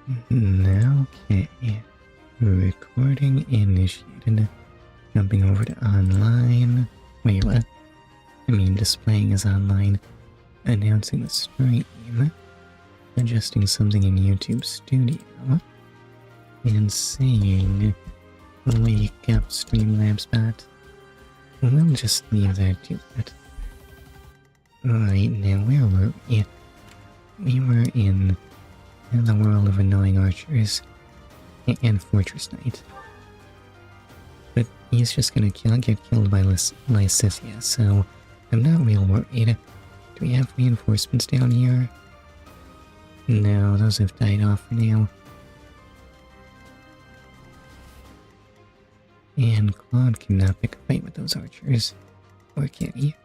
Okay. Recording initiated. Jumping over to online. Wait, what? I mean, displaying as online. Announcing the stream. Adjusting something in YouTube Studio. And saying, wake up Streamlabs bot. We'll just leave that to that. Right, now where were we? We were in the world of annoying archers and Fortress Knight. But he's just gonna get killed by Lysithia, so I'm not real worried. Do we have reinforcements down here? No, those have died off for now. And Claude cannot pick a fight with those archers. Or can he?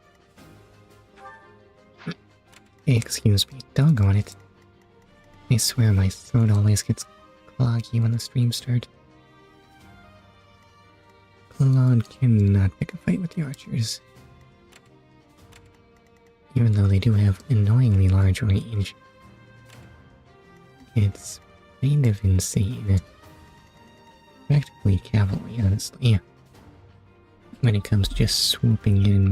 Excuse me, doggone it. I swear my throat always gets cloggy when the stream starts. Claude cannot pick a fight with the archers. Even though they do have annoyingly large range. It's kind of insane. Practically cavalry, honestly. When it comes to just swooping in and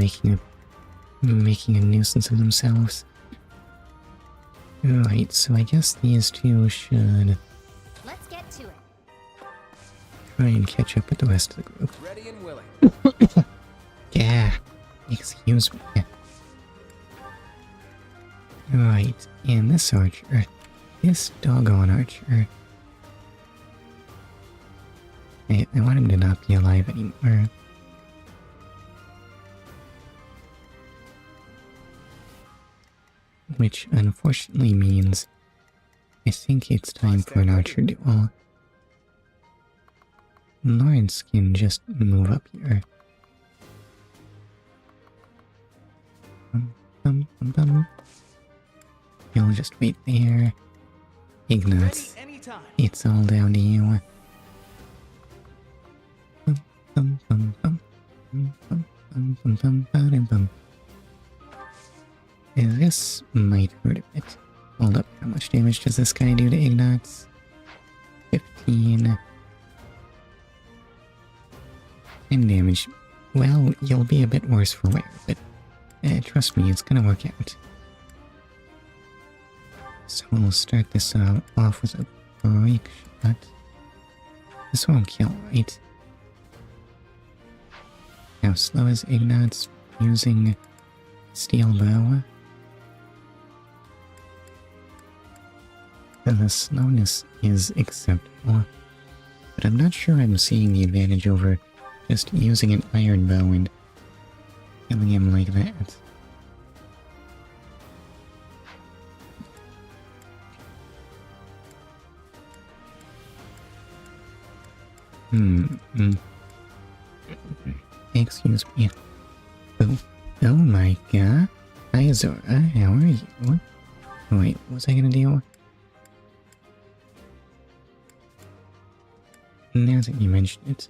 making a nuisance of themselves. Right, so I guess these two should Let's get to it. try and catch up with the rest of the group. Ready and willing. Yeah, excuse me. Right, and this archer, this doggone archer. I want him to not be alive anymore. Which unfortunately means I think it's time for an archer duel. Lawrence can just move up here. You'll just wait there. Ignatz, it's all down to you. This might hurt a bit. Hold up, how much damage does this guy do to Ignatz? 15. 10 damage. Well, you'll be a bit worse for wear, but trust me, it's gonna work out. So we'll start this off with a break shot. This won't kill, right? How slow is Ignatz using steel bow? The slowness is acceptable, but I'm not sure I'm seeing the advantage over just using an iron bow and killing him like that. Excuse me. Oh my god. Hi Zora, how are you? Wait, what was I gonna do? Now that you mention it,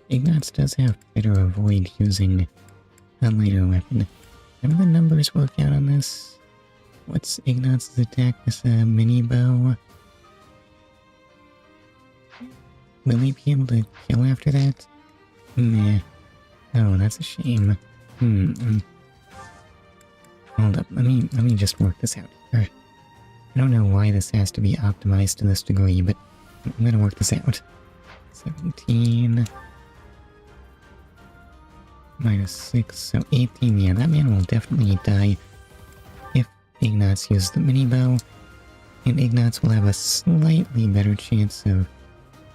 Ignatz does have better avoid using a lighter weapon. How do the numbers work out on this? What's Ignatz's attack with a mini bow? Will he be able to kill after that? Nah. Oh, that's a shame. Hold up, let me just work this out here. I don't know why this has to be optimized to this degree, but I'm gonna work this out. 17 minus 6, so 18. Yeah, that man will definitely die if Ignatz uses the mini bow, and Ignatz will have a slightly better chance of...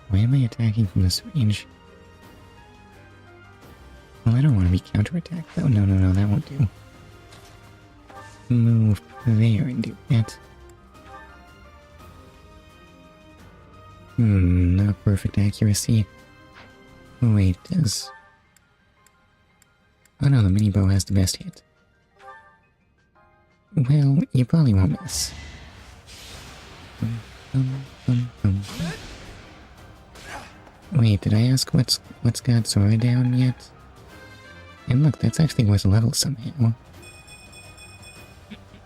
Why am I attacking from this range? Well, I don't want to be counterattacked though. No, that won't do. Move there and do that. Not perfect accuracy. Wait, does... Oh no, the mini bow has the best hit. Well, you probably won't miss. Wait, did I ask what's got Zora down yet? And look, that's actually worth a level somehow.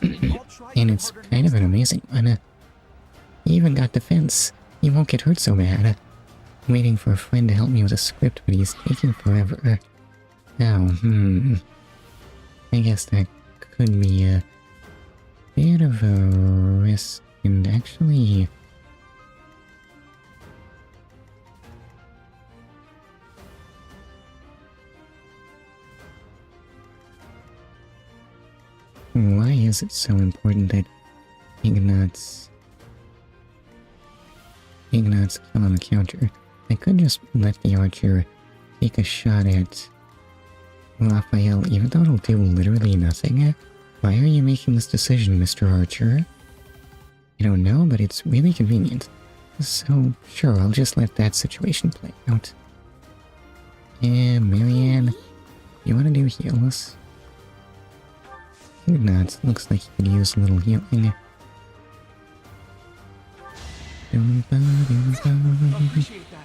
And it's kind of an amazing one. He even got defense. You won't get hurt so bad. I'm waiting for a friend to help me with a script, but he's taking forever. Oh, I guess that could be a bit of a risk, and actually... Why is it so important that Ignat's kill on the counter? I could just let the archer take a shot at Raphael, even though it'll do literally nothing. Why are you making this decision, Mr. Archer? I don't know, but it's really convenient. So, sure, I'll just let that situation play out. Marianne, you want to do heals? Ignat looks like he could use a little healing. Appreciate that.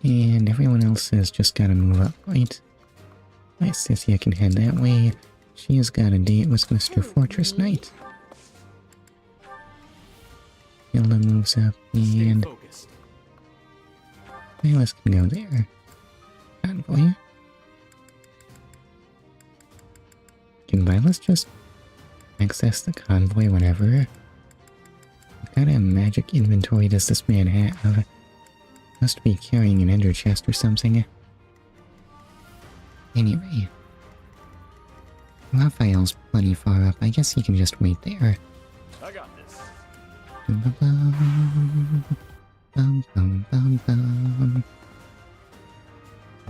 And everyone else has just gotta move up, right? Cynthia can head that way. She has got a date with Mr. Fortress Knight. Hilda moves up, and Silas can go there. Convoy. Can Silas just access the convoy whenever? What kind of magic inventory does this man have? Must be carrying an ender chest or something. Anyway. Raphael's plenty far up. I guess he can just wait there. I got this. On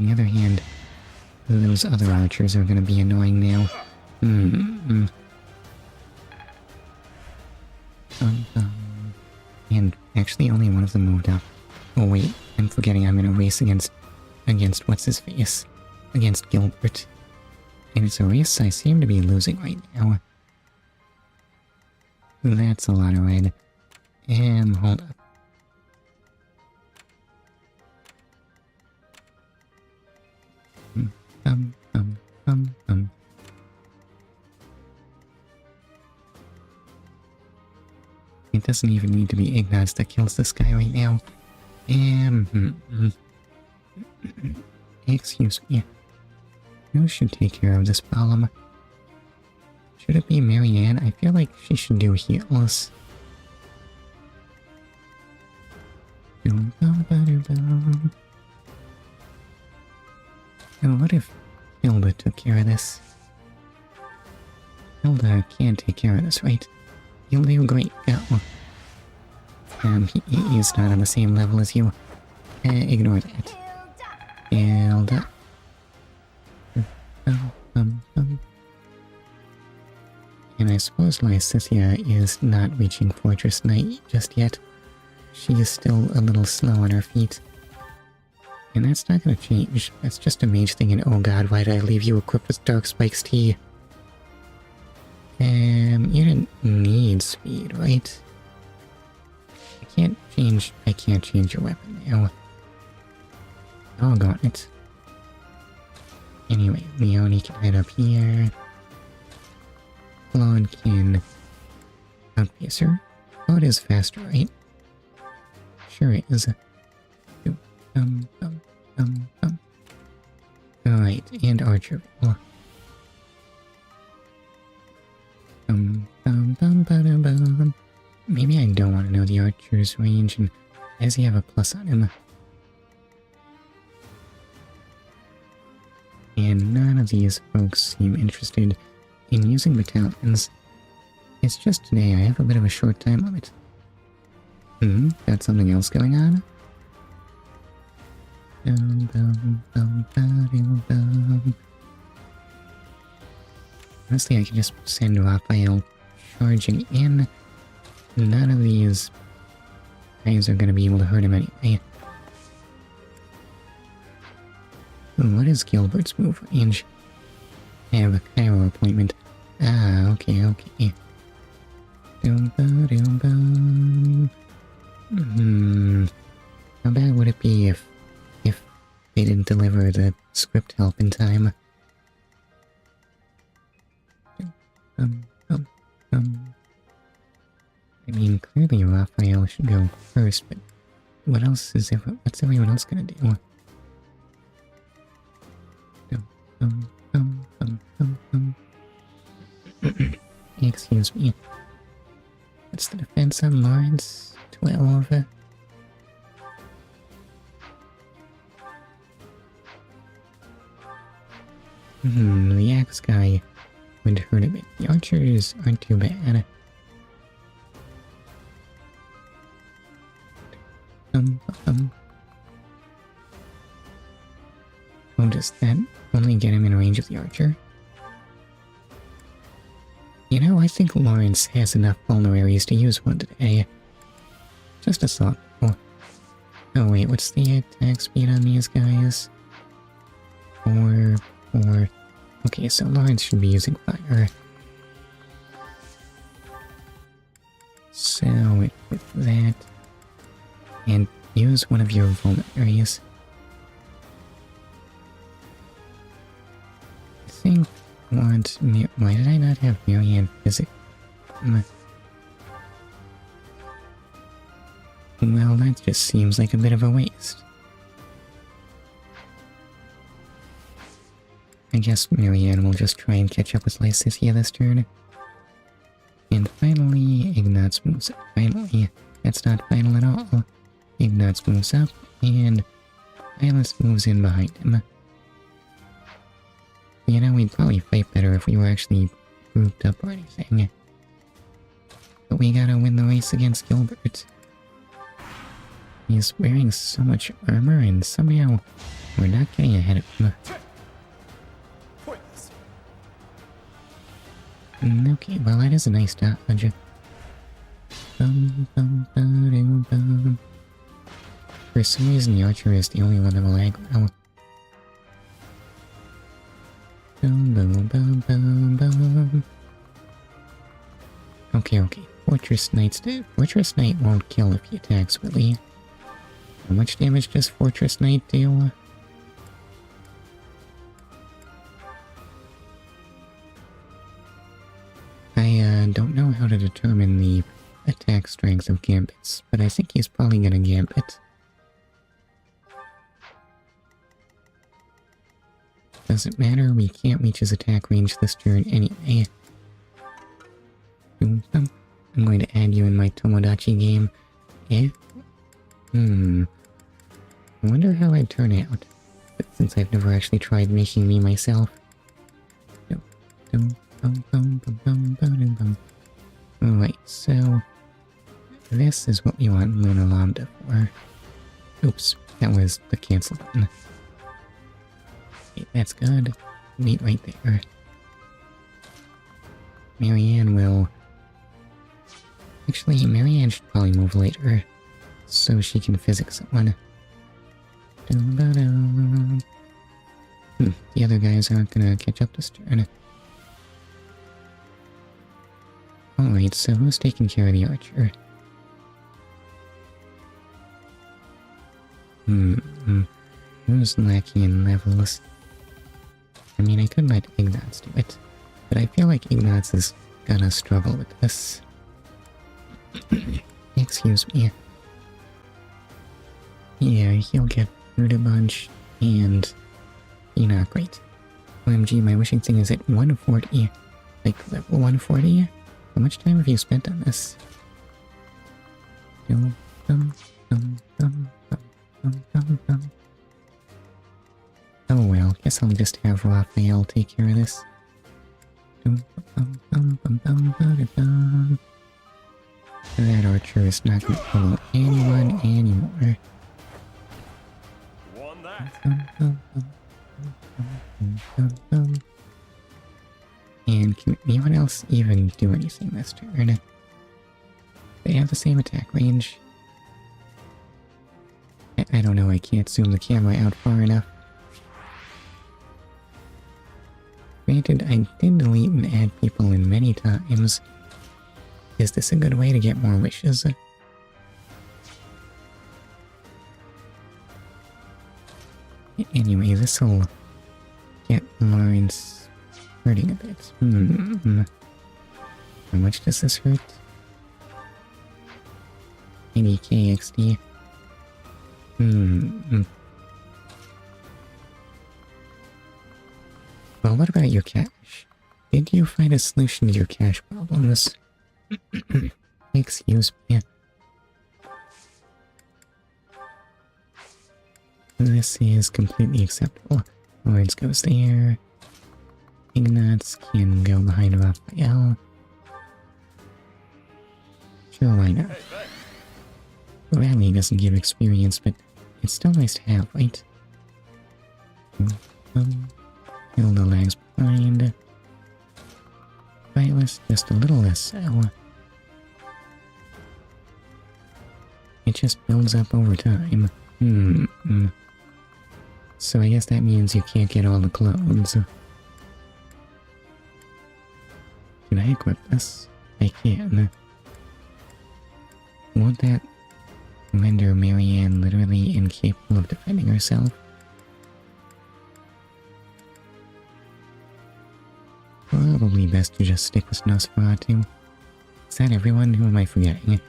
the other hand, those other archers are gonna be annoying now. And actually only one of them moved up. Oh wait, I'm forgetting I'm in a race against what's-his-face. Against Gilbert. And it's a race I seem to be losing right now. That's a lot of red. Hold up. It doesn't even need to be Ignaz that kills this guy right now. Excuse me. Who should take care of this problem? Should it be Marianne? I feel like she should do heals. And what if Hilda took care of this? Hilda can take care of this, right? You'll do great. Go. He's not on the same level as you. Ignore that. Hilda. And I suppose Lysithia is not reaching Fortress Knight just yet. She is still a little slow on her feet. And that's not gonna change. That's just a mage thing, and oh god, why did I leave you equipped with Dark Spike's tea? You didn't need speed, right? I can't change your weapon now. Doggone it. Anyway, Leonie can head up here. Claude can outpace her. Claude is faster, right? Sure is. Alright, and Archer. Maybe I don't want to know the Archer's range, and does he have a plus on him? And none of these folks seem interested in using battalions. It's just today I have a bit of a short time limit. Got something else going on? Honestly, I can just send Raphael charging in. None of these guys are gonna be able to hurt him anyway. What is Gilbert's move range? I have a Cairo appointment. Okay. How bad would it be if they didn't deliver the script help in time? I mean, clearly Raphael should go first, but what's everyone else gonna do? Dum, dum, dum, dum, dum, dum. Excuse me. What's the defense on Lawrence? 12. The axe guy would hurt a bit. The archers aren't too bad. Oh, does that only get him in range of the archer? You know, I think Lawrence has enough vulneraries to use one today. Just a thought. Oh wait, what's the attack speed on these guys? 4. Okay, so Lawrence should be using fire. So, with that, and use one of your vulneraries. I think why did I not have Marianne physic? Well, that just seems like a bit of a waste. I guess Marianne will just try and catch up with Lysithia this turn. And finally, Ignatz moves up. Finally, that's not final at all. Ignatz moves up, and Silas moves in behind him. You know, we'd probably fight better if we were actually grouped up or anything. But we gotta win the race against Gilbert. He's wearing so much armor, and somehow we're not getting ahead of him. Okay, well that is a nice dodge. For some reason the archer is the only one that will aggro. Okay. Fortress Knight won't kill if he attacks Willy. How much damage does Fortress Knight do? I don't know how to determine the attack strength of Gambits, but I think he's probably gonna Gambit. Doesn't matter, we can't reach his attack range this turn anyway. I'm going to add you in my Tomodachi game. I wonder how I'd turn out, but since I've never actually tried making me myself. Alright, so this is what we want Luna Lambda for. Oops, that was the cancel button. Okay, that's good. Wait right there. Marianne will... Actually, Marianne should probably move later, so she can physics someone. The other guys aren't gonna catch up this turn. Alright, so who's taking care of the archer? Who's lacking in levels? I mean, I could let Ignatz do it, but I feel like Ignatz is gonna struggle with this. Excuse me. Yeah, he'll get hurt a bunch, and... not great. OMG, my wishing thing is at 140. Like, level 140? How much time have you spent on this? Oh well, guess I'll just have Raphael take care of this. That archer is not going to follow anyone anymore. Won that. And can anyone else even do anything this turn? They have the same attack range. I don't know, I can't zoom the camera out far enough. Granted, I did delete and add people in many times. Is this a good way to get more wishes? Anyway, this'll get Lawrence hurting a bit. How much does this hurt? Maybe KXD. Well, what about your cash? Did you find a solution to your cash problems? Excuse me. This is completely acceptable. Lawrence goes there. Ignatz can go behind Raphael. Sure, why not? Rally doesn't give experience, but it's still nice to have, right? Hilda lags behind. Violet just a little less so. It just builds up over time. So I guess that means you can't get all the clothes. Can I equip this? I can. Won't that render Marianne literally incapable of defending herself? Probably best to just stick with Nosferatu. Is that everyone? Who am I forgetting?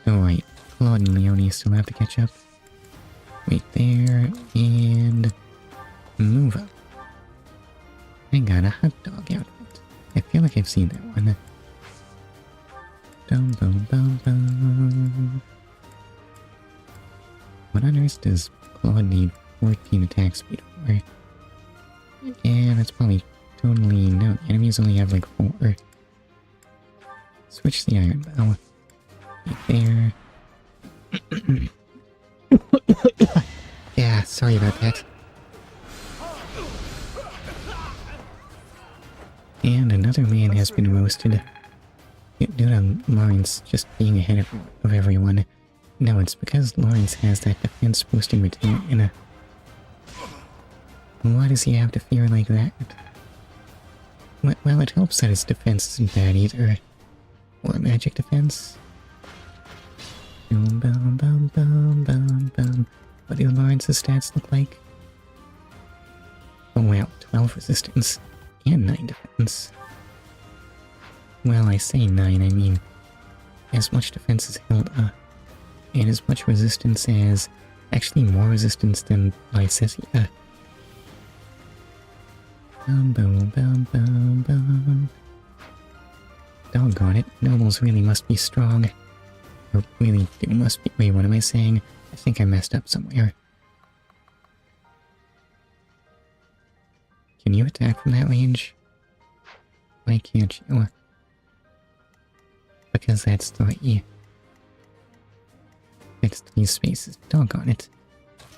Oh right, Claude and Leonie still have to catch up. Wait there, and move up. I got a hot dog outfit. I feel like I've seen that one. Dum bum bum bum. What on earth does Claude need 14 attack speed for? Yeah, that's probably totally no. Enemies only have like 4. Switch the iron bow. Right there. Yeah, sorry about that. And another man has been roasted. Due to Lawrence just being ahead of everyone. No, it's because Lawrence has that defense boosting retain. Why does he have to fear like that? Well, it helps that his defense isn't bad either. What, magic defense? Boom, boom, boom, boom, boom, boom. What do Lawrence's stats look like? Oh wow, 12 resistance and 9 defense. Well, I say 9, I mean as much defense as Hilda, and as much resistance as... actually more resistance than Lysithia. Boom, boom, boom, boom, boom. Doggone it, nobles really must be strong. Or really do must be... Wait, what am I saying? I think I messed up somewhere. Can you attack from that range? Why can't you? Because that's 3. It's 3 spaces. Doggone it.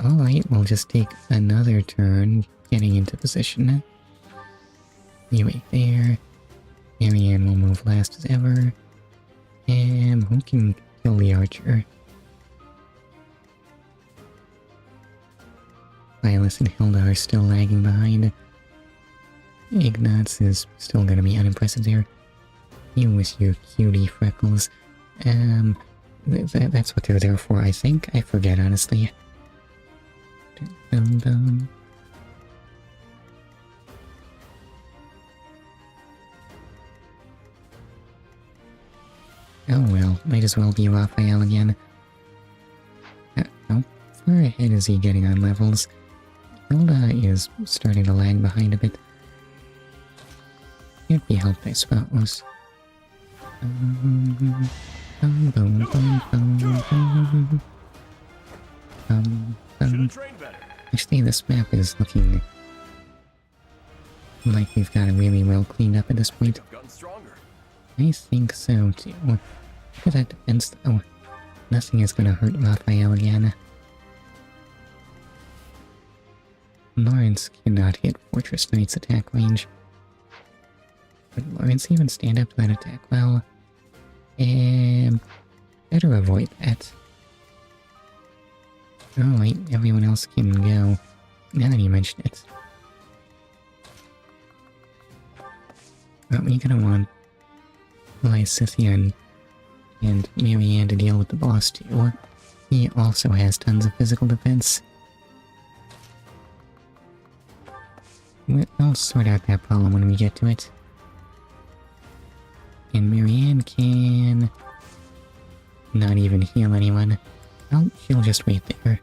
Alright, we'll just take another turn getting into position. You wait there. Marianne will move last as ever. And who can kill the archer? Silas and Hilda are still lagging behind. Ignatz is still gonna be unimpressive there. You with your cutie freckles. That's what they're there for, I think. I forget, honestly. Dun, dun. Oh well, might as well be Raphael again. How far ahead is he getting on levels? Hilda is starting to lag behind a bit. Can't be helped, I suppose. Actually, this map is looking like we've got it really well cleaned up at this point. I think so, too. Look at that defense, though. Nothing is gonna hurt Raphael again. Lawrence cannot hit Fortress Knight's attack range. Would Lawrence even stand up to that attack well? Better avoid that. Alright, everyone else can go. Now that you mention it. But we're gonna want Lysithia and Marianne to deal with the boss too. He also has tons of physical defense. I'll sort out that problem when we get to it. And Marianne can... not even heal anyone. Oh, she'll just wait there.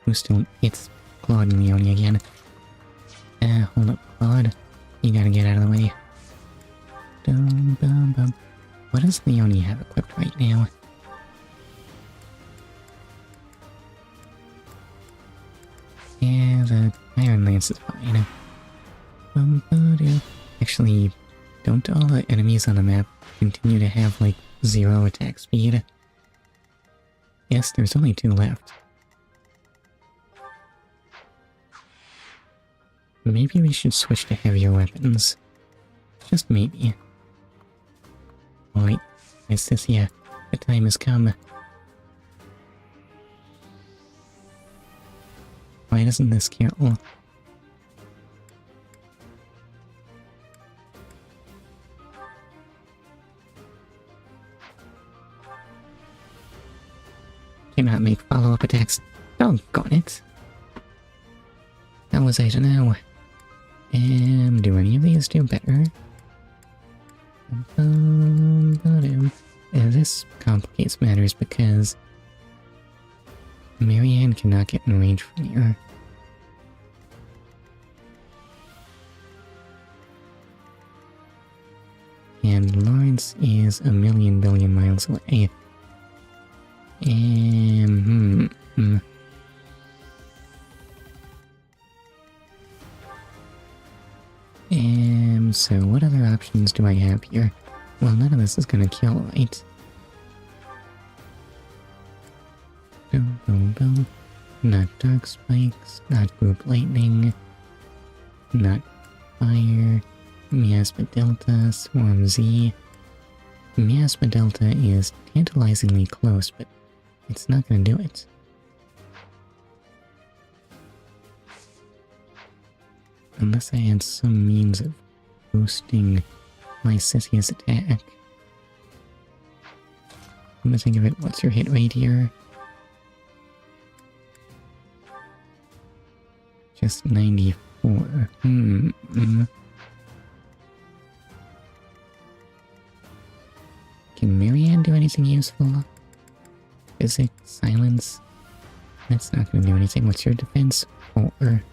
Who still... It's Claude and Leonie again. Hold up, Claude. You gotta get out of the way. Dum, bum, bum. What does Leonie have equipped right now? Yeah, the Iron Lance is fine. Actually, don't all the enemies on the map continue to have, like, 0 attack speed? Yes, there's only 2 left. Maybe we should switch to heavier weapons. Just maybe. Alright, Ysithia, the time has come. Why doesn't this kill? Cannot make follow-up attacks. Doggone it. How was I to know? Do any of these do better? This complicates matters because Marianne cannot get in range from here. And Lawrence is a million billion miles away. So what other options do I have here? Well, none of this is gonna kill, right? Boom, boom, boom. Not Dark Spikes, not Group Lightning, not Fire, Miasma Delta, Swarm Z. Miasma Delta is tantalizingly close, but it's not gonna do it. Unless I had some means of boosting my Ysithia's attack. Come to think of it, what's your hit rate here? Just 94. Can Marianne do anything useful? Physics? Silence? That's not gonna do anything. What's your defense? 4.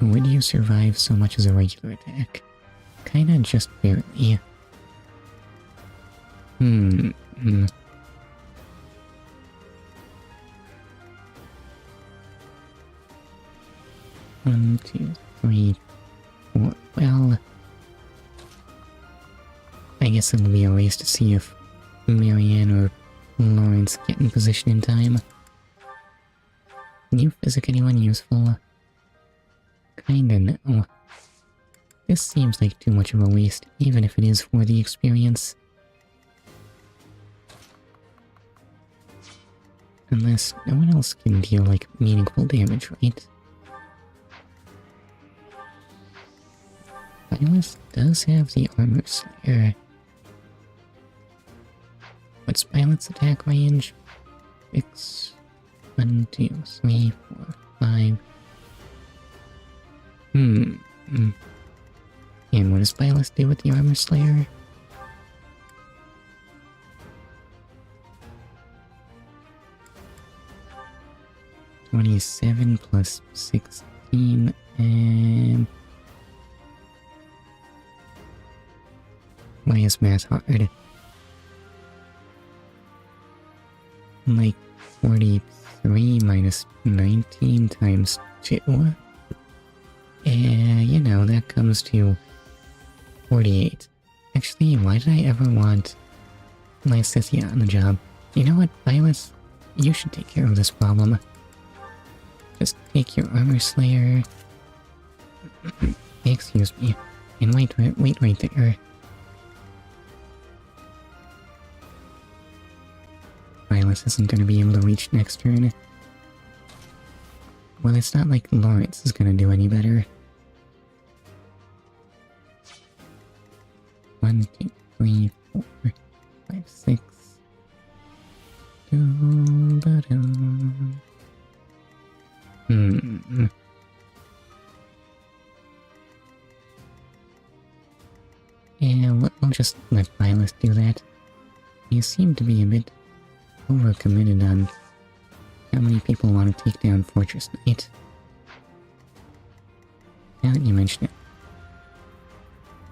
Would you survive so much as a regular attack? Kinda just barely. 1, 2, 3, 4. Well, I guess it'll be a race to see if Marianne or Lawrence get in position in time. Can you physic anyone useful? Kinda no. This seems like too much of a waste, even if it is for the experience. Unless no one else can deal, like, meaningful damage, right? Silas does have the armor slayer. What's Violet's attack range? 6, 1, 2, 3, 4, 5. And what does Violet do with the armor slayer? (27 plus 16) and... Why is math hard? Like 43 minus 19 times 2. You know, that comes to 48. Actually, why did I ever want my Ysithia on the job? You know what, Violet? You should take care of this problem. Just take your armor slayer. Excuse me. And wait right there. Violet isn't going to be able to reach next turn. Well, it's not like Lawrence is going to do any better. 1, 2, 3, 4, 5, 6. Yeah, I'll just let Violet do that. You seem to be a bit overcommitted on how many people want to take down Fortress Knight. Now that you mention it,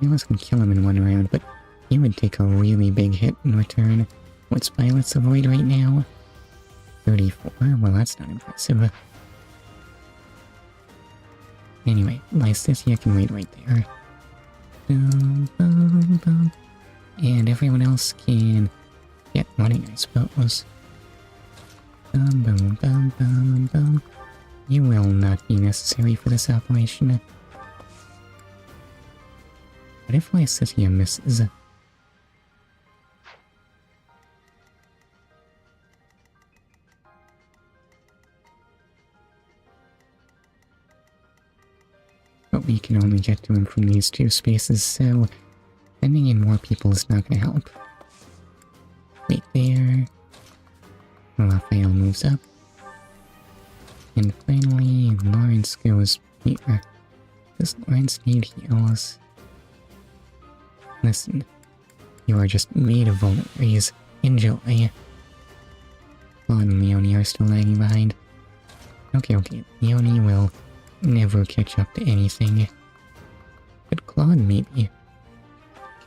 Violet can kill him in one round, but he would take a really big hit in return. What's Violet's avoid right now? 34? Well, that's not impressive. Anyway, Lysithia can wait right there. Boom, boom, boom. And everyone else can get running, I suppose. Boom, boom, boom, boom, boom. You will not be necessary for this operation. What if Lysithia misses? But we can only get to him from these two spaces, so sending in more people is not going to help. Wait there. Raphael moves up. And finally, Lawrence goes here. Does Lawrence need heals? Listen, you are just made of vulneraries. Enjoy. Claude and Leonie are still lagging behind. Okay, Leonie will never catch up to anything. But Claude, maybe.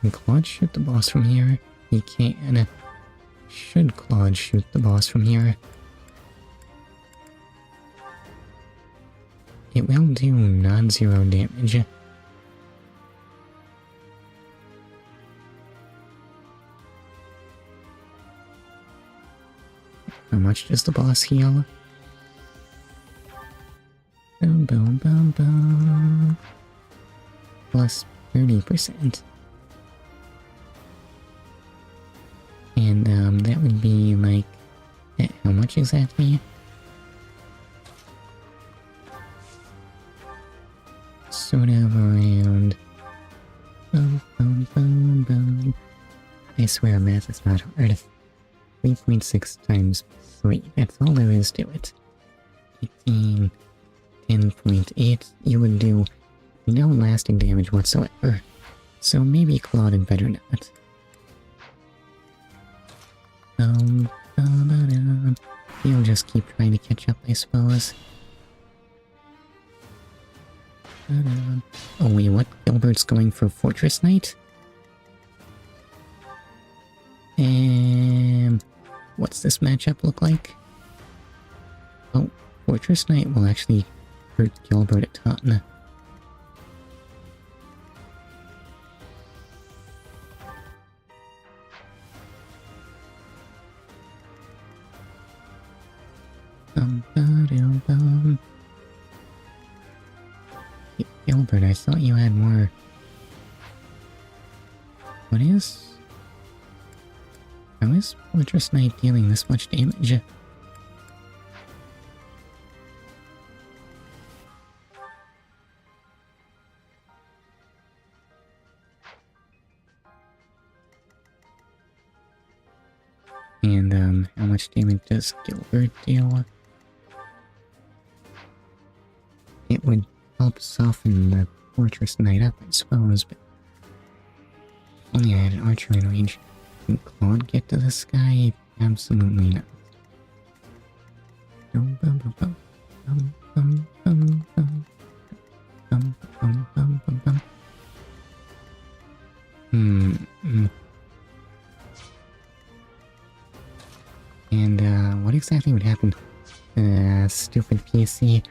Can Claude shoot the boss from here? He can. Should Claude shoot the boss from here? It will do non-zero damage. How much does the boss heal? Boom, boom, boom, boom. Plus 30%. And, that would be like... how much exactly? Sort of around... Boom, boom, boom, boom. I swear math is not hard. 3.6 times 3. That's all there is to it. 18... 10.8, you would do no lasting damage whatsoever. So maybe Claude had better not. He'll just keep trying to catch up, I suppose. Oh wait, what? Gilbert's going for Fortress Knight? What's this matchup look like? Oh, Fortress Knight will actually hurt Gilbert a ton. Gilbert, I thought you had more. What is? How is Fortress Knight dealing this much damage? And, how much damage does Gilbert deal? It would help soften the Fortress Knight up, I suppose, but... if only I had an archer in range. Can Claude get to this guy? Absolutely not. And, what exactly would happen? Stupid PC.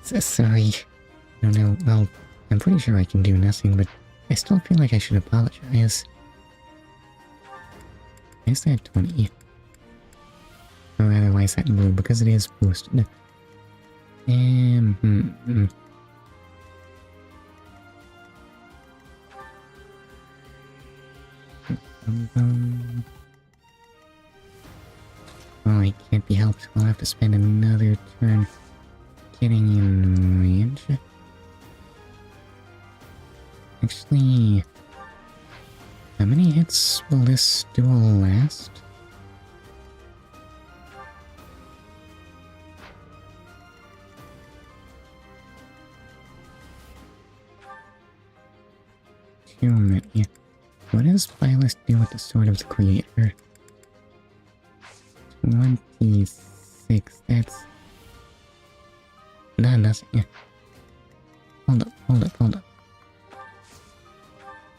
Sorry. I don't know. Well, I'm pretty sure I can do nothing, but I still feel like I should apologize. Is that 20? Or rather, why is that blue? Because it is boosted. Well, it can't be helped. I'll have to spend another turn getting in range. Actually, how many hits will this duel last? Too many. What does Violet do with the Sword of the Creator? 26, that's... Nah, nothing. Hold up.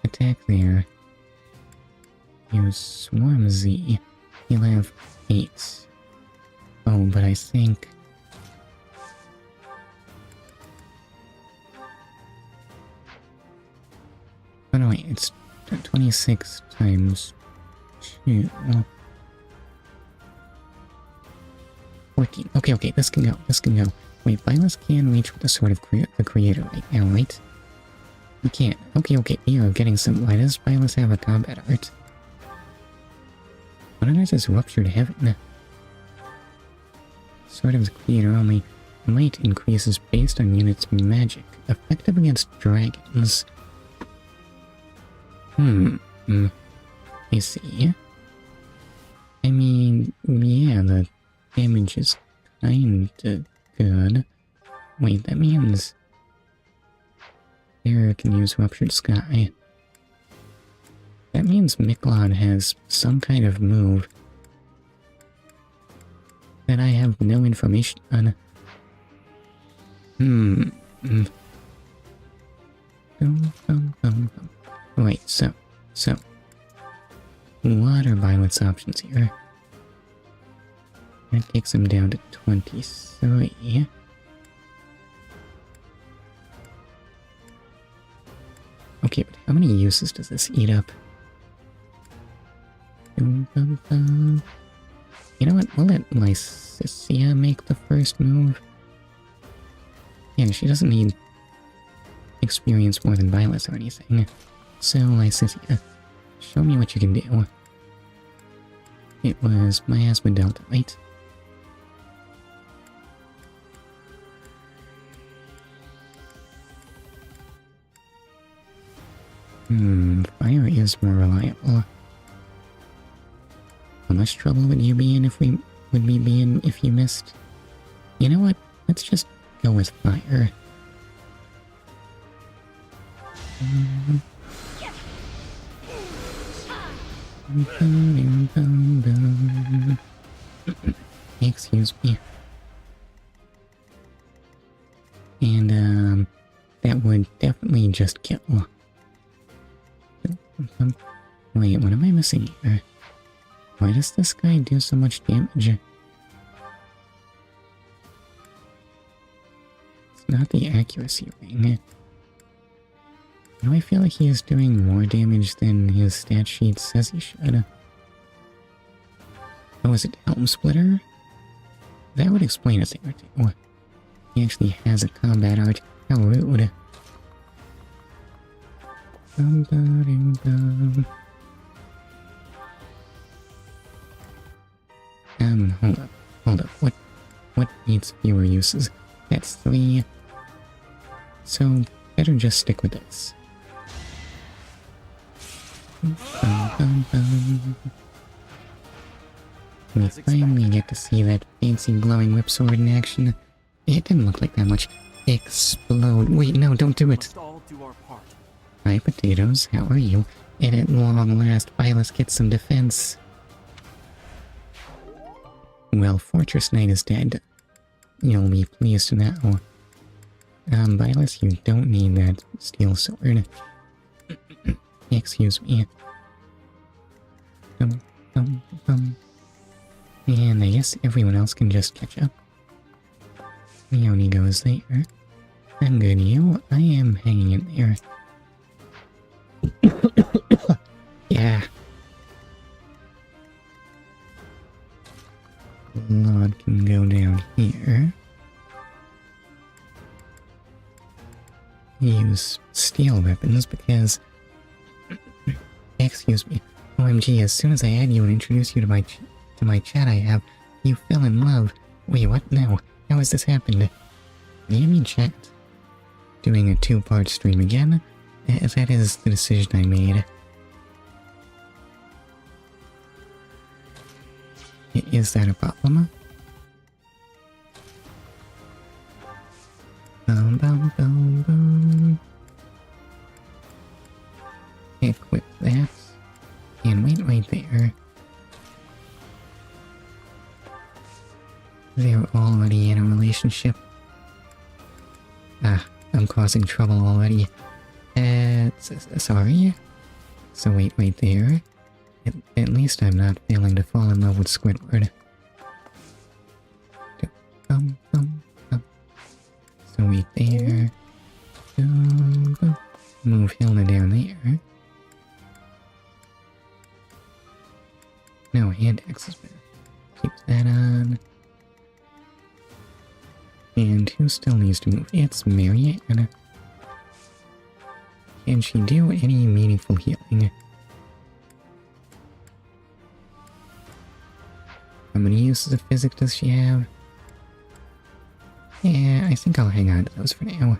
Attack there. Use Swarm Z. He'll have 8. Oh, but I think... Oh no, wait, it's 26 times 2. 14. Okay, this can go. Wait, Violet can reach with the Sword of the Creator right now, right? You can't. Okay, you're getting some... Why does Violet have a combat art? What on earth is Ruptured Heaven? Sword of the Creator only might increases based on units' magic, effective against dragons. I see. I mean, yeah, the damage is kinda good. Wait, that means... Sarah can use Ruptured Sky. That means Miklon has some kind of move that I have no information on. Wait, so... What are Violet's options here? That takes him down to 23. Okay, but how many uses does this eat up? You know what? We'll let Lysithea make the first move. Yeah, she doesn't need experience more than Violet or anything. So, Lysithea, show me what you can do. It was Miasma Delta, right? Fire is more reliable. How much trouble would you be in if we if you missed? You know what? Let's just go with fire. Excuse me. And that would definitely just kill. Wait, what am I missing here? Why does this guy do so much damage? It's not the accuracy ring. Do I feel like he is doing more damage than his stat sheet says he should? Oh, is it Helm Splitter? That would explain a thing or two. He actually has a combat art. How rude. Hold up. What needs fewer uses? That's 3. So, better just stick with this. We finally get to see that fancy glowing whip sword in action. It didn't look like that much. Explode. Wait, no, don't do it. Hi, Potatoes. How are you? And at long last, Violet gets some defense. Well, Fortress Knight is dead. You'll be pleased now. Violet, you don't need that steel sword. Excuse me. And I guess everyone else can just catch up. Leonie goes there. I'm good, you. I am hanging in there. Yeah. Lord can go down here. Use steel weapons because... Excuse me. OMG, as soon as I add you and introduce you to my chat I have, you fell in love. Wait, what? No. How has this happened? Maybe chat. Doing a 2-part stream again? That is the decision I made. Is that a problem? Equip that. here. They're already in a relationship. Ah, I'm causing trouble already. Sorry? So wait there. At least I'm not failing to fall in love with Squidward. So wait there. Move Hilda down there. No, hand axe is better. Keep that on. And who still needs to move? It's Marianne. Can she do any meaningful healing? How many uses of physics does she have? Yeah, I think I'll hang on to those for now.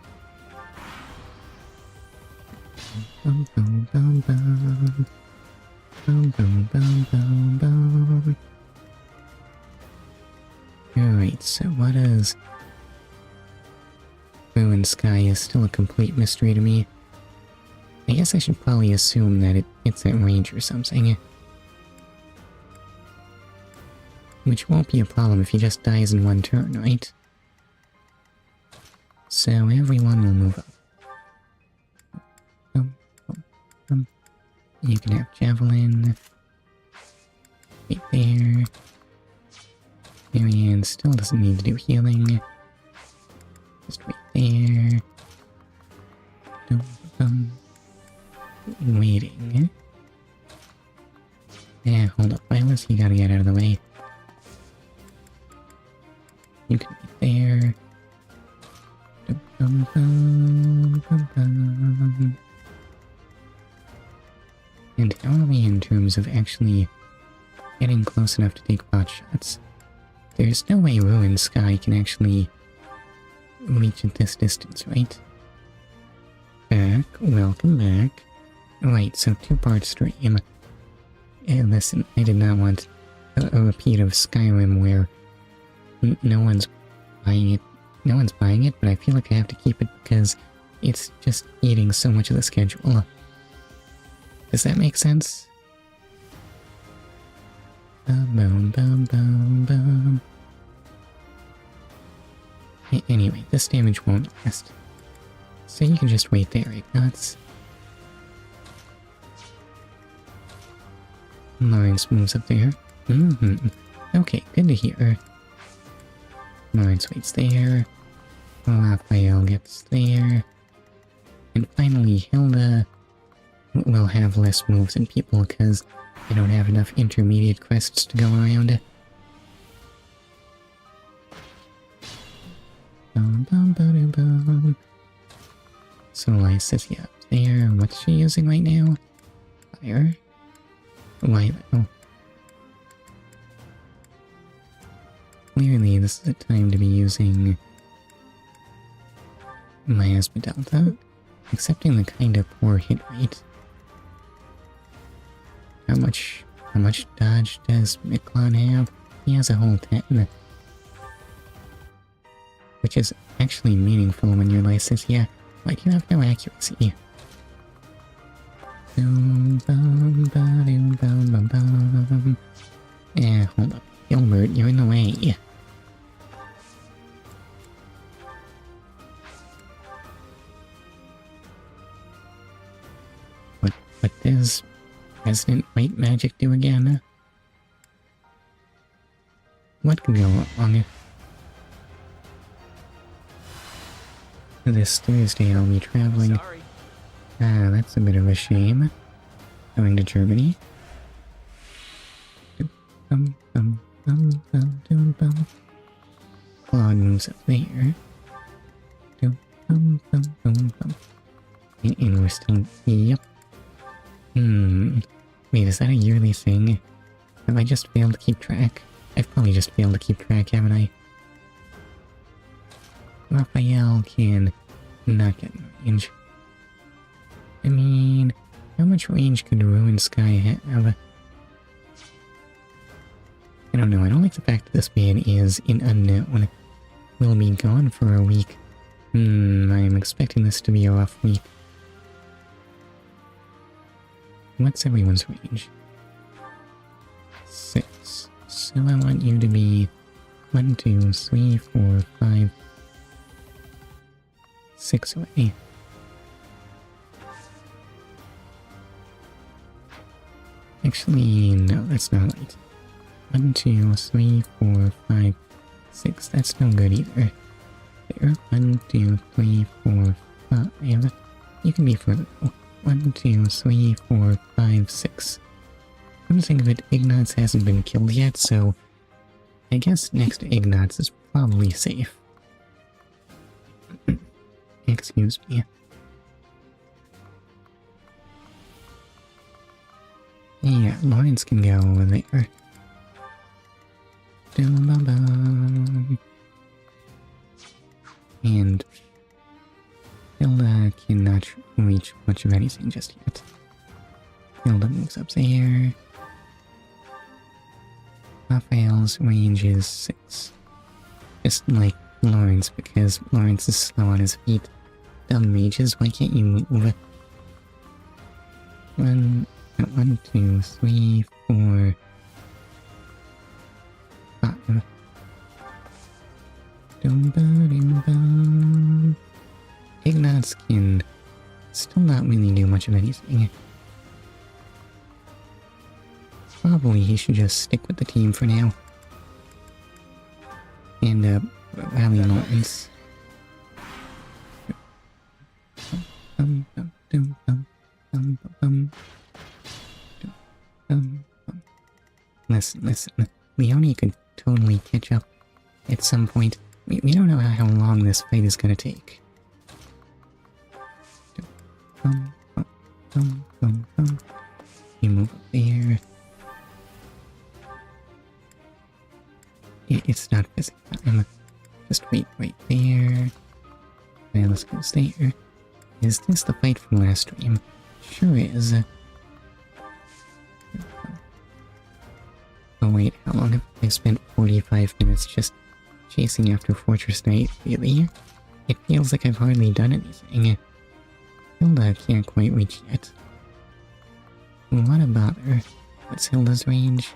Alright, so what is... Ruined Sky is still a complete mystery to me. I guess I should probably assume that it's at range or something. Which won't be a problem if he just dies in one turn, right? So everyone will move up. You can have Javelin. Right there. Marianne still doesn't need to do healing. Just right there. Waiting. Yeah, hold up, Violet, you gotta get out of the way. You can be there. And how are we in terms of actually getting close enough to take pot shots? There's no way Ruined Sky can actually reach at this distance, right? Back, welcome back. Right, so 2-part stream. And listen, I did not want a repeat of Skyrim where no one's buying it. No one's buying it, but I feel like I have to keep it because it's just eating so much of the schedule. Does that make sense? Anyway, this damage won't last. So you can just wait there, Ignots. Lawrence moves up there. Okay, good to hear. Lawrence waits there. Raphael gets there. And finally, Hilda will have less moves than people because they don't have enough intermediate quests to go around. So Lysis, yeah, up there. What's she using right now? Fire? Why though? Clearly, this is a time to be using Miasma Delta, accepting the kind of poor hit rate. How much dodge does Miklon have? He has a whole 10. Which is actually meaningful when you're Lysis, yeah. Like, you have no accuracy. Yeah, hold up. Gilbert, you're in the way. What does President White Magic do again? What could go wrong? This Thursday I'll be traveling. Sorry. Ah, that's a bit of a shame. Going to Germany. Claude moves up there. And we're still... Yep. Wait, is that a yearly thing? Have I just failed to keep track? I've probably just failed to keep track, haven't I? Raphael can not get in range. I mean, how much range could Ruined Sky have? I don't know, I don't like the fact that this man is in unknown. Will be gone for a week. I'm expecting this to be a rough week. What's everyone's range? 6. So I want you to be 1, 2, 3, 4, 5, 6 away. Actually, no, that's not right. 1, 2, 3, 4, 5, 6. That's no good either. There. 1, 2, 3, 4, 5. You can be further. 1, 2, 3, 4, 5, 6. Come to think of it, Ignatz hasn't been killed yet, so I guess next to Ignatz is probably safe. Excuse me. Yeah, Lawrence can go over there. Dum-bum-bum. And Hilda cannot reach much of anything just yet. Hilda moves up there. Raphael's range is 6. Just like Lawrence, because Lawrence is slow on his feet. Dumb mages, why can't you move? 1, 2, 3, 4, 5. Dum-ba-dum-bum. Ignatz can still not really do much of anything. Probably he should just stick with the team for now. And, rally Lawrence. Listen. Leonie could totally catch up at some point. We don't know how long this fight is gonna take. You move up there. It's not busy time. Just wait right there. Now let's go there. Is this the fight from last stream? Sure is. Oh wait, how long have I spent 45 minutes just chasing after Fortress Knight? Really? It feels like I've hardly done anything. Hilda can't quite reach yet. What about her? What's Hilda's range?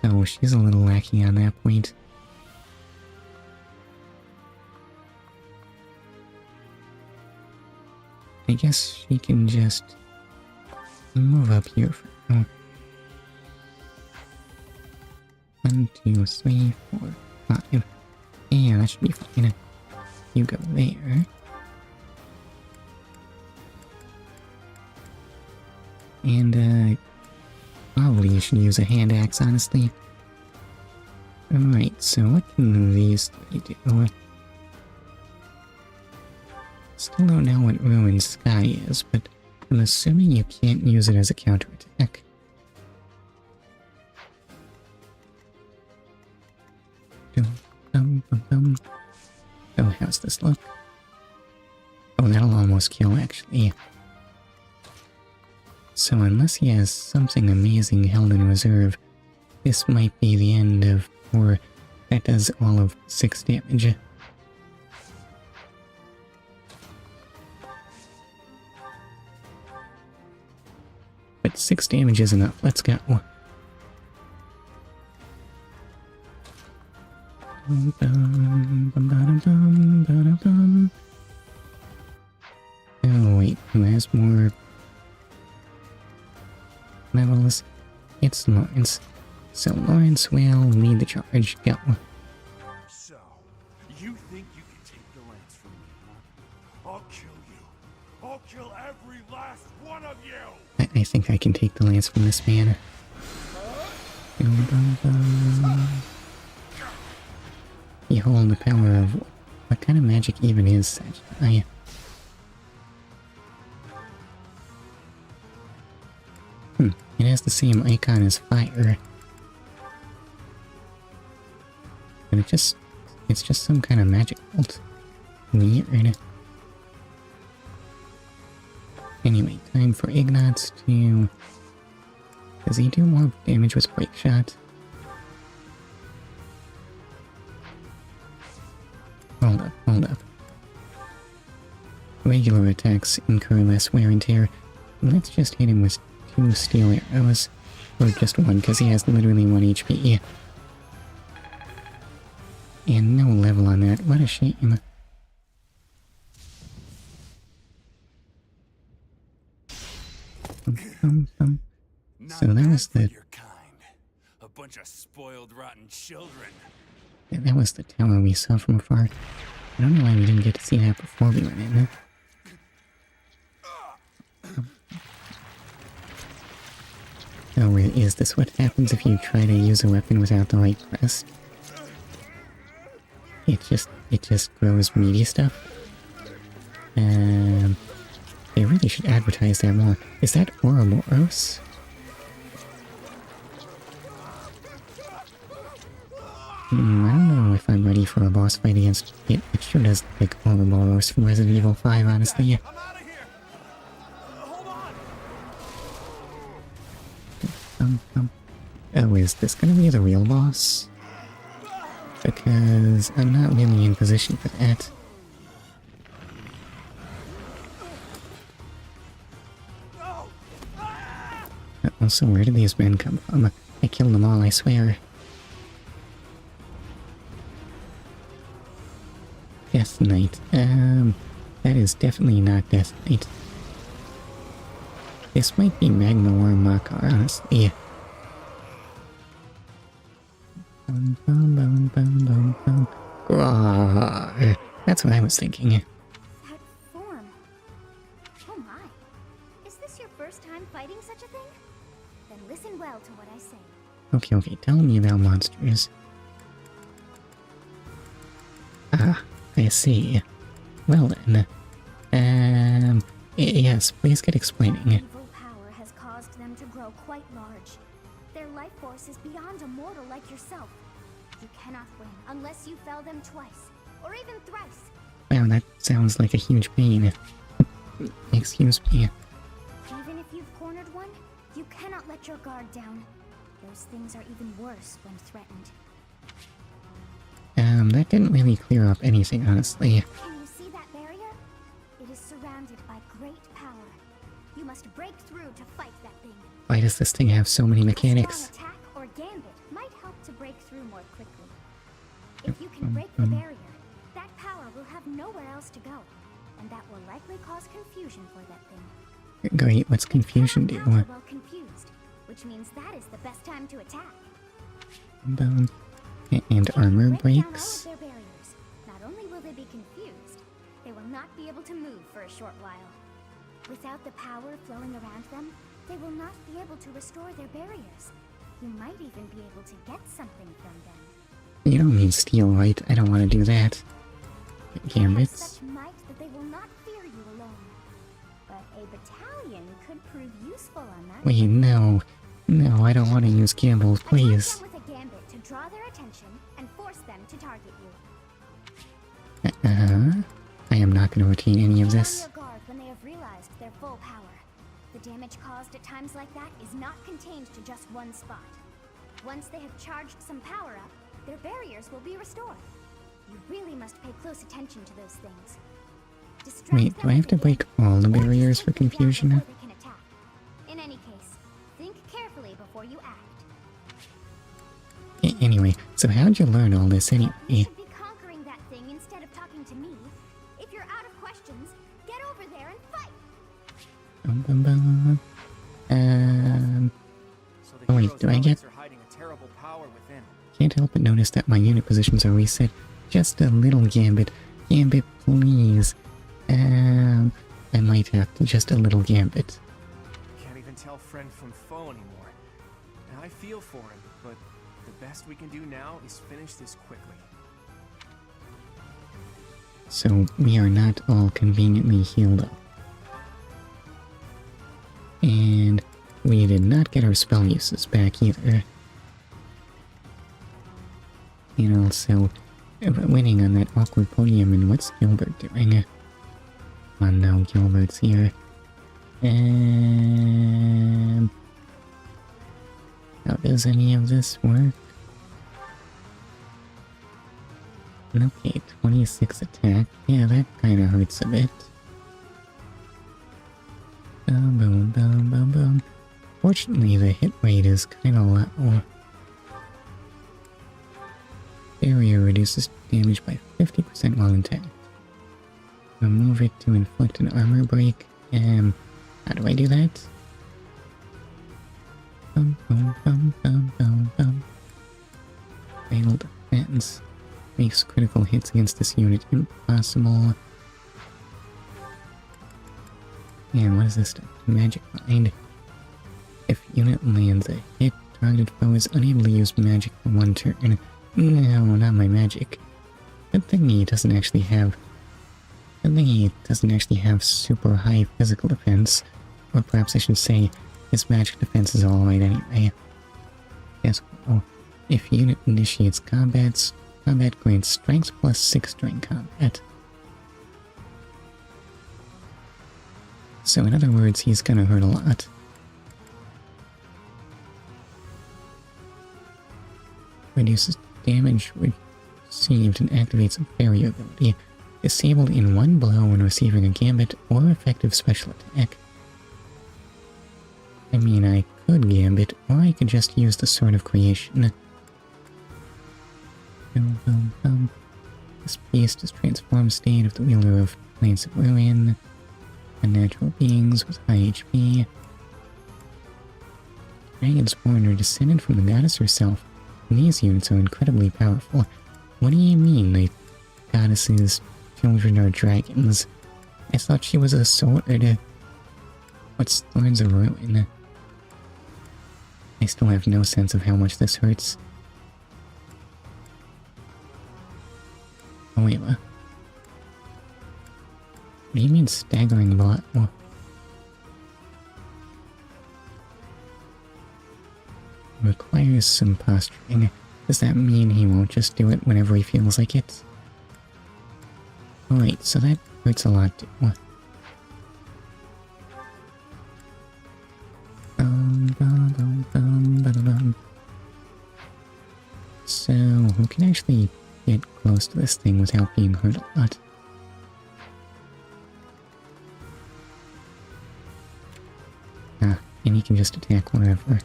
Oh, she's a little lacking on that point. I guess she can just move up here for now. 1, 2, 3, 4, 5. Yeah, that should be fine. You go there. And, probably you should use a hand axe, honestly. Alright, so what can these three do? Still don't know what Ruined Sky is, but I'm assuming you can't use it as a counterattack. Oh, how's this look? Oh, that'll almost kill, actually. So unless he has something amazing held in reserve, this might be the end of, or that does all of 6 damage. But 6 damage is enough, let's go. Oh wait, who has more levels? It's Lawrence. So Lawrence will lead the charge. Go. So, you think you can take the lance from me, huh? I'll kill you. I'll kill every last one of you! I think I can take the lance from this man. Behold the power of... What kind of magic even is such? It has the same icon as fire. But it's just some kind of magic bolt. Weird. Anyway, time for Ignatz to... Does he do more damage with Break Shot? Hold up. Regular attacks incur less wear and tear. Let's just hit him with 2 steel arrows. Or just one, because he has literally 1 HP. And no level on that. What a shame. So that was the... A bunch of spoiled, rotten children. That was the tower we saw from afar. I don't know why we didn't get to see that before we went in. Oh, is this what happens if you try to use a weapon without the right press? It just grows meaty stuff. They really should advertise that more. Is that Ouroboros? I don't know if I'm ready for a boss fight against it. It sure does look like Ouroboros from Resident Evil 5, honestly. I'm out of here. Hold on. Oh, is this gonna be the real boss? Because I'm not really in position for that. Also, where did these men come from? I killed them all, I swear. Death Knight. That is definitely not Death Knight. This might be Magma or Makar, honestly. Rawr. That's what I was thinking. That form. Oh my. Is this your first time fighting such a thing? Then listen well to what I say. Okay, tell me about monsters. Ah, I see. Well then. Yes, please get explaining. Evil power has caused them to grow quite large. Their life force is beyond a mortal like yourself. You cannot win unless you fell them twice, or even thrice. Wow, that sounds like a huge pain. Excuse me. Even if you've cornered one, you cannot let your guard down. Those things are even worse when threatened. That didn't really clear up anything, honestly. Can you see that barrier? It is surrounded by great power. You must break through to fight that thing. Why does this thing have so many A mechanics? strong attack or gambit might help to break through more quickly. If you can break the barrier, that power will have nowhere else to go, and that will likely cause confusion for that thing. Great, what's confusion do? Well confused, which means that is the best time to attack. And armor Break down all breaks? of their barriers. Not only will they be confused, they will not be able to move for a short while. Without the power flowing around them, they will not be able to restore their barriers. You might even be able to get something from them. You don't mean steal, right? I don't want to do that. They have Gambits? such might that they will not fear you alone. But a battalion could prove useful on that. Wait, no. No, I don't want to use gambles, please. Attack them with a gambit to draw their attention and force them to target you. I am not going to retain any of Be on this. your guard when they have realized their full power. The damage caused at times like that is not contained to just one spot. Once they have charged some power up, their barriers will be restored. You really must pay close attention to those things. Distract Wait, them do I have with to a break gambit, all the or barriers for shoot them down confusion? before they can attack. In any case, think carefully before you act. Anyway, so how'd you learn all this anyway? You should be conquering that thing instead of talking to me. If you're out of questions, get over there and fight! Oh wait, do I get... Can't help but notice that my unit positions are reset. Just a little gambit. Gambit, please. I might have to just a little gambit. Can't even tell friend from foe anymore. And I feel for him, but the best we can do now is finish this quickly. So we are not all conveniently healed up. And we did not get our spell uses back either. And also, winning on that awkward podium, and what's Gilbert doing? Come on now, Gilbert's here. How does any of this work? Okay, 26 attack. Yeah, that kinda hurts a bit. Boom, boom, boom, boom, boom. Unfortunately, the hit rate is kinda low. Barrier reduces damage by 50% while intact. Remove it to inflict an armor break. How do I do that? Fatal defense. Makes critical hits against this unit impossible. And what is this stuff? Magic Mind. If unit lands a hit, targeted foe is unable to use magic for 1 turn. No, not my magic. Good thing he doesn't actually have super high physical defense. Or perhaps I should say, his magic defense is alright anyway. Yes, well, if unit initiates combat grants strength plus 6 during combat. So in other words, he's gonna hurt a lot. Reduces damage received and activates a barrier ability. Disabled in 1 blow when receiving a gambit or effective special attack. I mean, I could gambit, or I could just use the Sword of Creation. This beast is transformed state of the wielder of Plains of Ruin. Unnatural beings with high HP. Dragons born are descended from the goddess herself, and these units are incredibly powerful. What do you mean, the goddess's children are dragons? I thought she was a sword. What's Thorns of Ruin? I still have no sense of how much this hurts. Oh wait, what? What do you mean staggering blow? Requires some posturing. Does that mean he won't just do it whenever he feels like it? Oh wait, so that hurts a lot too. So, who can actually get close to this thing without being hurt a lot? Ah, and he can just attack wherever.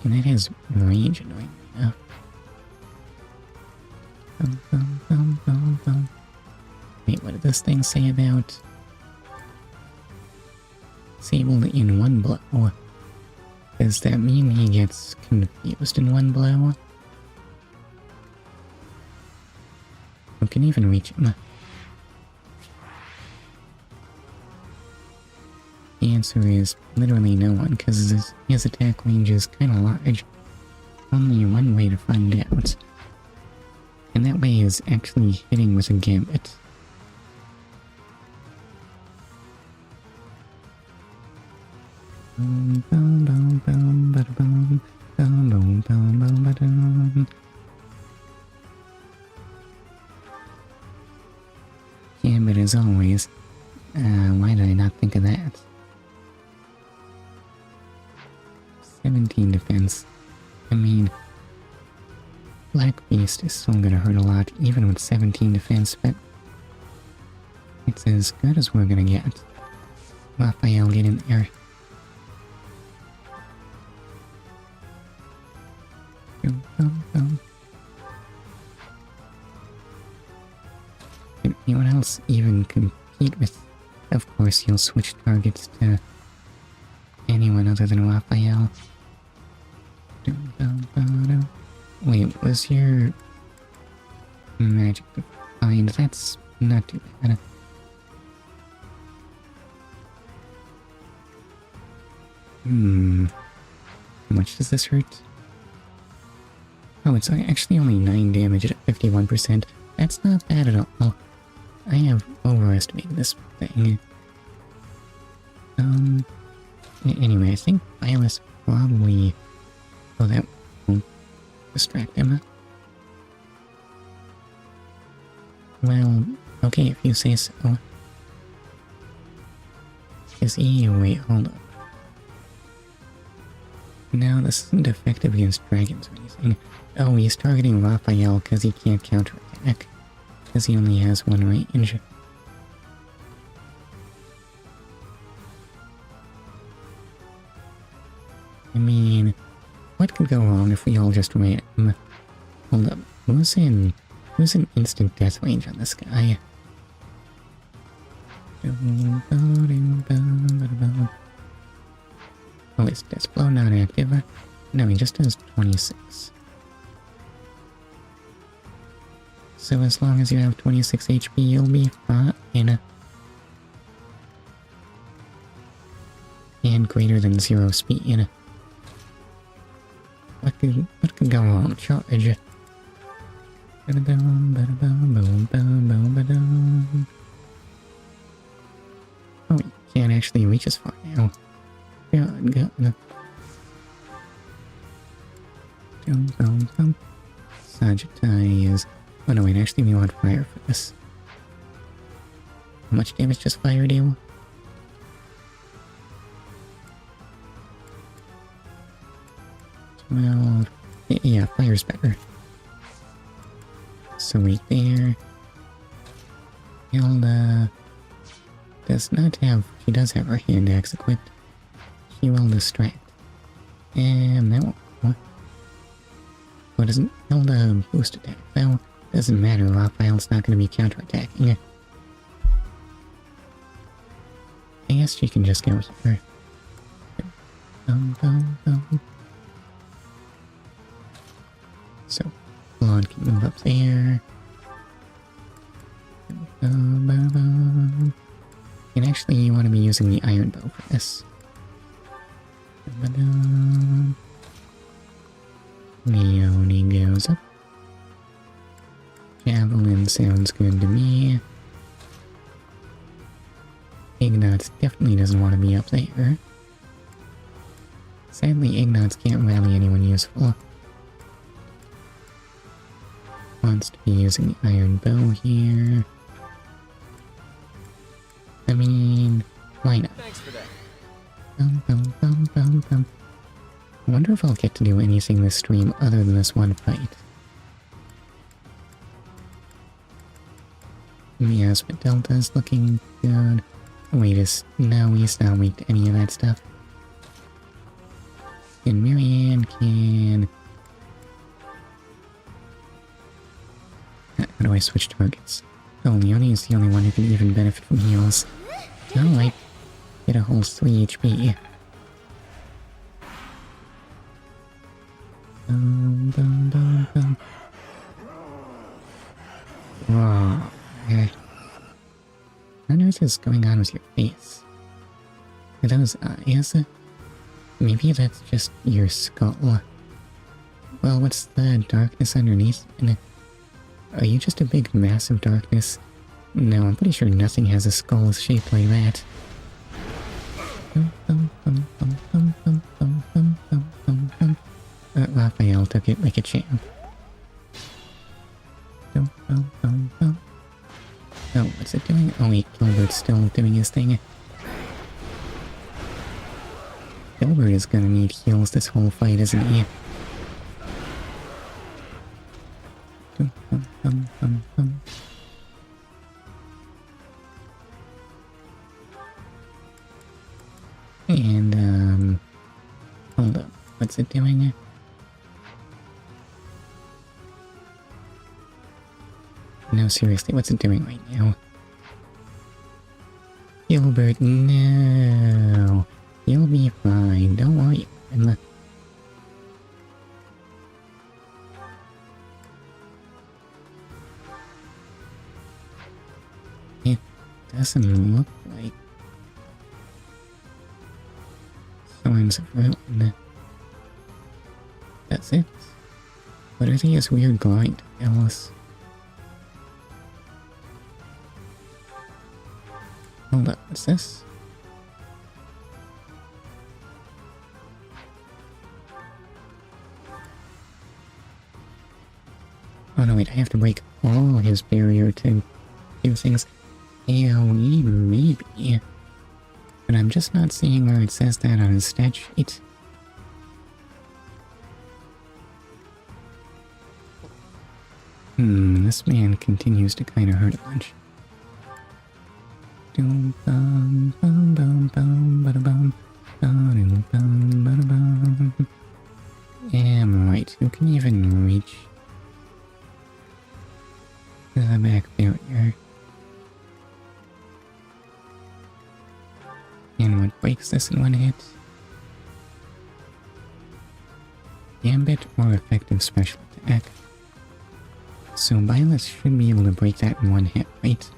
And that has range, annoying enough. Wait, what did this thing say about disabled in 1 blow? Does that mean he gets confused in 1 blow? Who can even reach him? The answer is literally no one, because his attack range is kinda large. Only one way to find out. And that way is actually hitting with a gambit. Gambit as always. Why did I not think of that? 17 defense. I mean, Black Beast is still gonna hurt a lot, even with 17 defense, but it's as good as we're gonna get. Raphael, get in there. Can anyone else even compete with? Of course, you'll switch targets to anyone other than Raphael. Wait, was your magic defined? That's not too bad. How much does this hurt? Oh, it's actually only 9 damage at 51%. That's not bad at all. I have overestimated this thing. Anyway, I think Violet's probably... Oh, that won't distract him. Well, okay, if you say so. Is he... Wait, hold up. No, this isn't effective against dragons or anything. Oh, he's targeting Raphael because he can't counterattack. Because he only has 1 range. I mean, what could go wrong if we all just ran? Hold up, who's in instant death range on this guy? Oh, is Death Blow not active? No, he just does 26. So as long as you have 26 HP, you'll be fine. And greater than 0 speed. What could go wrong? Charge. Oh, you can't actually reach as far now. God. Sagittarius. Oh no, wait, actually we want fire for this. How much damage does fire do? Well, yeah, fire's better. Sweet there. Hilda does not have, she does have her hand axe equipped. She will distract. And that won't, what isn't Hilda boost attack though? Doesn't matter, Raphael's not going to be counterattacking. I guess she can just go here. So, Claude can move up there. And actually, you want to be using the iron bow for this. Leone goes up. Javelin sounds good to me. Ignatz definitely doesn't want to be up there. Sadly, Ignatz can't rally anyone useful. Wants to be using the iron bow here. I mean, why not? Thanks for that. I wonder if I'll get to do anything this stream other than this one fight. Miasma Delta's looking good. Wait, no, he's not weak to any of that stuff. And Marianne can... How do I switch targets? Oh, Leonie is the only one who can even benefit from heals. Oh, I get a whole 3 HP. Whoa. What on earth is going on with your face? Are those eyes? Maybe that's just your skull. Well, what's the darkness underneath? Are you just a big mass of darkness? No, I'm pretty sure nothing has a skull shaped like that. Raphael took it like a champ. Oh, what's it doing? Oh wait, Gilbert's still doing his thing. Gilbert is gonna need heals this whole fight, isn't he? And, hold up. What's it doing? No, seriously, what's it doing right now? Gilbert, no. You'll be fine, don't worry. It doesn't look like signs of ruin. That's it. What are these weird glowing tiles? Hold up, what's this? Oh no, wait, I have to break all his barrier to do things. AoE, maybe. But I'm just not seeing where it says that on his stat sheet. This man continues to kinda hurt a bunch. And what breaks this in one hit? Gambit or effective special attack. So Byleth should be able to break that in one hit, right?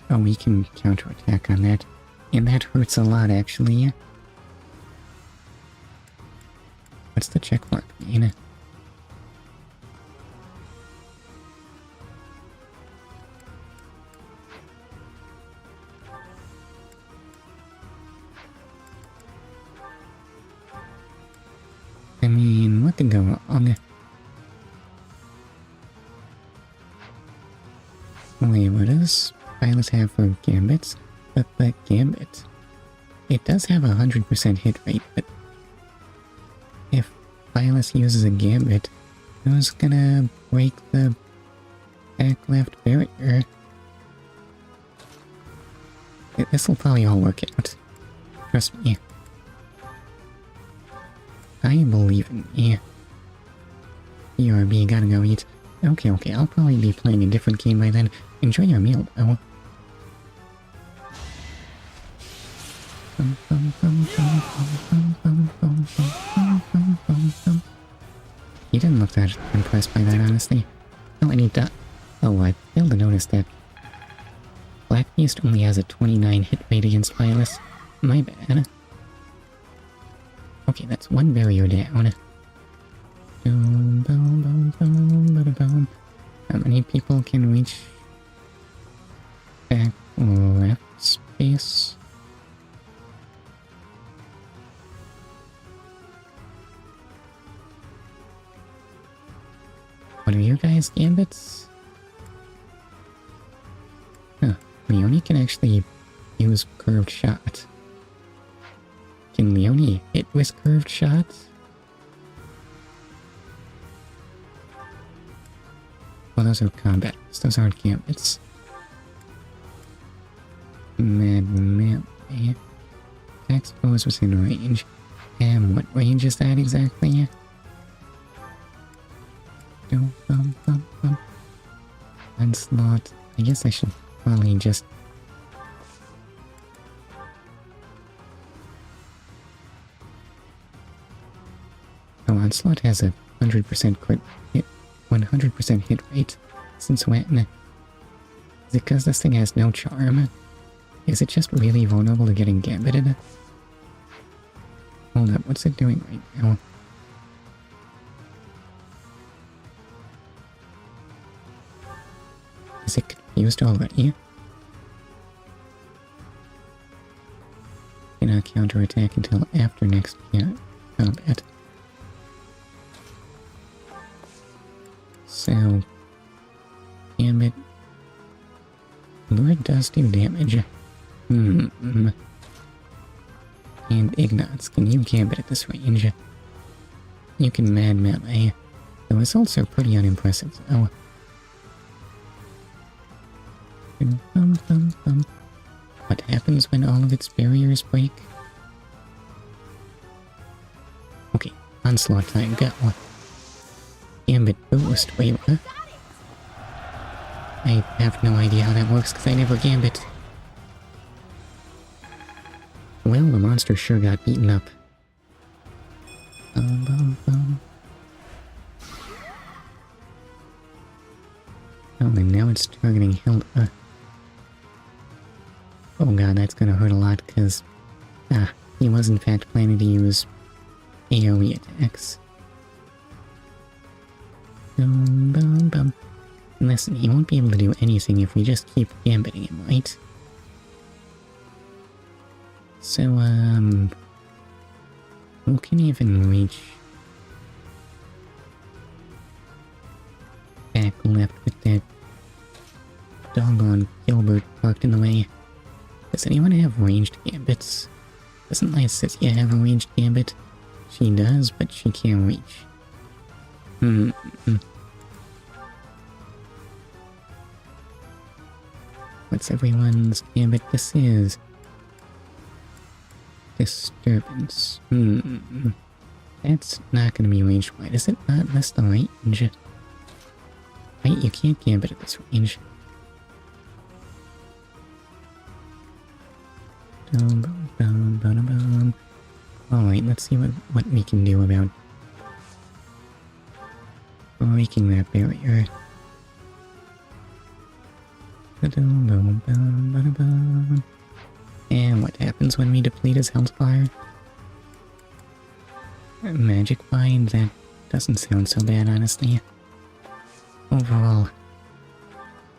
Oh, we can counterattack on that. And that hurts a lot, actually. What's the check mark mean? I mean, what could go wrong? Wait, what does Byleth have for Gambits? But Gambit, it does have 100% hit rate, but if Byleth uses a Gambit, who's gonna break the back left barrier? This'll probably all work out. Trust me. I believe in me. BRB, gotta go eat. Okay, I'll probably be playing a different game by then. Enjoy your meal, though. He didn't look that impressed by that, honestly. Oh, and he does. Oh, I failed to notice that Black Beast only has a 29 hit rate against Byleth. My bad. Okay, that's one barrier down. Boom, boom, boom, boom, bada boom. How many people can reach back left space? What are you guys, Gambits? Huh, Leonie can actually use curved shot. Can Leonie hit with curved shots? Well, those are combat. Those aren't Gambits. Mad. Attack pose within range. And what range is that exactly? Onslaught. I guess I should probably just... Oh, Onslaught has a 100% crit hit, 100% hit rate. Since when? Is it because this thing has no charm? Is it just really vulnerable to getting gambited? Hold up, what's it doing right now? Is it confused already? Cannot counterattack until after next combat. So, Gambit. Lure does do damage. And Ignots, can you Gambit at this range? You can Mad Melee. The results are pretty unimpressive, though. What happens when all of its barriers break? Okay, Onslaught time, go. Gambit boost, wait, what? I have no idea how that works because I never Gambit. Well, the monster sure got beaten up. Oh, and now it's targeting Hilda. Oh god, that's gonna hurt a lot, because... he was in fact planning to use AoE attacks. Listen, he won't be able to do anything if we just keep gambiting him, right? So, who can even reach back left with that doggone Gilbert parked in the way? Does anyone have ranged gambits? Doesn't Lysithia have a ranged gambit? She does, but she can't reach. What's everyone's gambit? This is... Disturbance. That's not gonna be range wide, is it not? That's the range. Right, you can't gambit at this range. Alright, let's see what we can do about breaking that barrier. And what happens when we deplete his health bar? Magic Bind? That doesn't sound so bad, honestly. Overall,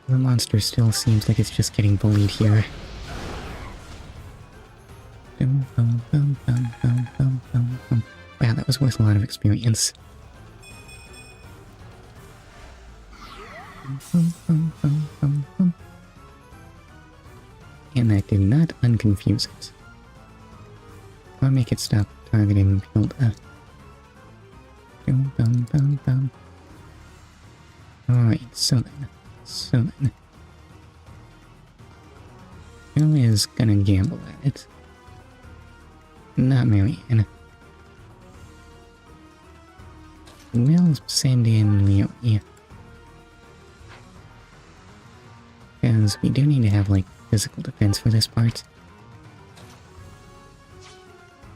the monster still seems like it's just getting bullied here. Wow, that was worth a lot of experience. And that did not unconfuse it. Or make it stop targeting Hilda. Alright, so then. Who is gonna gamble at it? Not Marianne. We'll send in Leonie. Because we do need to have, like, physical defense for this part.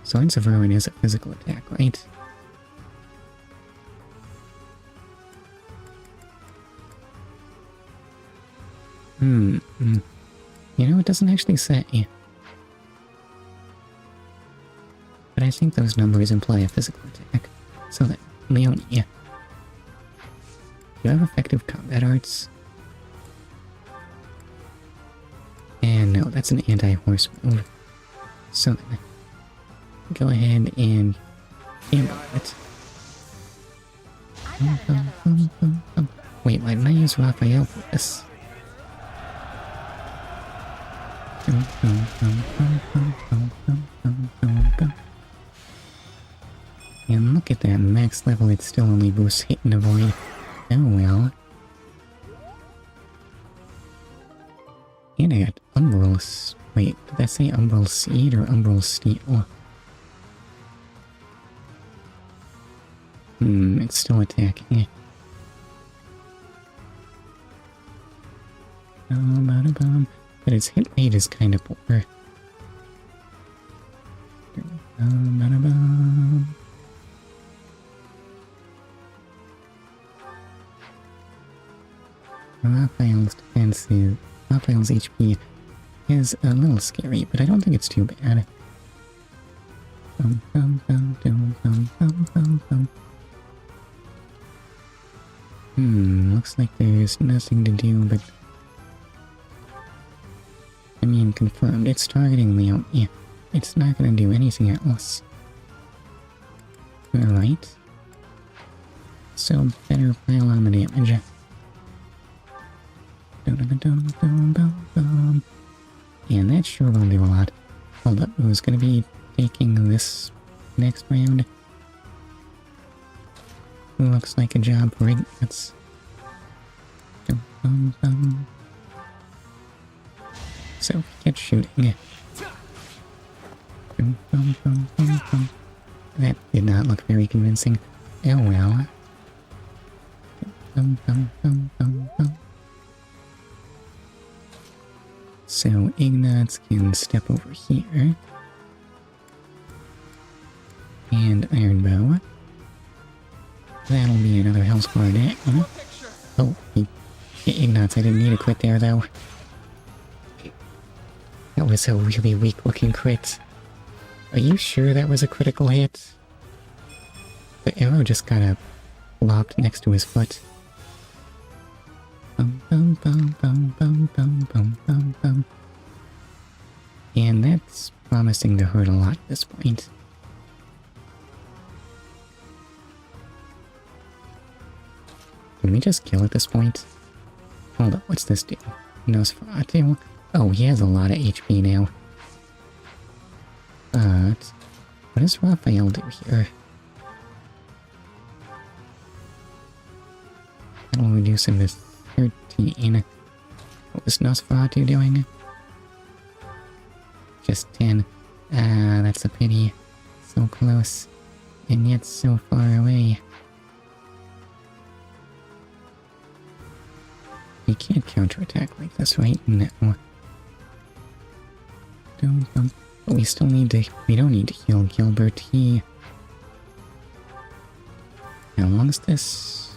Swords of Ruin is a physical attack, right? You know, it doesn't actually say. But I think those numbers imply a physical attack. So then, Leonie. Do you have effective combat arts? And no, that's an anti-horse move. So then, go ahead and gamble it. Wait, why didn't I use Raphael for this? And look at that, max level, it still only boosts hit and avoid. Oh well. And I got Umbral... Wait, did that say Umbral Seed or Umbral Steel? It's still attacking. But its hit rate is kind of poor. Raphael's defense is... Raphael's HP is a little scary, but I don't think it's too bad. Looks like there's nothing to do but... I mean, confirmed, it's targeting Leon. Yeah, it's not gonna do anything else. Alright. So, better pile on the damage. And that sure will do a lot. Hold up, who's gonna be taking this next round? Looks like a job for Ignatz. So, get shooting. That did not look very convincing. Oh well. So, Ignatz can step over here. And Iron Bow. That'll be another health bar down. Oh, Ignatz, I didn't need to quit there though. That was a really weak looking crit. Are you sure that was a critical hit? The arrow just got lopped next to his foot. And that's promising to hurt a lot at this point. Can we just kill at this point? Hold up, what's this do? Nosferatu? Oh, he has a lot of HP now. But... what does Raphael do here? That'll reduce him to 13. What was Nosferatu doing? Just 10. Ah, that's a pity. So close. And yet so far away. We can't counterattack like this right now. But we still need to... We don't need to heal Gilbert. How long is this?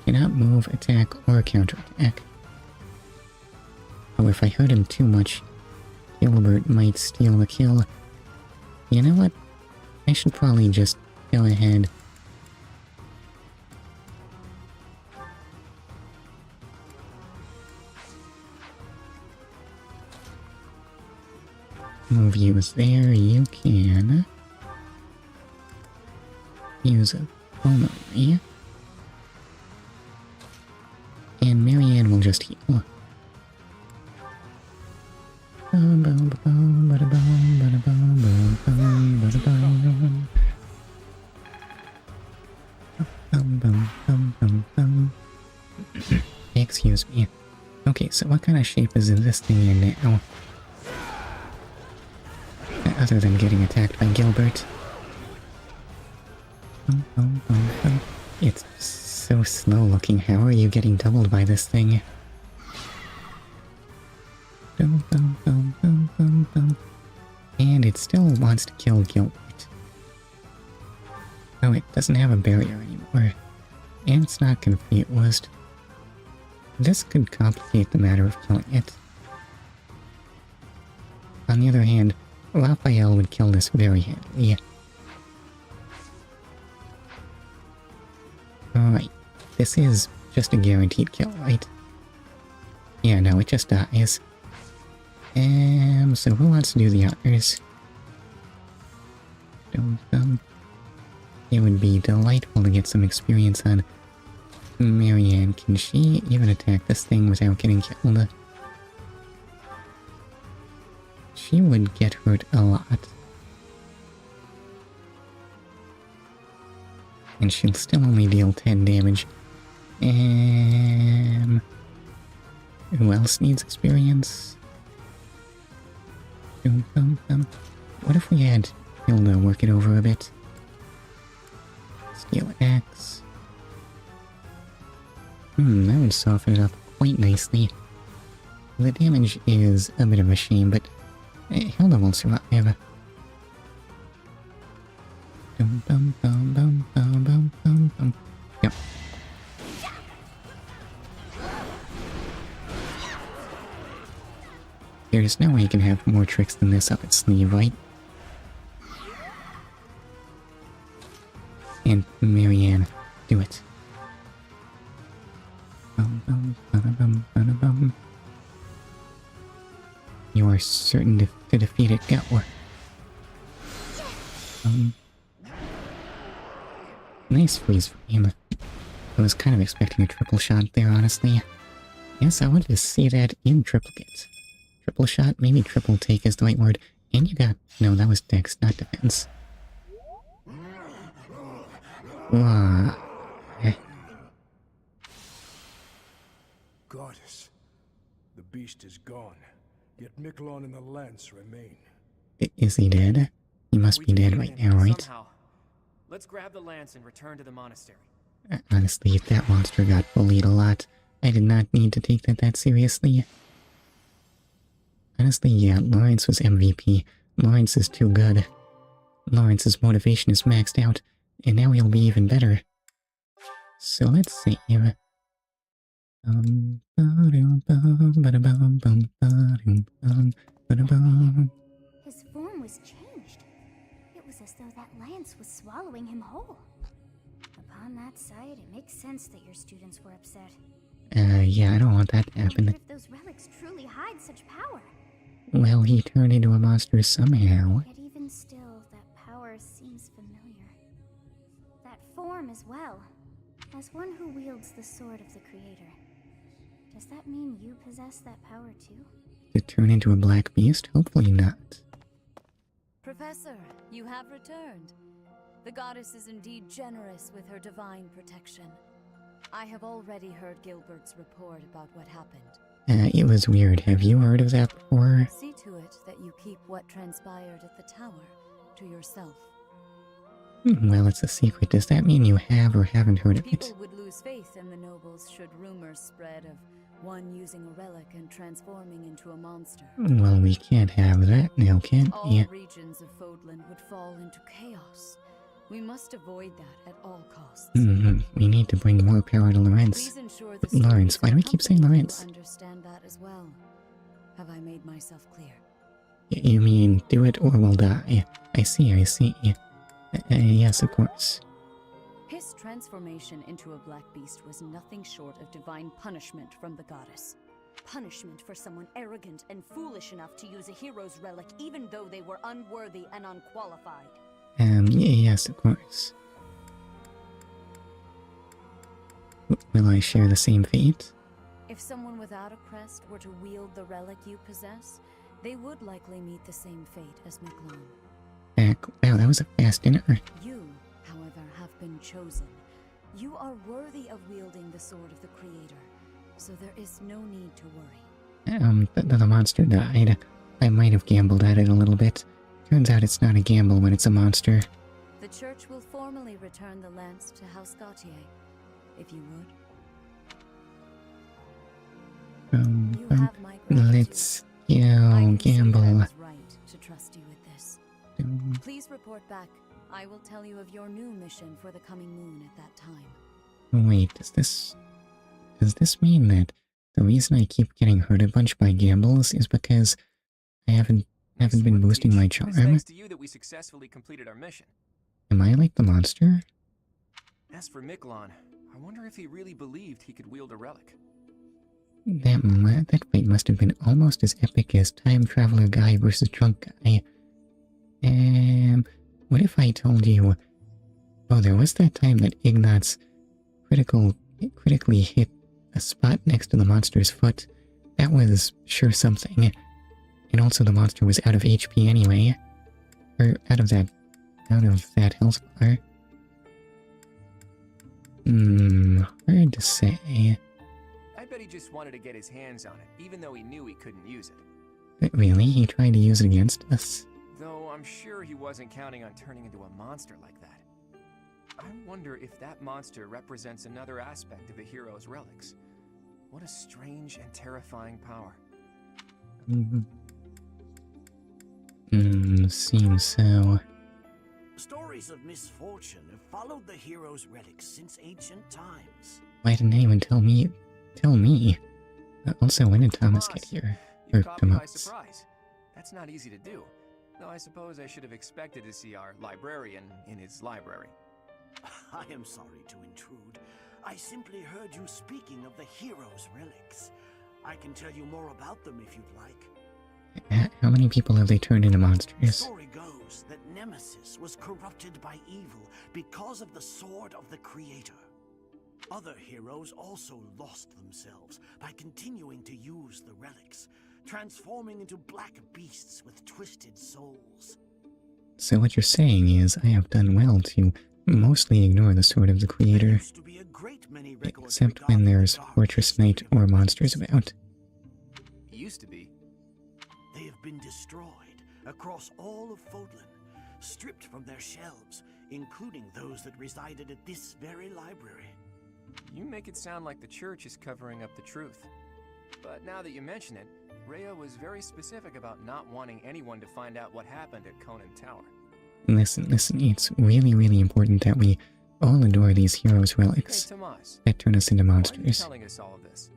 Cannot move, attack, or counterattack. Oh, if I hurt him too much, Gilbert might steal the kill. You know what? I should probably just go ahead. Move you is there, you can use a pulmonary. And Marianne will just heal. Excuse me. Okay, so what kind of shape is this thing in now? Other than getting attacked by Gilbert. It's so slow looking. How are you getting doubled by this thing? And it still wants to kill Gilbert. Oh, it doesn't have a barrier anymore. And it's not confused. This could complicate the matter of killing it. On the other hand, Raphael would kill this very handily. Alright, this is just a guaranteed kill, right? Yeah, no, it just dies. So who wants to do the honors? It would be delightful to get some experience on Marianne. Can she even attack this thing without getting killed? She would get hurt a lot. And she'll still only deal 10 damage. Who else needs experience? What if we had Hilda work it over a bit? Steel axe. That would soften it up quite nicely. The damage is a bit of a shame, but Hilda will survive. Yep. There's no way you can have more tricks than this up its sleeve, right? And Marianne, do it. You are certain to defeat it, Gatwar. Nice freeze frame. I was kind of expecting a triple shot there, honestly. Yes, I wanted to see that in triplicate. Triple shot, maybe triple take is the right word. And you got... No, that was dex, not defense. Goddess, the beast is gone, yet Miquelon and the lance remain. Is he dead? He must be dead right now, right? Somehow. Let's grab the lance and return to the monastery. Honestly, if that monster got bullied a lot, I did not need to take that seriously. Honestly, yeah, Lawrence was MVP. Lawrence is too good. Lawrence's motivation is maxed out, and now he'll be even better. So let's save. His form was changed. It was as though that lance was swallowing him whole. Upon that sight, it makes sense that your students were upset. Yeah, I don't want that to I happen. wonder if those relics truly hide such power. Well, he turned into a monster somehow. Yet even still, that power seems familiar. That form as well. As one who wields the sword of the Creator. Does that mean you possess that power too? To turn into a black beast? Hopefully not. Professor, you have returned. The goddess is indeed generous with her divine protection. I have already heard Gilbert's report about what happened. It was weird. Have you heard of that before? See to it that you keep what transpired at the tower to yourself. Well, it's a secret. Does that mean you have or haven't heard of People it? would lose faith in the nobles should rumors spread of one using a relic and transforming into a monster. Well, we can't have that now, can All we? regions of Fodlan would fall into chaos. We must avoid that at all costs. We need to bring more power to Lawrence. Please ensure the Lawrence, why do we keep saying students Lawrence? understand that as well. Have I made myself clear? You mean do it or we'll die? I see. Yes, of course. His transformation into a black beast was nothing short of divine punishment from the goddess. Punishment for someone arrogant and foolish enough to use a hero's relic even though they were unworthy and unqualified. Yes, of course. Will I share the same fate? If someone without a crest were to wield the relic you possess, they would likely meet the same fate as Miklon. Wow, that was a fast dinner. You, however, have been chosen. You are worthy of wielding the sword of the Creator, so there is no need to worry. The monster died. I might have gambled at it a little bit. Turns out it's not a gamble when it's a monster. The church will formally return the lance to House Gautier, if you would. You have my gratitude. Let's I go consider gamble. I was right to trust you with this. Um, Please report back. I will tell you of your new mission for the coming moon at that time. Wait, does this mean that the reason I keep getting hurt a bunch by gambles is because I haven't been boosting my charm? It's thanks to you that we successfully completed our mission. Am I like the monster? As for Miklon, I wonder if he really believed he could wield a relic. That fight must have been almost as epic as Time Traveler Guy versus Drunk Guy. What if I told you... Oh, there was that time that Ignatz critically hit a spot next to the monster's foot. That was sure something. And also the monster was out of HP anyway. Or out of that health bar. Hard to say. I bet he just wanted to get his hands on it, even though he knew he couldn't use it. But really? He tried to use it against us? Though I'm sure he wasn't counting on turning into a monster like that. I wonder if that monster represents another aspect of a hero's relics. What a strange and terrifying power. Seems so. Stories of misfortune have followed the hero's relics since ancient times. Why didn't anyone tell me? Also, when did Thomas get here? You Or caught me by Thomas? surprise. That's not easy to do. Though I suppose I should have expected to see our librarian in his library. I am sorry to intrude. I simply heard you speaking of the hero's relics. I can tell you more about them if you'd like. How many people have they turned into The monsters? story goes that Nemesis was corrupted by evil because of the sword of the Creator. Other heroes also lost themselves by continuing to use the relics, transforming into black beasts with twisted souls. So what you're saying is I have done well to mostly ignore the sword of the There Creator, used to be a great many records except when regarding the there's dark Fortress history Knight of or the monsters relics. about. He used to be. They have been destroyed across all of Fodlan, stripped from their shelves, including those that resided at this very library. You make it sound like the church is covering up the truth. But now that you mention it, Rhea was very specific about not wanting anyone to find out what happened at Conan Tower. Listen, it's really important that we all adore these heroes' Hey, relics Tomas, that turn us into why are you monsters. telling us all of this?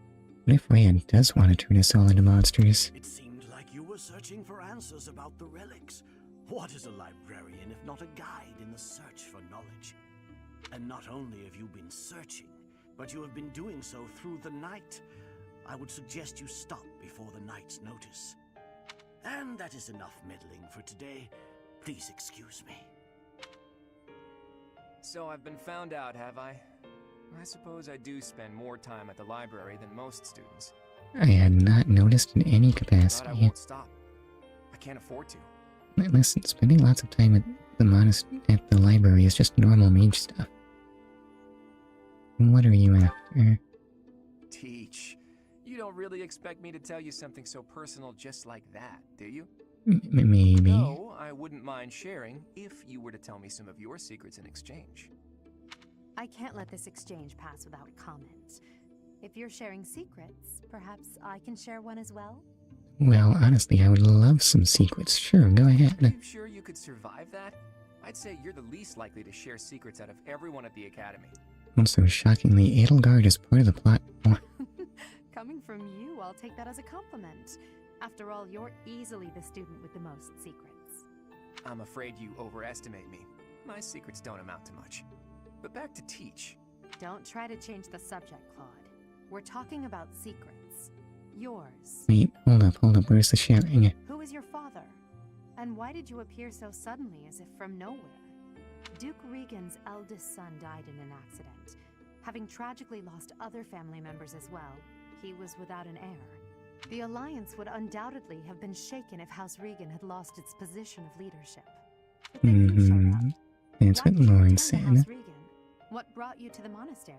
What if Rhea does want to turn us all into monsters? It seemed like you were searching for answers about the relics. What is a librarian if not a guide in the search for knowledge? And not only have you been searching, but you have been doing so through the night. I would suggest you stop before the night's notice. And that is enough meddling for today. Please excuse me. So I've been found out, have I? I suppose I do spend more time at the library than most students. I had not noticed in any But I capacity. won't stop. I can't afford to. Listen, spending lots of time at the library is just normal mage stuff. What are you after? Teach. You don't really expect me to tell you something so personal just like that, do you? Maybe. Though I wouldn't mind sharing if you were to tell me some of your secrets in exchange. I can't let this exchange pass without comment. If you're sharing secrets, perhaps I can share one as well? Well, honestly, I would love some secrets. Sure, go Are ahead. you sure you could survive that? I'd say you're the least likely to share secrets out of everyone at the Academy. Also, shockingly, Edelgard is part of the plot. Oh, Coming from you, I'll take that as a compliment. After all, you're easily the student with the most secrets. I'm afraid you overestimate me. My secrets don't amount to much. But back to Teach. Don't try to change the subject, Claude. We're talking about secrets. Yours. wait, hold up, where's the sharing? Who is your father? And why did you appear so suddenly as if from nowhere? Duke Regan's eldest son died in an accident. Having tragically lost other family members as well, he was without an heir. The alliance would undoubtedly have been shaken if House Regan had lost its position of leadership. But then you showed up. That's Why what did you Lauren return to said. House Regan? What brought you to the monastery?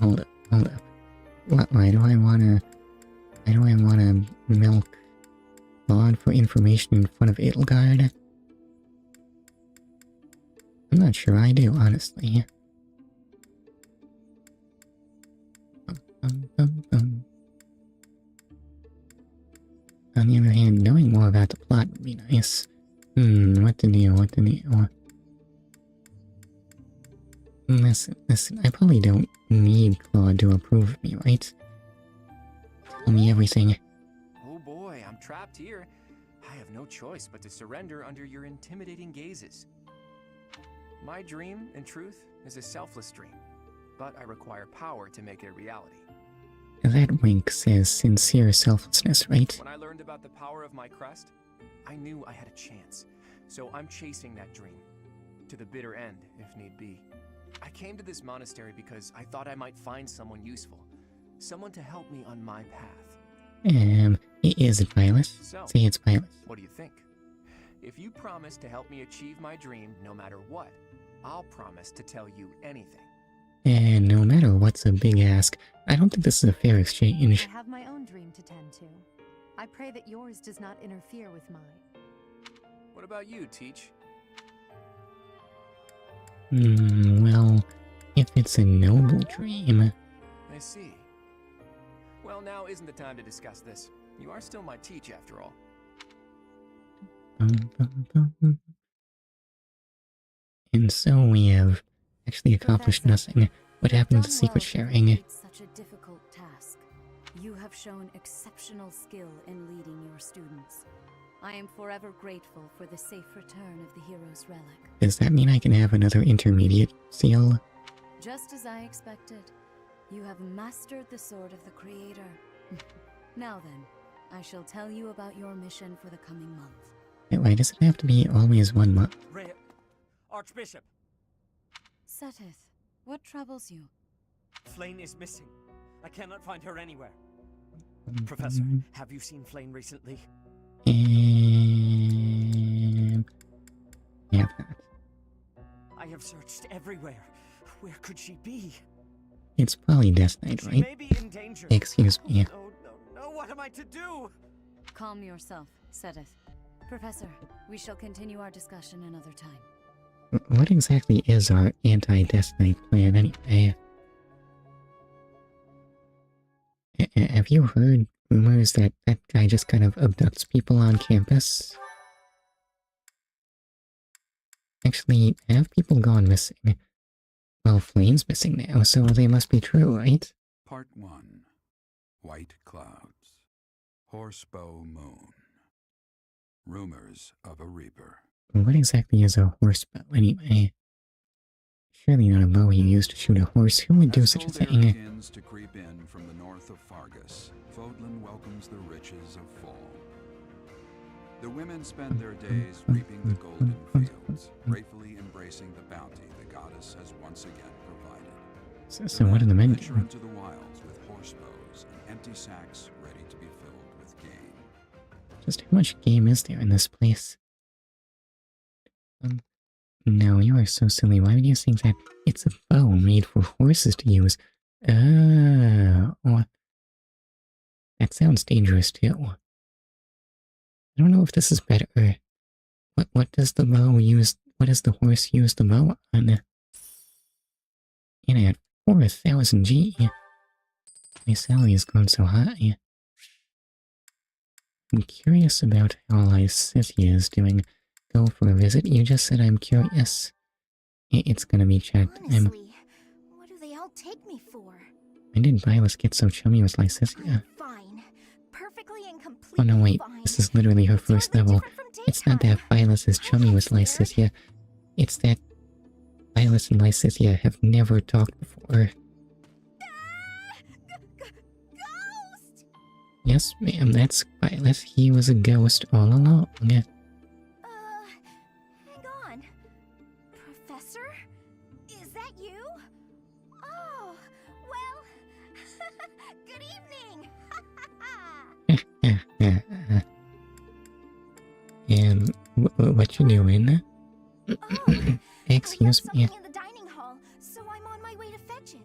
Hold up. Why do I wanna milk Claude for information in front of Edelgard? I'm not sure I do, honestly. On the other hand, knowing more about the plot would be nice. What to do? Listen, I probably don't need Claude to approve of me, right? Tell me everything. Oh boy, I'm trapped here. I have no choice but to surrender under your intimidating gazes. My dream, in truth, is a selfless dream, but I require power to make it a reality. That wink says sincere selflessness, right? When I learned about the power of my crest, I knew I had a chance, so I'm chasing that dream. To the bitter end, if need be. I came to this monastery because I thought I might find someone useful. Someone to help me on my path. Is it Violet? So, Say it's Violet. what do you think? If you promise to help me achieve my dream no matter what, I'll promise to tell you anything. And no matter what's a big ask, I don't think this is a fair exchange. I have my own dream to tend to. I pray that yours does not interfere with mine. What about you, Teach? Well, if it's a noble dream... I see. Well, now isn't the time to discuss this. You are still my Teach, after all. And so we have actually accomplished Professor, nothing. What happened to Done secret well to sharing? complete such a difficult task. You have shown exceptional skill in leading your students. I am forever grateful for the safe return of the hero's relic. Does that mean I can have another intermediate seal? Just as I expected, you have mastered the sword of the Creator. Now then, I shall tell you about your mission for the coming month. Why does it have to be always 1 month? Archbishop, Seteth, what troubles you? Flame is missing. I cannot find her anywhere. Professor, have you seen Flame recently? Yeah, I have searched everywhere. Where could she be? it's probably Death Knight, She right? may be in danger. Excuse me. No, what am I to do? Calm yourself, Seteth. Professor, we shall continue our discussion another time. What exactly is our anti-Death Knight plan anyway? Have you heard rumors that that guy just kind of abducts people on campus? Actually, have people gone missing? Well, Flame's missing now, so they must be true, right? Part 1. White Clouds. Horsebow Moon. Rumors of a Reaper. What exactly is a horsebow anyway? Surely not a bow you use to shoot a horse. Who would do As such a cold air thing? begins to creep in from the north of Fargus, Fodlan welcomes the riches of fall. The women spend their days reaping the golden fields, gratefully embracing the bounty the goddess has once again provided. So what do the men venture do? into the wilds with horsebows and empty sacks ready to be filled with game. Just how much game is there in this place? No, you are so silly. Why would you think that? It's a bow made for horses to use. Oh, that sounds dangerous too. I don't know if this is better. What does the bow use? What does the horse use the bow on? And at 4,000 G, my salary has gone so high. I'm curious about how Lysithia is doing. Go for a visit. You just said I'm curious. It's gonna be chat. Honestly, what do they all take me for? When did Violet get so chummy with Lysithia? Fine. Perfectly and completely Oh no, wait. fine. This is literally her first level. It's not that Violet is chummy with Lysithia. It's that Violet and Lysithia have never talked before. Ghost! Yes, ma'am, that's Violet. He was a ghost all along. Hang on. Professor? Is that you? Oh, well, good evening. What you doing? Excuse me. In the dining hall, so I'm on my way to fetch it.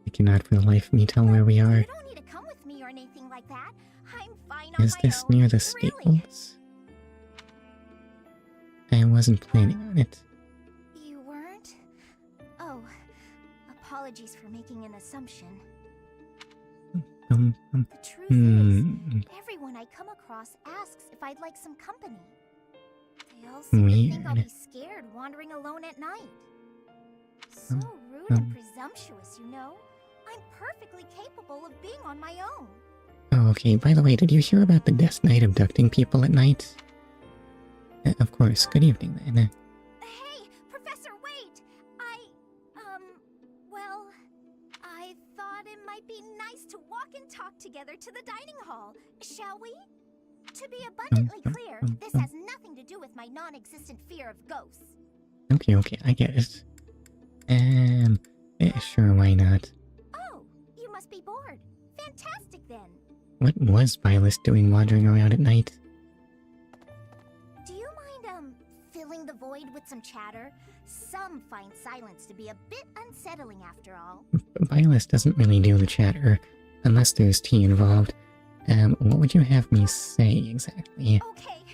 I cannot for the life of me tell where we are. You don't need to come with me or anything like that. I'm fine on Is my this own. near the Really. stables? I wasn't planning on it. You weren't? Oh, apologies for making an assumption. The truth is, everyone I come across asks if I'd like some company. They all seem to think I'll be scared wandering alone at night. So rude and presumptuous, you know? I'm perfectly capable of being on my own. Oh, okay. By the way, did you hear about the Death Knight abducting people at night? Of course. Good evening, then. Hey, Professor, wait! Well, I thought it might be nice to walk and talk together to the dining hall. Shall we? To be abundantly clear, this has nothing to do with my non-existent fear of ghosts. Okay, I get it. Sure, why not? Oh, you must be bored. Fantastic, then. What was Violet doing wandering around at night? Do you mind, filling the void with some chatter? Some find silence to be a bit unsettling after all. Violet doesn't really do the chatter, unless there's tea involved. What would you have me say exactly? Okay,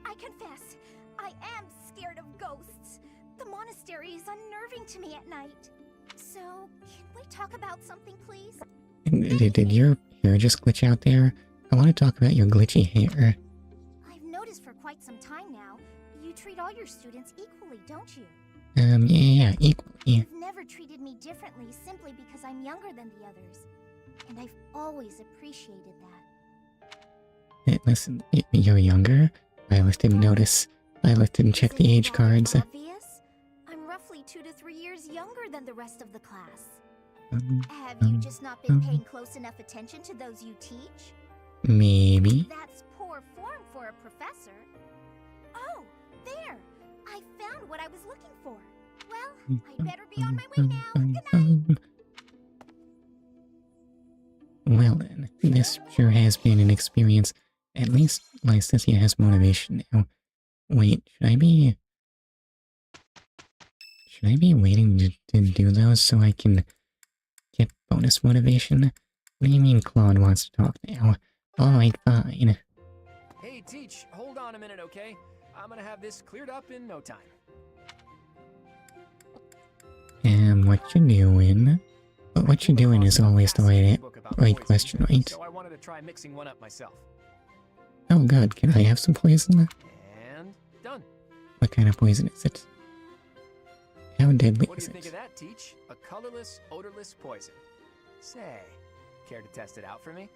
I confess, I am scared of ghosts. The monastery is unnerving to me at night. So, can we talk about something, please? Did your hair just glitch out there? I want to talk about your glitchy hair. I've noticed for quite some time now, you treat all your students equally, don't you? Yeah, equally. You've never treated me differently simply because I'm younger than the others. And I've always appreciated that. Listen, you're younger? Violet didn't notice. Violet didn't check the age cards. Obvious? I'm roughly 2 to 3 years younger than the rest of the class. Have you just not been paying close enough attention to those you teach? Maybe. That's poor form for a professor. Oh, there! I found what I was looking for. Well, I'd better be on my way now. Good night! Well then, this sure has been an experience. At least Lysithia has motivation now. Wait, should I be waiting to do those so I can get bonus motivation? What do you mean Claude wants to talk now? Alright, fine. Hey, Teach, hold on a minute, okay? I'm gonna have this cleared up in no time. What you doing? What you doing is always the right question, right? So I wanted to try mixing one up myself. Oh god, can I have some poison? And done. What kind of poison is it? How deadly What do is you think of it? that, Teach? A colorless, odorless poison. Say, care to test it out for me?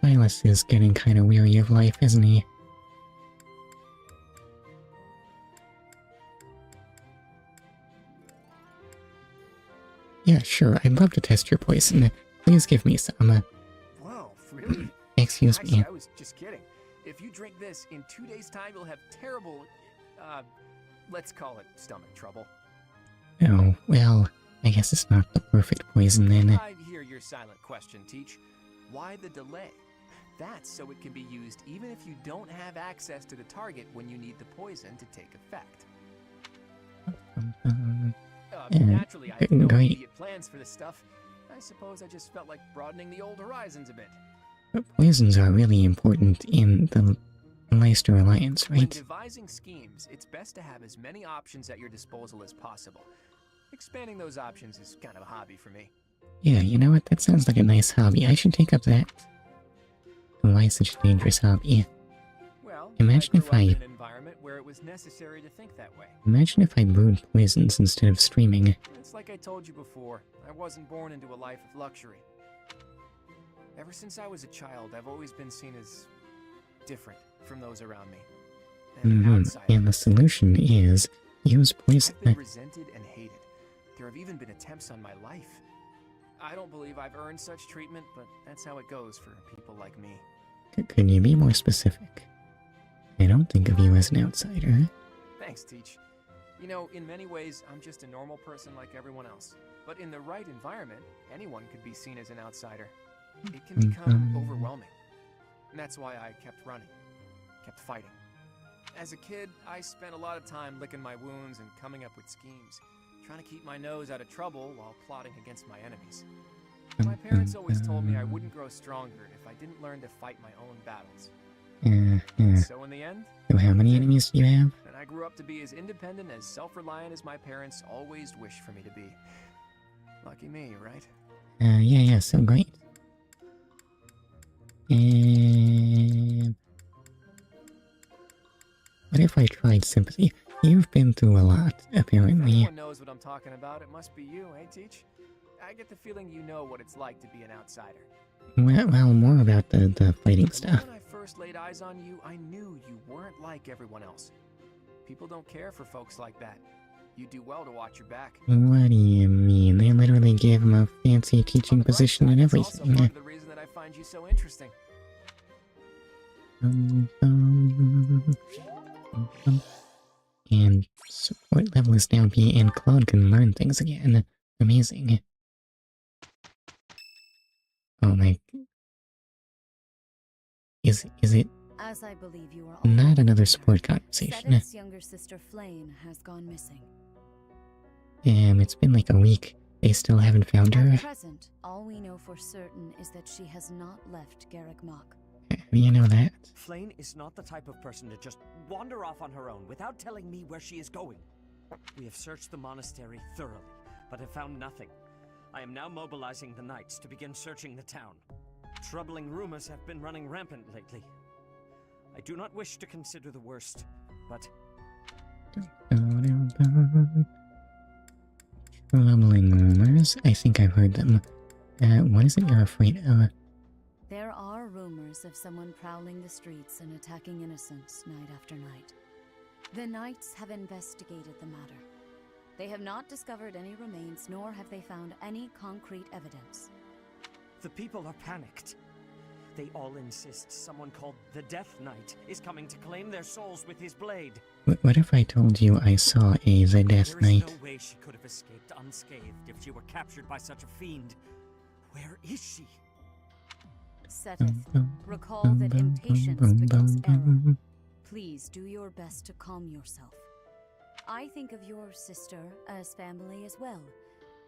Silas is getting kind of weary of life, isn't he? Yeah, sure, I'd love to test your poison. Please give me some. Whoa, really? Excuse Actually, me. I was just kidding. If you drink this, in 2 days' time, you'll have terrible, let's call it stomach trouble. Oh, well, I guess it's not the perfect poison then. I hear your silent question, Teach. Why the delay? That's so it can be used even if you don't have access to the target when you need the poison to take effect. Naturally, I have no great. immediate plans for this stuff. I suppose I just felt like broadening the old horizons a bit. But poisons are really important in the Leicester Alliance, When right? devising schemes, it's best to have as many options at your disposal as possible. Expanding those options is kind of a hobby for me. Yeah, you know what? That sounds like a nice hobby. I should take up that. Why such a dangerous hobby? Well, Imagine I if grew up I- in an environment where it was necessary to think that way. Imagine if I brewed poisons instead of streaming. It's like I told you before, I wasn't born into a life of luxury. Ever since I was a child, I've always been seen as different from those around me. An outsider. And the solution is use I've been poison. resented and hated. There have even been attempts on my life. I don't believe I've earned such treatment, but that's how it goes for people like me. Could you be more specific? I don't think of you as an outsider. Thanks, Teach. You know, in many ways, I'm just a normal person like everyone else. But in the right environment, anyone could be seen as an outsider. It can become overwhelming. And that's why I kept running, kept fighting. As a kid, I spent a lot of time licking my wounds and coming up with schemes, trying to keep my nose out of trouble while plotting against my enemies. My parents always told me I wouldn't grow stronger if I didn't learn to fight my own battles. So in the end, So how many enemies do you have? and I grew up to be as independent, as self-reliant as my parents always wished for me to be. Lucky me, right? Yeah, so great. And... What if I tried sympathy? You've been through a lot, If apparently. anyone knows what I'm talking about, it must be you, eh, Teach? I get the feeling you know what it's like to be an outsider. Well, more about the fighting The stuff. moment I first laid eyes on you, I knew you weren't like everyone else. People don't care for folks like that. You do well to watch your back. What do you mean? They literally gave him a fancy On teaching the bright position side, and it's also everything. part of the reason that I find you so interesting. And support level is now B, and Claude can learn things again. Amazing. Oh my... Is it As I believe you are all not another aware, support conversation? Sedith's younger sister Flane has gone missing. It's been like a week. They still haven't found her. At present, all we know for certain is that she has not left Garrick Mach. You know that? Flane is not the type of person to just wander off on her own without telling me where she is going. We have searched the monastery thoroughly, but have found nothing. I am now mobilizing the knights to begin searching the town. Troubling rumors have been running rampant lately. I do not wish to consider the worst, but Troubling rumors? I think I've heard them. What is it you're afraid of? There are rumors of someone prowling the streets and attacking innocents night after night. The knights have investigated the matter. They have not discovered any remains, nor have they found any concrete evidence. the people are panicked. They all insist someone called the Death Knight is coming to claim their souls with his blade. What if I told you I saw a The Death There is Knight? no way she could have escaped unscathed if she were captured by such a fiend. Where is she? Seteth, recall that impatience begets error. Please do your best to calm yourself. I think of your sister as family as well.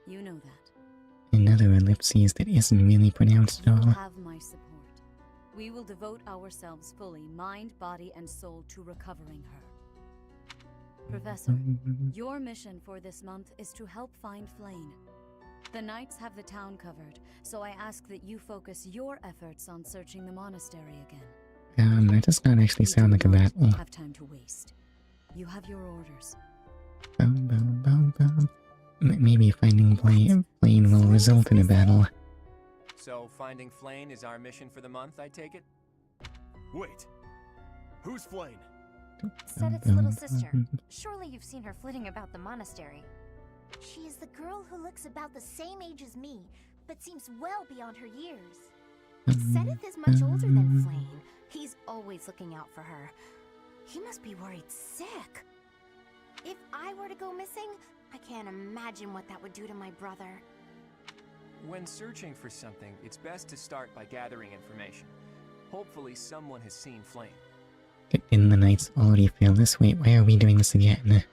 You know that. Another ellipses that isn't really pronounced at You all. have my support. We will devote ourselves fully, mind, body, and soul, to recovering her. Professor, your mission for this month is to help find Flane. The Knights have the town covered, so I ask that you focus your efforts on searching the monastery again. That does not actually We sound do like a not battle. have time to waste. You have your orders. Maybe finding Flane will result in a battle. So finding Flane is our mission for the month, I take it? Wait. Who's Flane? Seteth's little sister. Surely you've seen her flitting about the monastery. She is the girl who looks about the same age as me, but seems well beyond her years. Seteth is much older than Flane. He's always looking out for her. He must be worried sick. If I were to go missing, I can't imagine what that would do to my brother. When searching for something, it's best to start by gathering information. Hopefully someone has seen Flane. Didn't the Knights already fail this? Wait, why are we doing this again?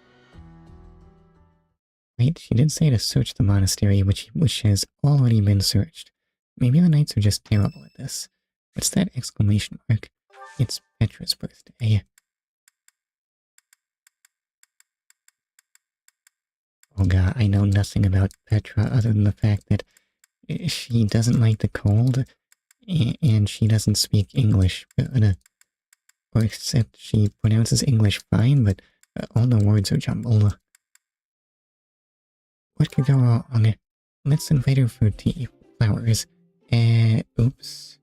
Right, she did say to search the monastery, which has already been searched. Maybe the knights are just terrible at this. What's that exclamation mark? It's Petra's birthday. Oh god, I know nothing about Petra other than the fact that she doesn't like the cold, and she doesn't speak English, or except she pronounces English fine, but all the words are jumbled. What could go wrong? Let's invite her for tea. Flowers. Oops.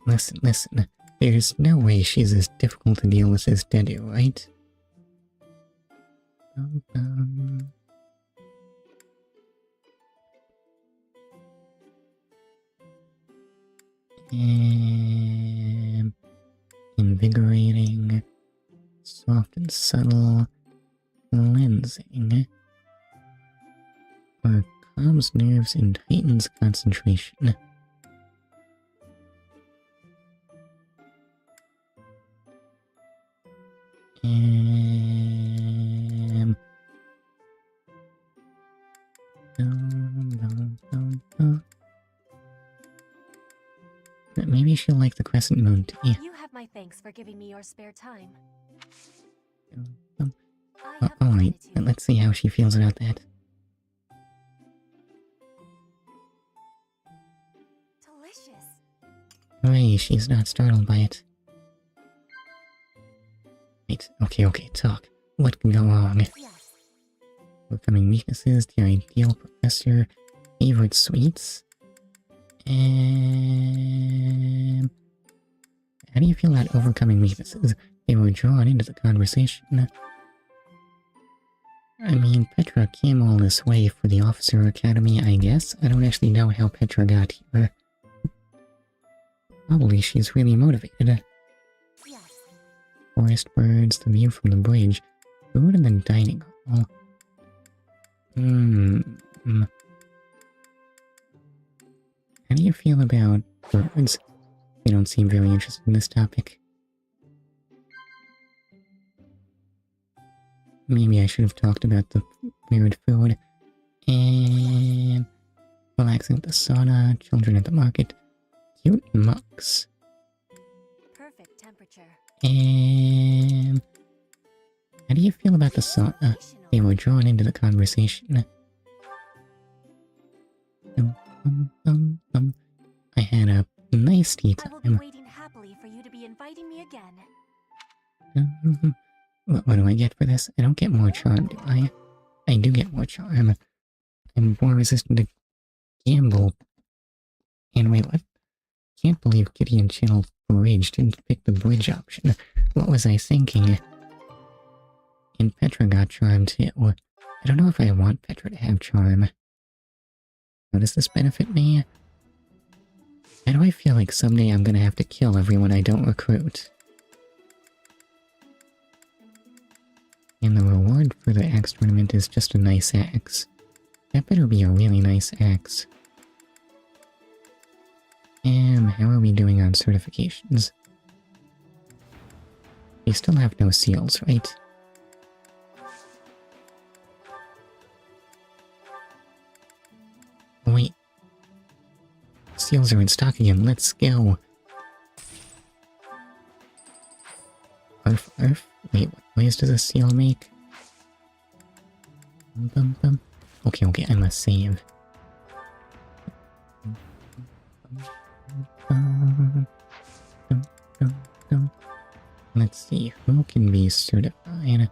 Listen. There's no way she's as difficult to deal with as Dedu, right? Invigorating, soft and subtle, cleansing, or calms nerves and heightens concentration. Maybe she'll like the crescent moon tea. You have my thanks for giving me your spare time. Alright, let's see how she feels about that. Delicious. Hooray, she's not startled by it. Wait, okay, talk. What can go wrong? Yes. Overcoming weaknesses, the ideal professor, favorite sweets. How do you feel about overcoming weaknesses? They were drawn into the conversation. I mean, Petra came all this way for the Officer Academy, I guess. I don't actually know how Petra got here. Probably she's really motivated. Yes. Forest birds, the view from the bridge, food in the dining hall. How do you feel about birds? They don't seem very interested in this topic. Maybe I should have talked about the weird food. And relaxing at the sauna, children at the market, cute mugs. Perfect temperature. And how do you feel about the sauna? They were drawn into the conversation. I had a nice tea I will be time. waiting happily for you to be inviting me again. What do I get for this? I don't get more charm, do I? I do get more charm. I'm more resistant to gamble. And wait, what? Can't believe Kitty and Channel Bridge didn't pick the bridge option. What was I thinking? And Petra got charm too. I don't know if I want Petra to have charm. How does this benefit me? How do I feel like someday I'm gonna have to kill everyone I don't recruit? And the reward for the axe tournament is just a nice axe. That better be a really nice axe. How are we doing on certifications? We still have no seals, right? Wait. Seals are in stock again, let's go! Arf, arf. Wait, what noise does a seal make? Okay, I must save. Let's see, who can be certified?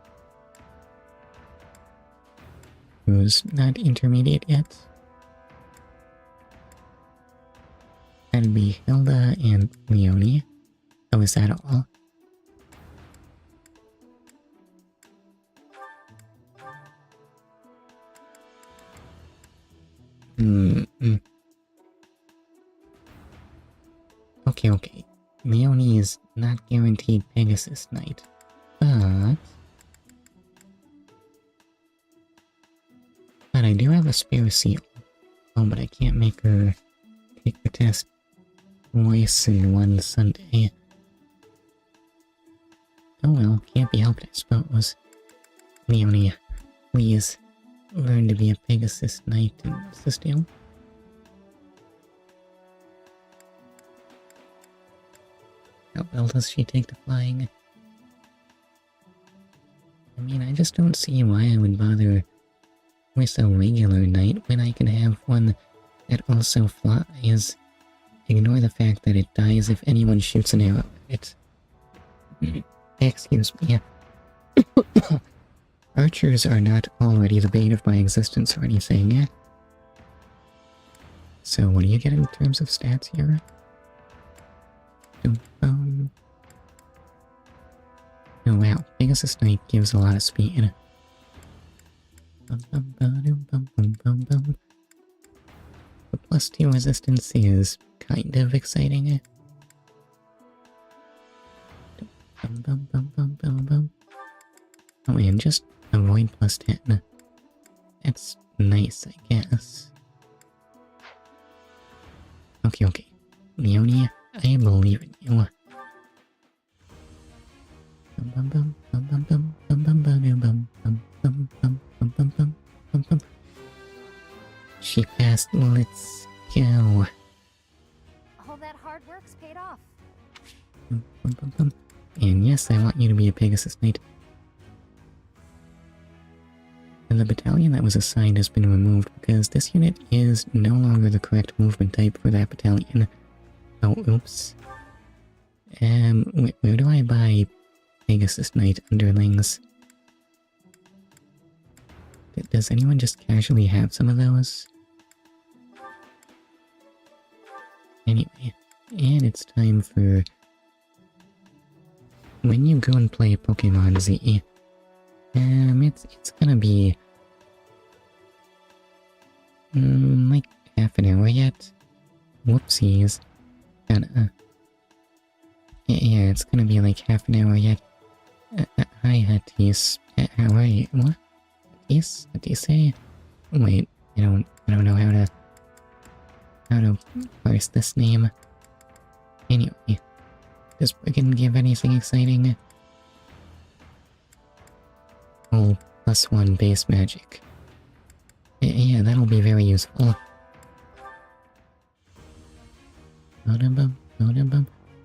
Who's not intermediate yet? That'd be Hilda and Leonie. Oh, is that all? Okay. Leonie is not guaranteed Pegasus Knight, but I do have a spare seal. Oh, but I can't make her take the test twice in one Sunday. Oh well, can't be helped, I suppose. Leonia, please, learn to be a Pegasus Knight and Sistel. How well does she take to flying? I mean, I just don't see why I would bother with a regular knight when I can have one that also flies. Ignore the fact that it dies if anyone shoots an arrow at it. Excuse me. Archers are not already the bane of my existence or anything. So what do you get in terms of stats here? Oh wow, Pegasus Knight gives a lot of speed. The +2 resistance is kind of exciting. Oh, and just avoid +10. That's nice, I guess. Okay. Leonia, I believe in you. She passed, let's go. All that hard work's paid off. And yes, I want you to be a Pegasus Knight. And the battalion that was assigned has been removed because this unit is no longer the correct movement type for that battalion. Oh, oops. Where do I buy Pegasus Knight underlings? Does anyone just casually have some of those? Anyway, and it's time for... When you go and play Pokémon Z, it's gonna be... like half an hour yet? Whoopsies. Yeah, it's gonna be like half an hour yet. Hi, Hatis. How are you? What? Hatis? Hatise? Wait, I don't know how to parse this name. Anyway, does Brigand give anything exciting? Oh, +1 base magic. Yeah, that'll be very useful.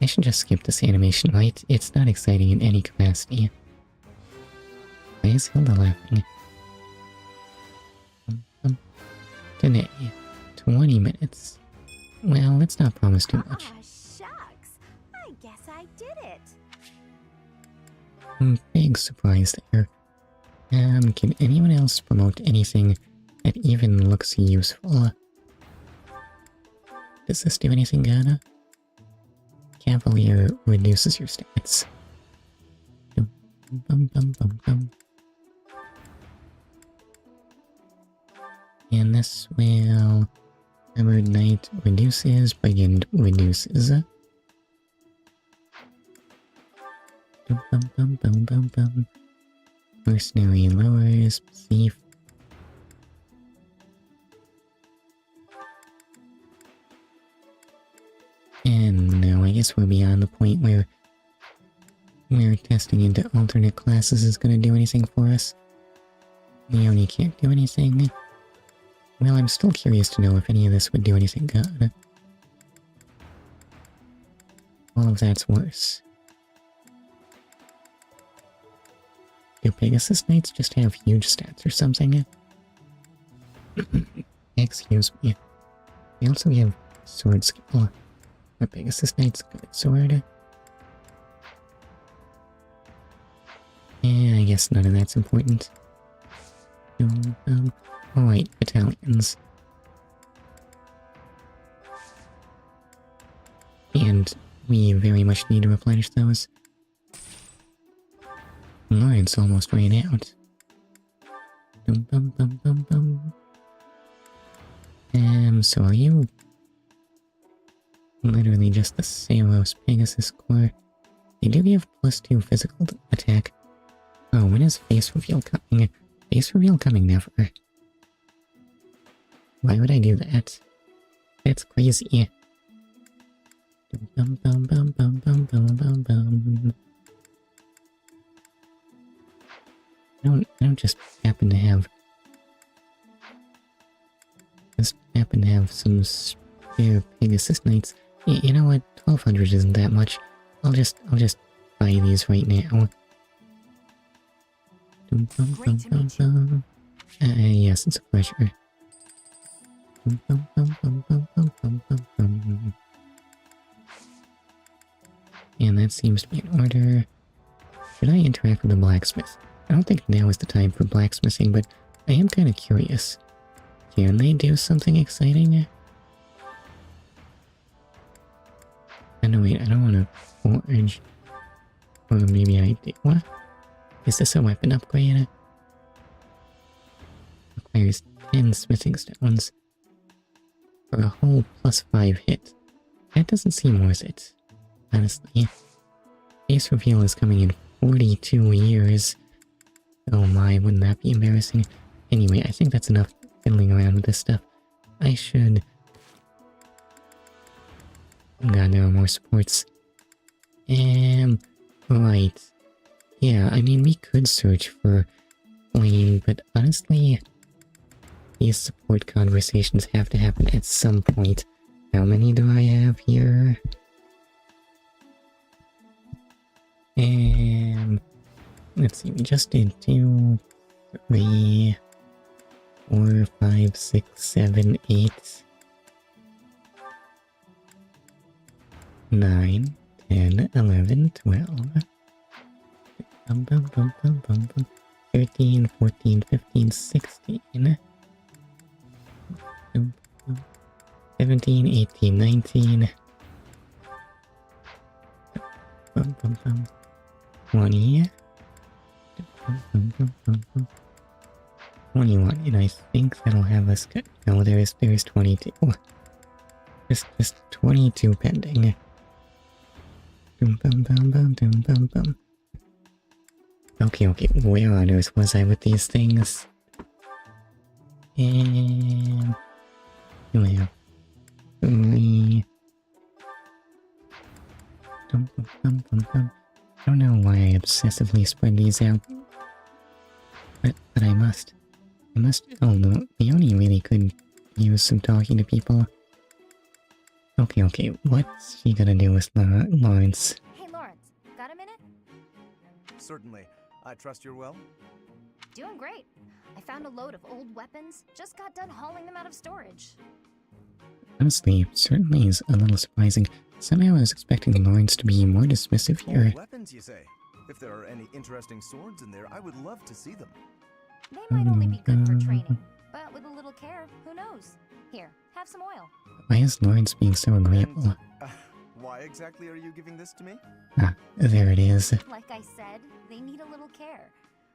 I should just skip this animation, right? It's not exciting in any capacity. Why is Hilda laughing? Today, 20 minutes. Well, let's not promise too much. Ah, shucks. I guess I did it. Big surprise there. Can anyone else promote anything that even looks useful? Does this do anything good? Cavalier reduces your stats. And this will... Armored Knight reduces, Brigand reduces. Mercenary lowers, Thief. And now I guess we're beyond the point where testing into alternate classes is gonna do anything for us. Leonie can't do anything. Well, I'm still curious to know if any of this would do anything good. All of that's worse. Do Pegasus Knights just have huge stats or something? Excuse me. They also give sword skill. Are Pegasus Knights good at sword? Yeah, I guess none of that's important. Alright, battalions. And we very much need to replenish those. Lawrence almost ran out. So are you literally just the Saros Pegasus Core? They do give +2 physical attack. Oh, when is face reveal coming? Face reveal coming never. Why would I do that? That's crazy. I don't just happen to have some spare Pegasus Knights. You know what? 1200 isn't that much. I'll just buy these right now. Great to meet you. Yes, it's a pleasure. And that seems to be in order. Should I interact with the blacksmith? I don't think now is the time for blacksmithing, but I am kind of curious. Can they do something exciting? Oh, no, wait, I don't want to forge. Or maybe I do. What? Is this a weapon upgrade? Requires 10 smithing stones for a whole +5 hit. That doesn't seem worth it, honestly. Base reveal is coming in 42 years. Oh my, wouldn't that be embarrassing? Anyway, I think that's enough fiddling around with this stuff. I should... God, there are more supports. Right. Yeah, I mean, we could search for Flame, but honestly, these support conversations have to happen at some point. How many do I have here? Let's see, we just did 2, 3, 4, 5, 6, 7, 8, 9, 10, 11, 12, 13, 14, 15, 16, 17, 18, 19, 20, 21, and I think that'll have us good. No, there's 22. Just 22 pending. Okay, where on earth was I with these things? And... we have 3... I don't know why I obsessively spread these out. But I must. Oh no, Leonie really could use some talking to people. Okay, what's she gonna do with Lawrence? Hey, Lawrence, got a minute? Certainly. I trust you're well? Doing great. I found a load of old weapons, just got done hauling them out of storage. Honestly, certainly is a little surprising. Somehow I was expecting Lawrence to be more dismissive here. Old weapons, you say? If there are any interesting swords in there, I would love to see them. They might only be good for training, but with a little care, who knows? Here, have some oil. Why is Lawrence being so agreeable? Why exactly are you giving this to me? Ah, there it is. Like I said, they need a little care.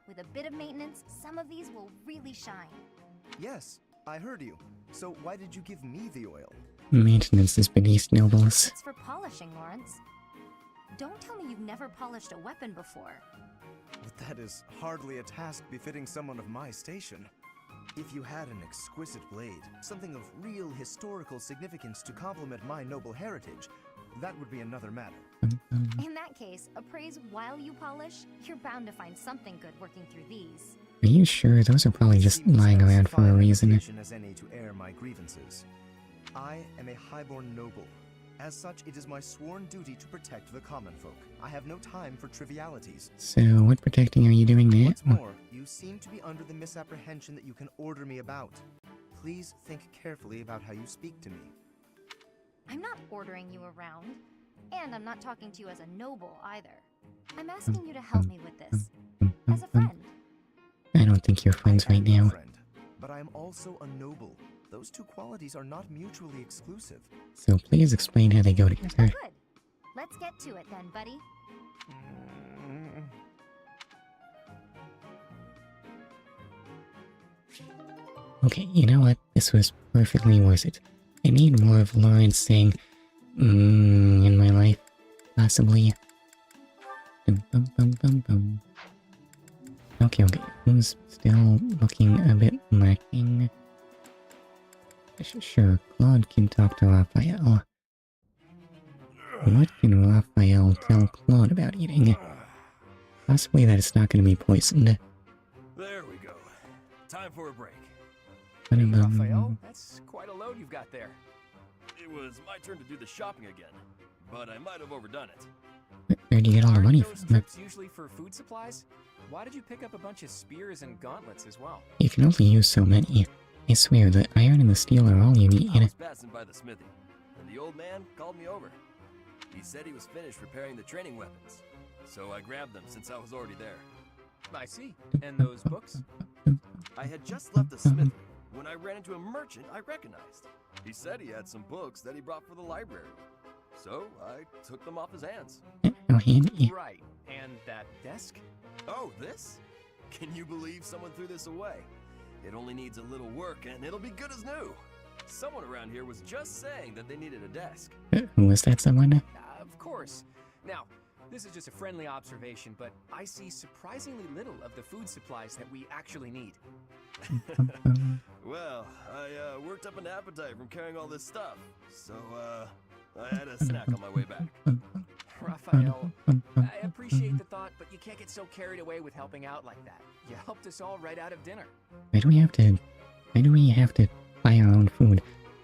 With a bit of maintenance, some of these will really shine. Yes, I heard you. So why did you give me the oil? Maintenance is beneath nobles. It's for polishing, Lawrence. Don't tell me you've never polished a weapon before. But that is hardly a task befitting someone of my station. If you had an exquisite blade, something of real historical significance to complement my noble heritage, that would be another matter. In that case, appraise while you polish, you're bound to find something good working through these. Are you sure? Those are probably just lying around for a reason. As any to air my grievances. I am a highborn noble. As such, it is my sworn duty to protect the common folk. I have no time for trivialities. So, what protecting are you doing there? What's more, you seem to be under the misapprehension that you can order me about. Please think carefully about how you speak to me. I'm not ordering you around, and I'm not talking to you as a noble either. I'm asking you to help me with this, as a friend. I don't think you're friends right now. Friend, but I am also a noble. Those two qualities are not mutually exclusive. So please explain how they go together. Good. Let's get to it then, buddy. Okay, you know what? This was perfectly worth it. I need more of Lawrence saying, in my life. Possibly. Okay, who's still looking a bit lacking? Sure, Claude can talk to Raphael. What can Raphael tell Claude about eating? Possibly that it's not going to be poisoned. There time for a break. Hey, Raphael, that's quite a load you've got there. It was my turn to do the shopping again, but I might have overdone it. Where do you get all the money Aren't those from? trips usually for food supplies? Why did you pick up a bunch of spears and gauntlets as well? You can only use so many. I swear, the iron and the steel are all you I need. was passing by the smithy, and the old man called me over. He said he was finished repairing the training weapons, so I grabbed them since I was already there. I see. And those books? I had just left the smithy when I ran into a merchant I recognized. He said he had some books that he brought for the library, so I took them off his hands. How handy. Right. And that desk? Oh, this? Can you believe someone threw this away? It only needs a little work and it'll be good as new. Someone around here was just saying that they needed a desk. Who was that someone? Of course. Now, this is just a friendly observation, but I see surprisingly little of the food supplies that we actually need. Well, I worked up an appetite from carrying all this stuff, so I had a snack on my way back. Raphael, I appreciate the thought, but you can't get so carried away with helping out like that. You helped us all right out of dinner. Why do we have to buy our own food?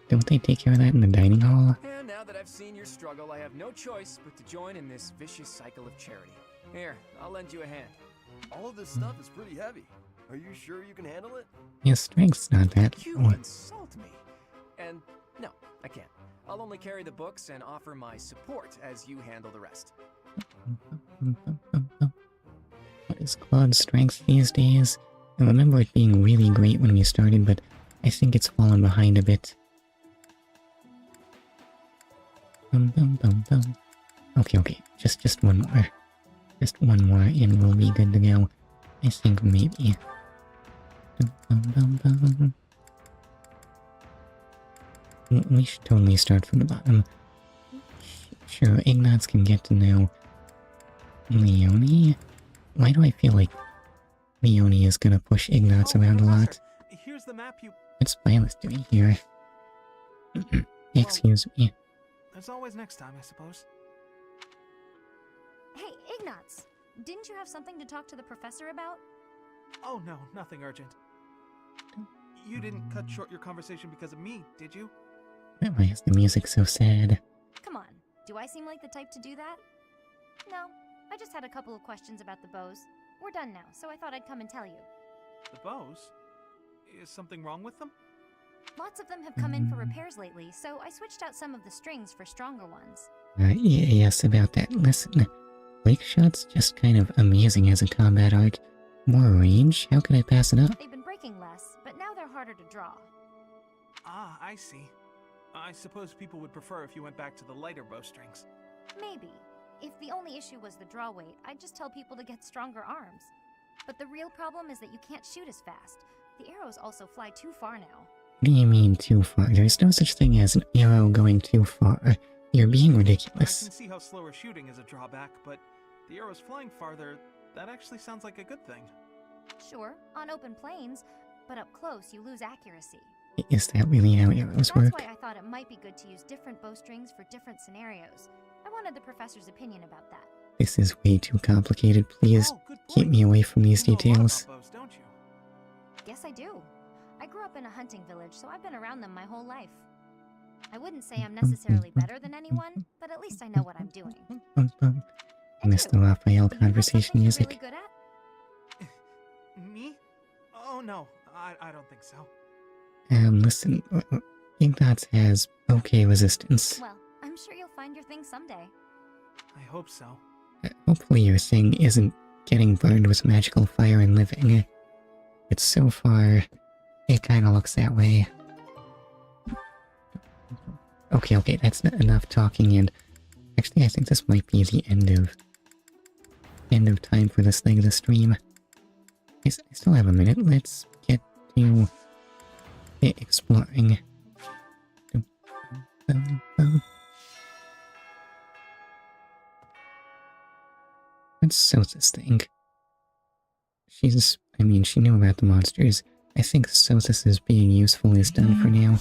Don't they take care of that in the dining hall? And now that I've seen your struggle, I have no choice but to join in this vicious cycle of charity. Here, I'll lend you a hand. All of this stuff is pretty heavy. Are you sure you can handle it? Your strength's not that You low. insult me. And no, I can't. I'll only carry the books and offer my support as you handle the rest. What is Claude's strength these days? I remember it being really great when we started, but I think it's fallen behind a bit. Okay, just one more. Just one more and we'll be good to go. I think maybe. We should totally start from the bottom. Sure, Ignatz can get to know Leone. Why do I feel like Leone is gonna push Ignatz around a lot? Here's the map you... What's Violet doing here? Excuse me. There's always next time, I suppose. Hey, Ignatz! Didn't you have something to talk to the professor about? Oh no, nothing urgent. You didn't cut short your conversation because of me, did you? Why is the music so sad? Come on, do I seem like the type to do that? No, I just had a couple of questions about the bows. We're done now, so I thought I'd come and tell you. The bows? Is something wrong with them? Lots of them have come in for repairs lately, so I switched out some of the strings for stronger ones. Yes, about that. Listen, Wake Shot's just kind of amazing as a combat art. More range? How could I pass it up? They've been breaking less, but now they're harder to draw. Ah, I see. I suppose people would prefer if you went back to the lighter bowstrings. Maybe. If the only issue was the draw weight, I'd just tell people to get stronger arms. But the real problem is that you can't shoot as fast. The arrows also fly too far now. What do you mean too far? There's no such thing as an arrow going too far. You're being ridiculous. I can see how slower shooting is a drawback, but the arrows flying farther, that actually sounds like a good thing. Sure, on open plains, but up close you lose accuracy. Is that really how arrows work? That's why I thought it might be good to use different bowstrings for different scenarios. I wanted the professor's opinion about that. This is way too complicated. Please keep me away from these details. Bows, don't you? Yes, I do. I grew up in a hunting village, so I've been around them my whole life. I wouldn't say I'm necessarily better than anyone, but at least I know what I'm doing. Mr. Raphael conversation music. Really good at? Me? Oh no, I don't think so. Listen, Ignatz has okay resistance. Well, I'm sure you'll find your thing someday. I hope so. Hopefully your thing isn't getting burned with magical fire and living. But so far, it kinda looks that way. Okay, that's not enough talking, and actually I think this might be the end of time for this leg of the stream. I still have a minute. Let's get to exploring. What's Sothis think? She knew about the monsters. I think Sothis' being useful is done for now.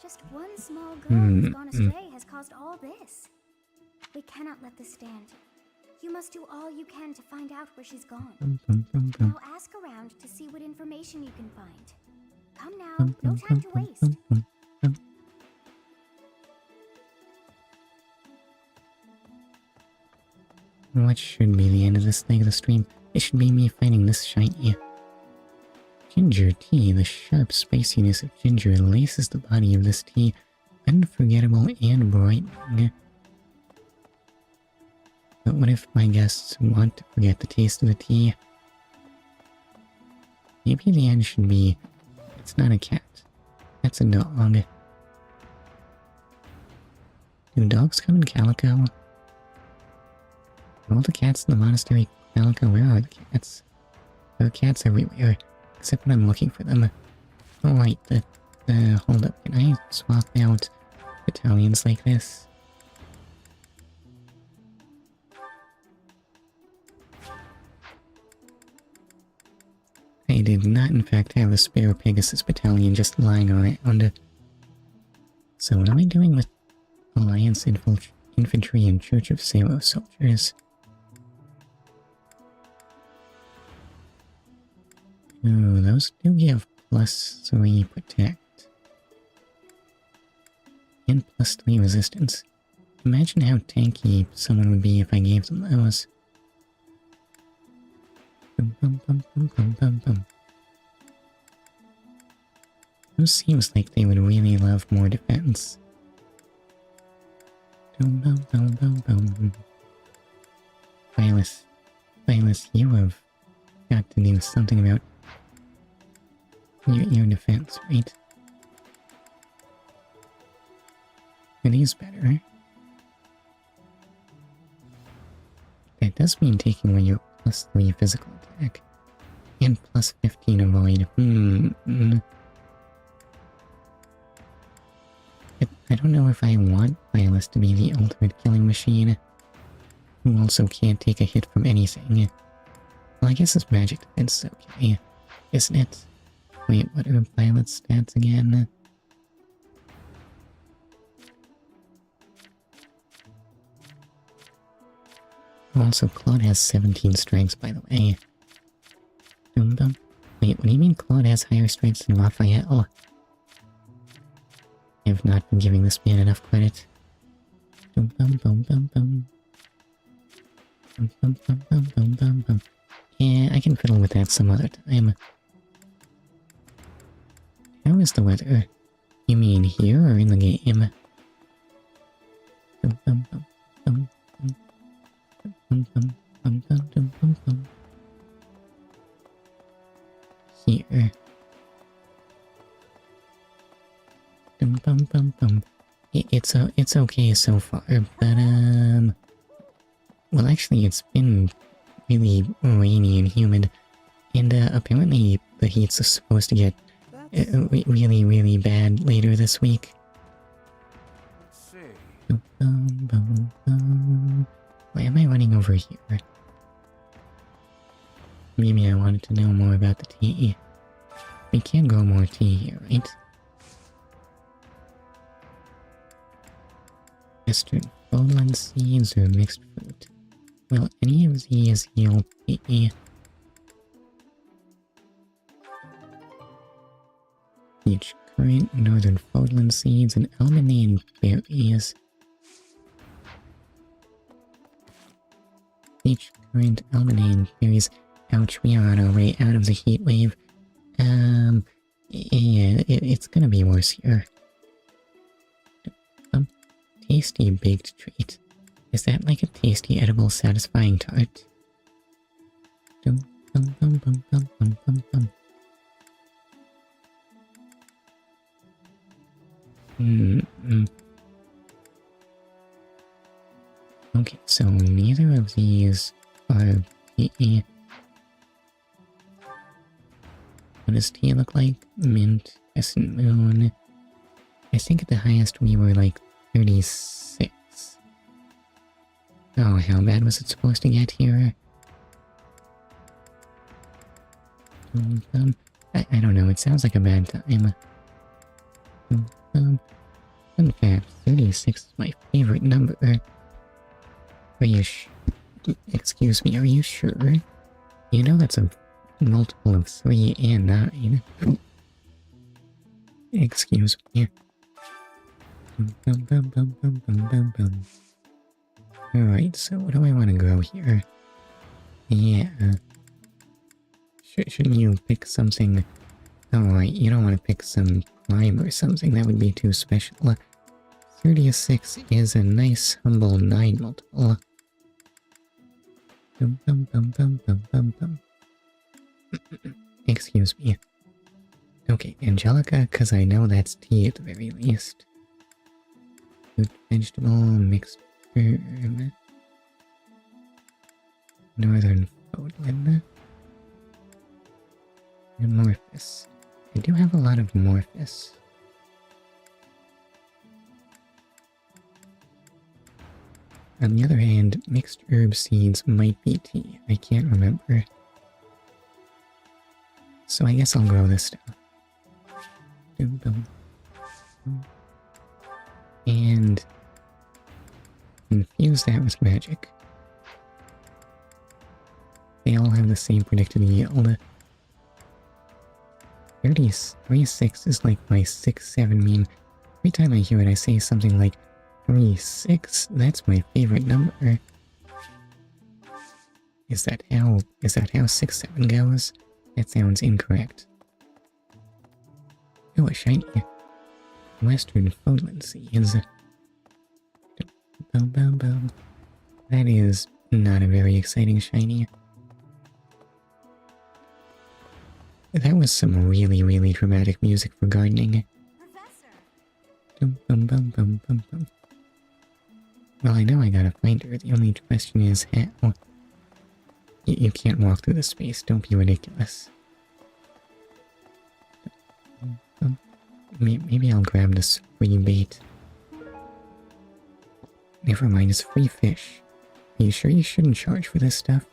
Just one small girl who's gone astray has caused all this. We cannot let this stand. You must do all you can to find out where she's gone. Bum, bum, bum, bum. Now ask around to see what information you can find. Come now, no time to waste. What should be the end of this leg of the stream? It should be me finding this shiny. Ginger tea. The sharp spiciness of ginger laces the body of this tea, unforgettable and brightening. But what if my guests want to forget the taste of the tea? Maybe the end should be, it's not a cat, that's a dog. Do dogs come in calico? Are all the cats in the monastery calico? Where are the cats? There are cats everywhere, except when I'm looking for them. Oh wait, hold up, can I swap out battalions like this? I did not in fact have a spare Pegasus battalion just lying around. So what am I doing with Alliance Infantry and Church of Zero soldiers? Oh, those do give +3 protect. And +3 resistance. Imagine how tanky someone would be if I gave them those. Bum, bum, bum, bum, bum, bum, bum. Those seems like they would really love more defense. Bum, bum, bum, bum, bum. Violet, you have got to do something about your defense, right? Are these better? That does mean taking away your +3 physical attack. And +15 avoid. I don't know if I want Violet to be the ultimate killing machine, who also can't take a hit from anything. Well, I guess his magic defense is okay, isn't it? Wait, what are Violet's stats again? Also, Claude has 17 strengths, by the way. Dum dum. Wait, what do you mean Claude has higher strengths than Raphael? I have not been giving this man enough credit. Dum dum dum dum dum. Dum dum dum dum dum dum dum. Yeah, I can fiddle with that some other time. How is the weather? You mean here or in the game? Dum dum dum dum. Bum, bum, bum, bum, bum, bum, bum. Here. Bum, bum, bum, bum. It's okay so far, but well, actually, it's been really rainy and humid, and apparently the heat's supposed to get really, really bad later this week. Let's see. Bum, bum, bum, bum. Why am I running over here? Maybe I wanted to know more about the tea. We can grow more tea here, right? Western Fodland seeds or mixed fruit? Will any of these yield tea? Peach currant, northern Fodland seeds, and almond berries. Peach currant, almond berries. Ouch, we are on our way out of the heat wave. Yeah, it's gonna be worse here. Tasty baked treat. Is that like a tasty, edible, satisfying tart? Dum dum dum dum dum dum dum dum. Okay, so neither of these are tea. What does tea look like? Mint, crescent moon. I think at the highest we were like 36. Oh, how bad was it supposed to get here? I don't know, it sounds like a bad time. Fun fact, 36 is my favorite number. Excuse me, are you sure? You know that's a multiple of 3 and 9. Excuse me. Alright, so what do I want to grow here? Yeah. Shouldn't you pick something? Alright, you don't want to pick some climb or something, that would be too special. 36 is a nice humble 9 multiple. Excuse me. Okay, Angelica, because I know that's tea at the very least. Fruit, vegetable, mixed herb. Northern Fodlin. Amorphous. I do have a lot of Morphous. On the other hand, mixed herb seeds might be tea. I can't remember. So I guess I'll grow this stuff. And infuse that with magic. They all have the same predicted yield. 36 is like my 6-7 meme. Every time I hear it, I say something like 36. That's my favorite number. Is that how 6-7 goes? That sounds incorrect. Oh, a shiny Western Fodland seeds. That is not a very exciting shiny. That was some really, really dramatic music for gardening. Well, I know I gotta find her. The only question is how. You can't walk through the space. Don't be ridiculous. Maybe I'll grab this free bait. Never mind, it's free fish. Are you sure you shouldn't charge for this stuff?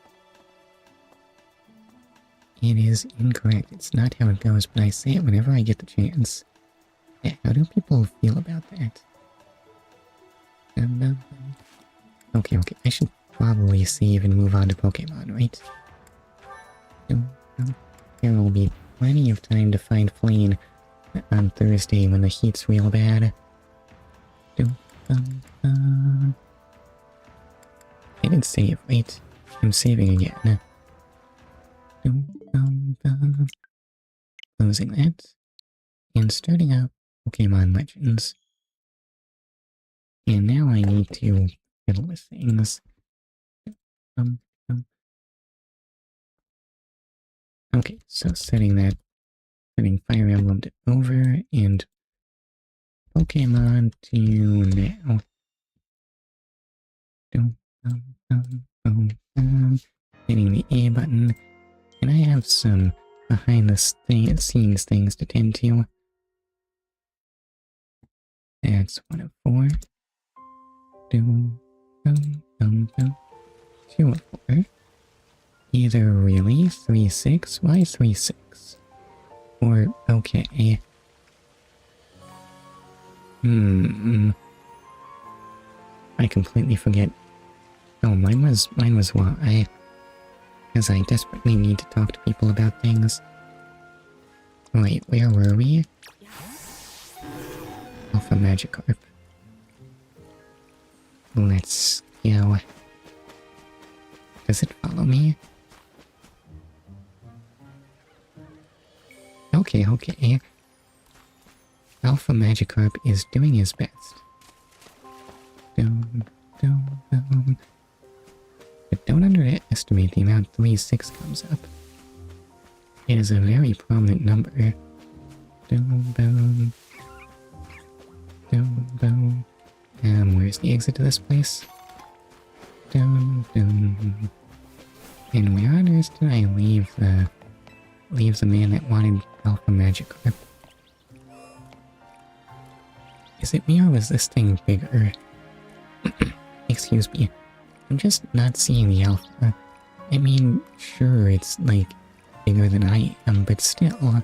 It is incorrect. It's not how it goes, but I say it whenever I get the chance. How do people feel about that? Okay. I should probably save and move on to Pokemon, right? There will be plenty of time to find Flame on Thursday when the heat's real bad. I didn't save, right? I'm saving again. Closing that. And starting up Pokémon Legends. And now I need to fiddle with things. Okay, so setting Fire Emblem to over and Pokemon to now. Hitting the A button. And I have some behind the scenes things to tend to. That's 1 of 4. 2 of 4. Either really 3-6. Why 3-6? Or okay. I completely forget. Oh, mine was why. Because I desperately need to talk to people about things. Wait, where were we? Alpha Magikarp. Let's go. Does it follow me? Okay. Alpha Magikarp is doing his best. But don't underestimate the amount 3-6 comes up. It is a very prominent number. Where's the exit to this place? And where on earth did I leave the man that wanted Alpha Magikarp? Is it me or was this thing bigger? Excuse me. I'm just not seeing the alpha. I mean, sure, it's like bigger than I am, but still.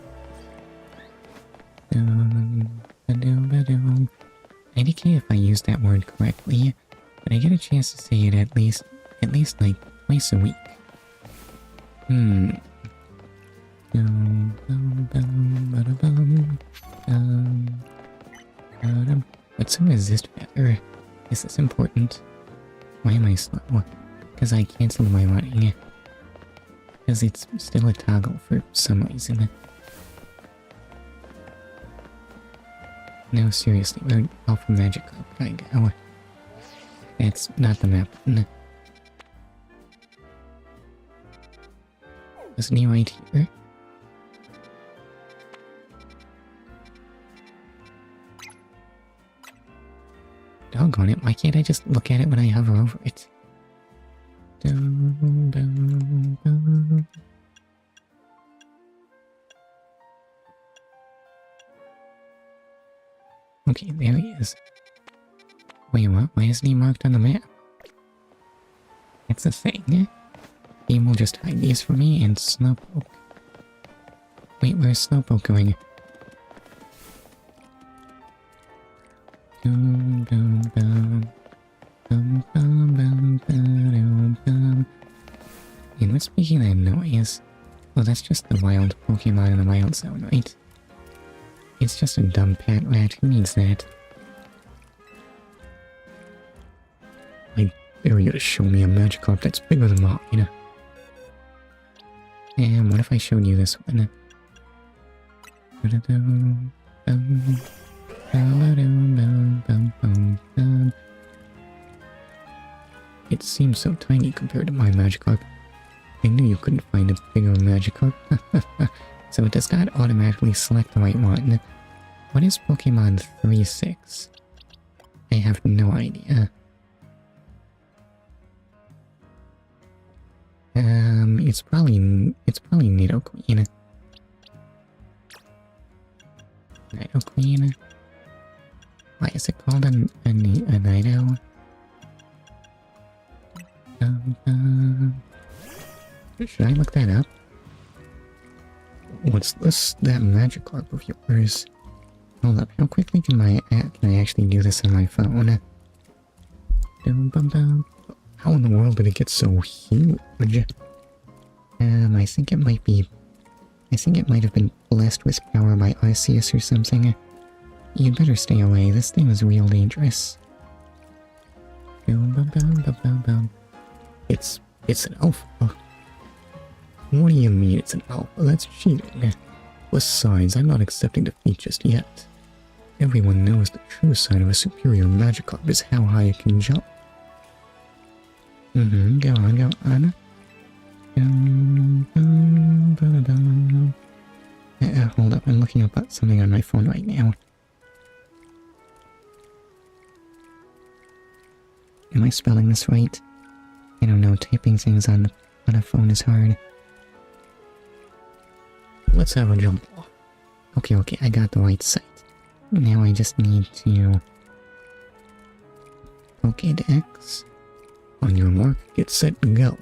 IDK if I use that word correctly, but I get a chance to say it at least At least like twice a week. What's a resist factor? Is this important? Why am I slow? Because I cancelled my running. Because it's still a toggle for some reason. No, seriously, where Alpha Magikarp can I go? That's not the map. Isn't he right here? Doggone it, why can't I just look at it when I hover over it? Okay, there he is. Wait, what? Why isn't he marked on the map? That's the thing. Game will just hide these for me and Slowpoke. Wait, where's Slowpoke going? And what's making that noise? Well, that's just the wild Pokemon in the wild zone, right? It's just a dumb pet rat. Who needs that? I dare you to show me a Magikarp that's bigger than mine. And what if I showed you this one? It seems so tiny compared to my Magikarp. I knew you couldn't find a bigger Magikarp. So does God automatically select the right one? What is Pokemon 3-6? I have no idea. It's probably Nidoqueen. Nidoqueen? Why is it called a Nido? Should I look that up? What's this? That Magikarp of yours? Hold up, how quickly can I actually do this on my phone? How in the world did it get so huge? I think it might have been blessed with power by Arceus or something. You'd better stay away, this thing is real dangerous. It's an alpha. What do you mean it's an alpha? That's cheating. Besides, I'm not accepting defeat just yet. Everyone knows the true sign of a superior Magikarp is how high it can jump. Go on. Hold up, I'm looking up something on my phone right now. Am I spelling this right? I don't know, typing things on a phone is hard. Let's have a jump off. Okay, I got the right site. Now I just need to... Pokédex. On your mark, get set, go.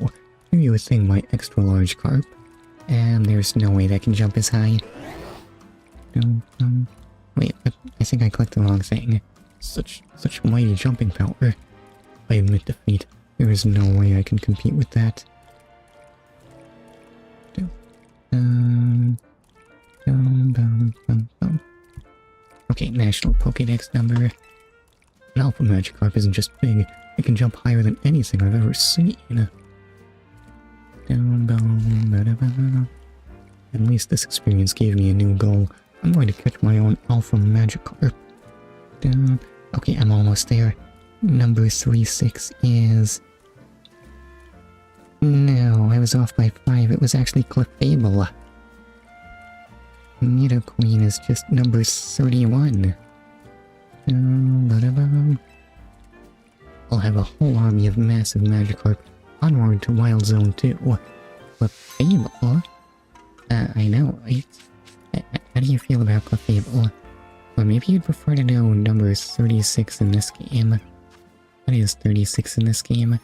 Here you would think my extra large carp. And there's no way that can jump as high. Wait, I think I clicked the wrong thing. Such mighty jumping power. I admit defeat. There is no way I can compete with that. Okay, national Pokédex number. An Alpha Magikarp isn't just big, it can jump higher than anything I've ever seen. At least this experience gave me a new goal. I'm going to catch my own Alpha Magikarp. Okay, I'm almost there. Number 36 is... No, I was off by 5. It was actually Clefable. Nidoqueen is just number 31. I'll have a whole army of massive Magikarp. Onward to Wild Zone 2. Clefable? I know, right? How do you feel about Clefable? Or maybe you'd prefer to know number 36 in this game. What is 36 in this game?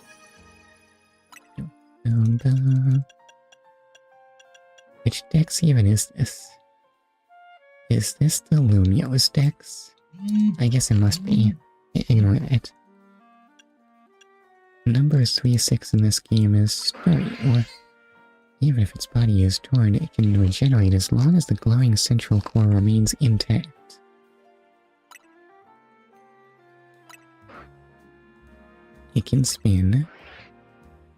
Which dex even is this? Is this the Lumio's dex? I guess it must be. Ignore that. Number 3-6 in this game is sturdy, or even if its body is torn, it can regenerate as long as the glowing central core remains intact. It can spin,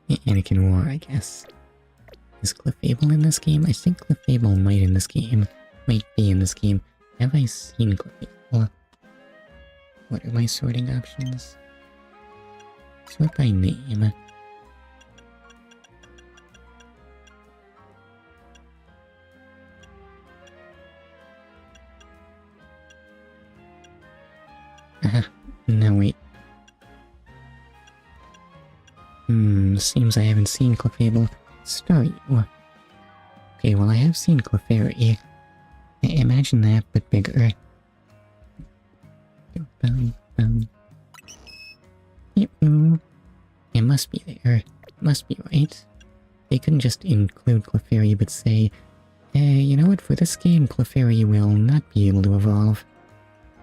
and it can roar, I guess. Is Clefable in this game? I think Clefable might be in this game. Have I seen Clefable? What are my sorting options? Sort by name. No, wait. Seems I haven't seen Clefable. Story. Okay, well I have seen Clefairy. Imagine that, but bigger. It must be there. It must be right. They couldn't just include Clefairy, but say, you know what, for this game, Clefairy will not be able to evolve.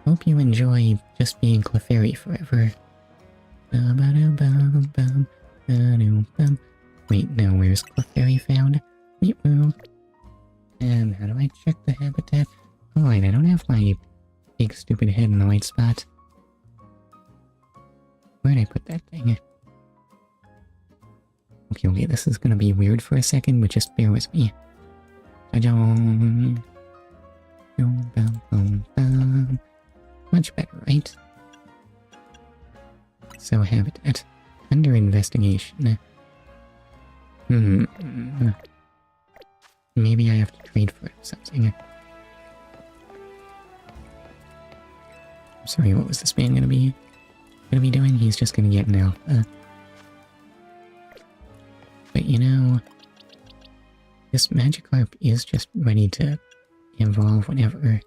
Hope you enjoy just being Clefairy forever. Wait, no, where's Clefairy found? And how do I check the habitat? Alright, I don't have my big stupid head in the right spot. Where'd I put that thing? Okay, this is gonna be weird for a second, but just bear with me. Much better, right? So, habitat. Under investigation. Maybe I have to trade for it or something. I'm sorry, what was this man gonna be doing? He's just gonna get an alpha. But you know, this Magikarp is just ready to evolve whenever.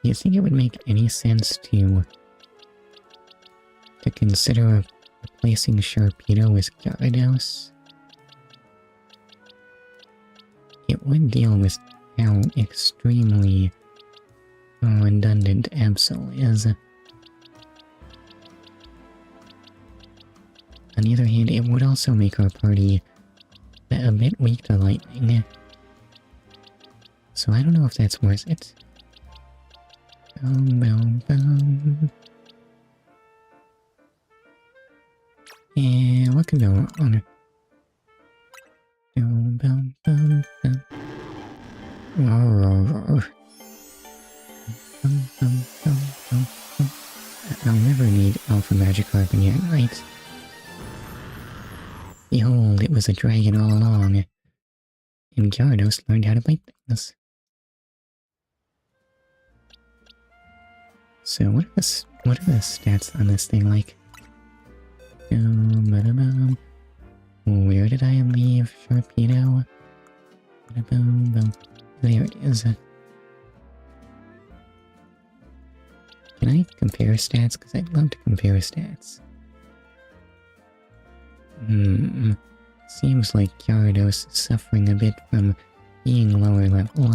Do you think it would make any sense to consider replacing Sharpedo with Gyarados? It would deal with how extremely redundant Absol is. On the other hand, it would also make our party a bit weak to lightning. So I don't know if that's worth it. Yeah, what can go on? I'll never need Alpha Magikarp again, right? Behold, it was a dragon all along. And Gyarados learned how to bite things. So what are the stats on this thing like? Where did I leave Sharpedo? There it is. Can I compare stats? Because I'd love to compare stats. Seems like Gyarados is suffering a bit from being lower level.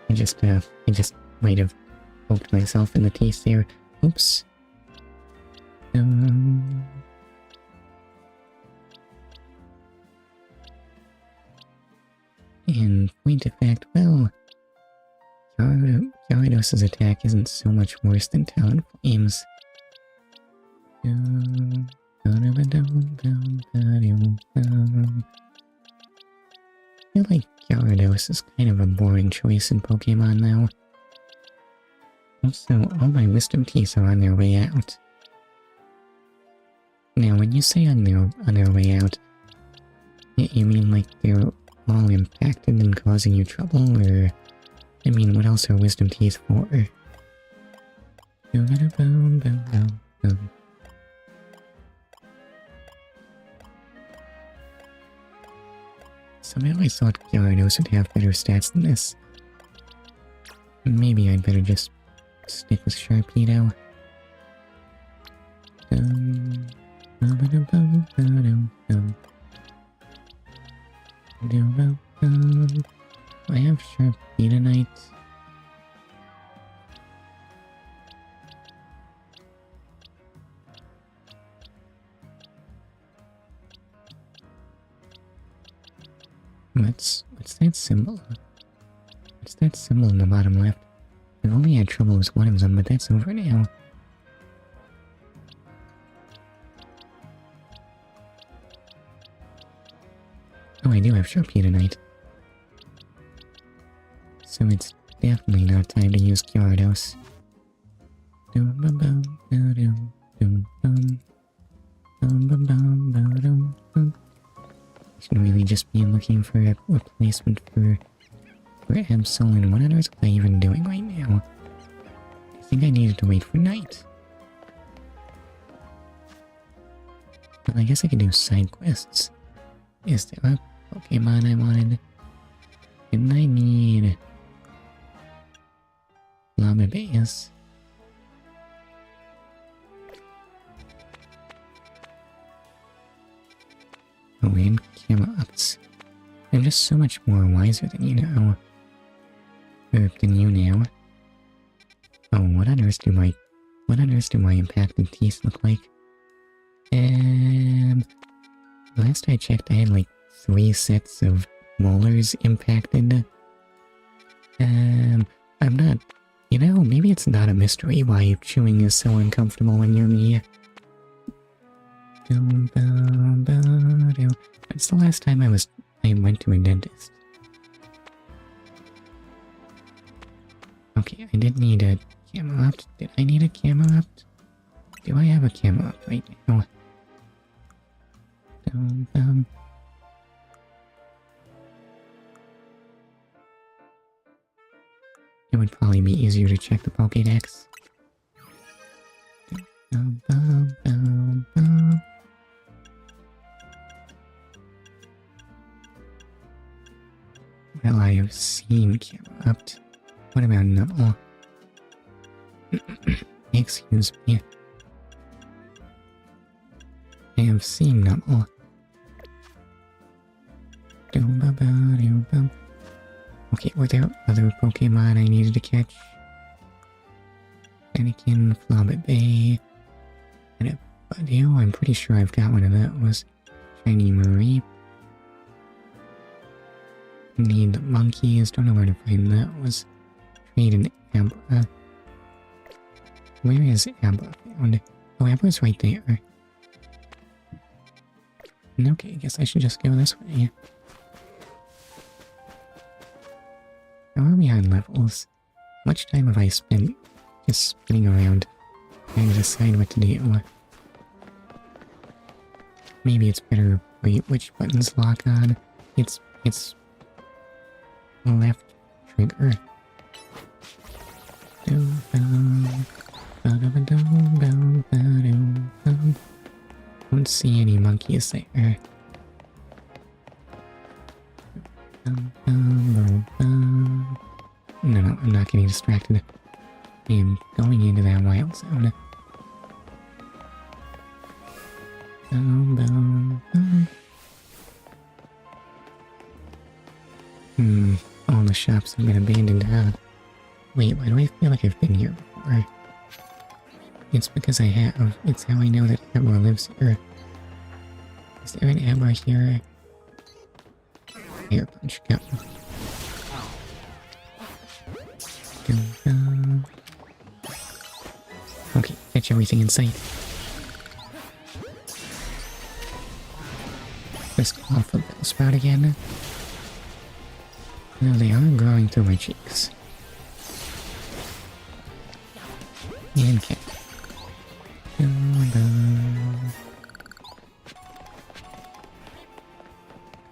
I just might have poked myself in the teeth there. Oops. In point of fact, well, Gyarados' attack isn't so much worse than Talonflame's. I feel like Gyarados is kind of a boring choice in Pokemon now. Also, all my wisdom teeth are on their way out. Now, when you say on their way out, you mean like they're all impacted and causing you trouble, or... I mean, what else are wisdom teeth for? Somehow I thought Gyarados would have better stats than this. Maybe I'd better just stick with Sharpedo. I have sharp tonight. What's that symbol? What's that symbol in the bottom left? I've only had trouble with one of them, but that's over now. Oh, I do have Sharpie tonight. So it's definitely not time to use Gyarados. Should really just be looking for a replacement for Absol, and what on earth am I even doing right now? I think I needed to wait for night. Well, I guess I could do side quests. Is there a Pokemon I wanted? Didn't I need Llama Base? Oh, and camera ups. I'm just so much more wiser than you know. Or than you now. Oh, what on earth do my impacted teeth look like? Last I checked I had like 3 sets of molars impacted. I'm not, you know, maybe it's not a mystery why chewing is so uncomfortable when you're me. That's the last time I went to a dentist. Okay, I did need a camo up. Did I need a camo up? Do I have a camo up right now? It would probably be easier to check the Pokédex. Well, I have seen Camelot. What about Numble? Excuse me. I have seen Numble. Okay, were there other Pokemon I needed to catch? Anakin, Flobbit Bay, and a Budew. I'm pretty sure I've got one of those. Shiny Mareep. Need the monkeys. Don't know where to find those. Trade an Abra. Where is Abra found? Oh, Abra's right there. Okay, I guess I should just go this way. How are we on levels? Much time have I spent just spinning around trying to decide what to do? Maybe it's better wait which buttons lock on. It's left trigger. Don't see any monkeys there. No, I'm not getting distracted. I am going into that wild zone. All the shops have been abandoned, huh? Wait, why do I feel like I've been here before? It's because I have. It's how I know that Abra lives here. Is there an Abra here? Air punch, go. Okay, catch everything in sight. Just off of the spout again. Well, they are growing through my cheeks. And cat.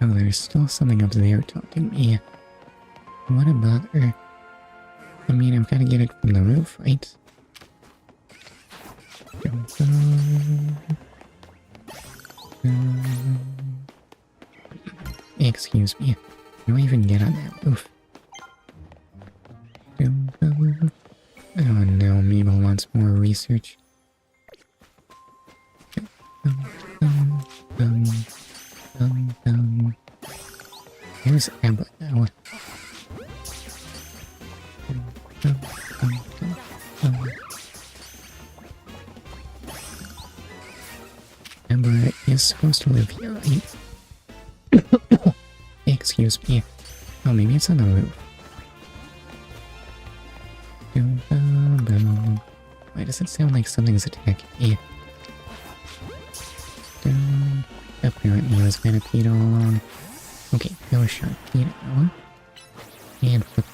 Oh, there's still something up there talking to me. What a bother. I mean, I've got to get it from the roof, right? Excuse me. How do I even get on that roof? Oh no, Mabel wants more research. Where's Amber now? Amber is supposed to live here, right? Excuse me. Oh, maybe it's on the roof. Why does it sound like something's attacking me? Apparently it was Venipede all along. Okay, go Sharpie now. And flip.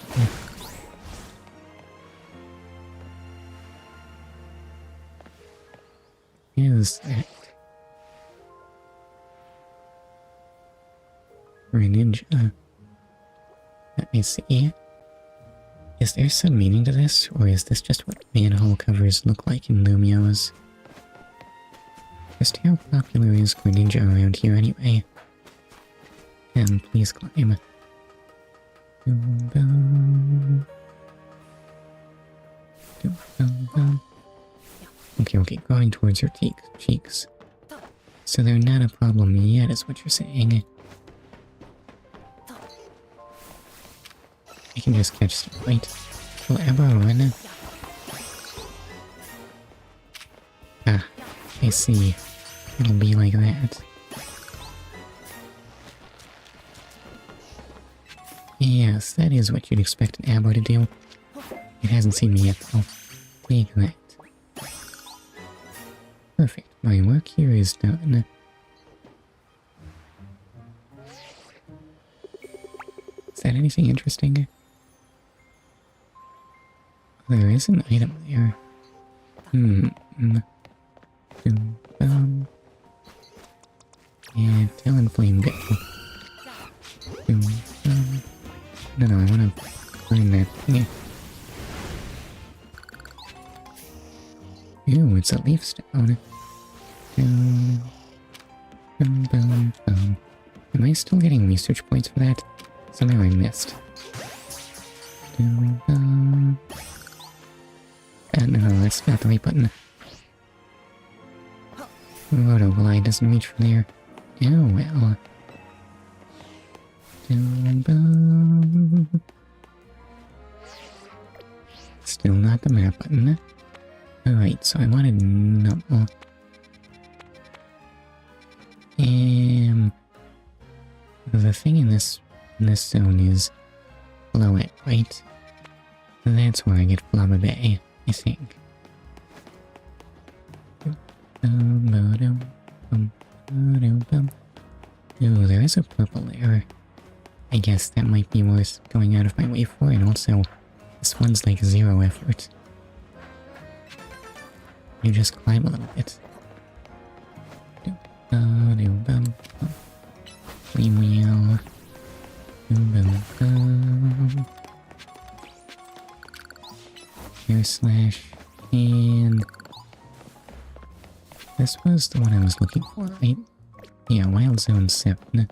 Is that Greninja? Let me see. Is there some meaning to this, or is this just what manhole covers look like in Lumios? Just how popular is Greninja around here anyway? Please climb. Okay, going towards your cheeks. So they're not a problem yet, is what you're saying. I can just catch stuff, right? Forever run. Ah, I see. It'll be like that. Yes, that is what you'd expect an Abbo to do. It hasn't seen me yet, though. Take that. Perfect. My work here is done. Is that anything interesting? There is an item there. Yeah, Talonflame go. No, I wanna find that thing. Ew, it's a leaf stone. Am I still getting research points for that? Somehow I missed. No, that's not the right button. Rotoglide doesn't reach from there. Oh well. Still not the map button. Alright, so I wanted no. The thing in this zone is Floet, right? That's where I get Flabba Bay, I think. Ooh, there is a purple there. I guess that might be worth going out of my way for, and also, this one's like 0 effort. You just climb a little bit. Flame wheel. Air slash. And this was the one I was looking for, right? Yeah, Wild Zone 7.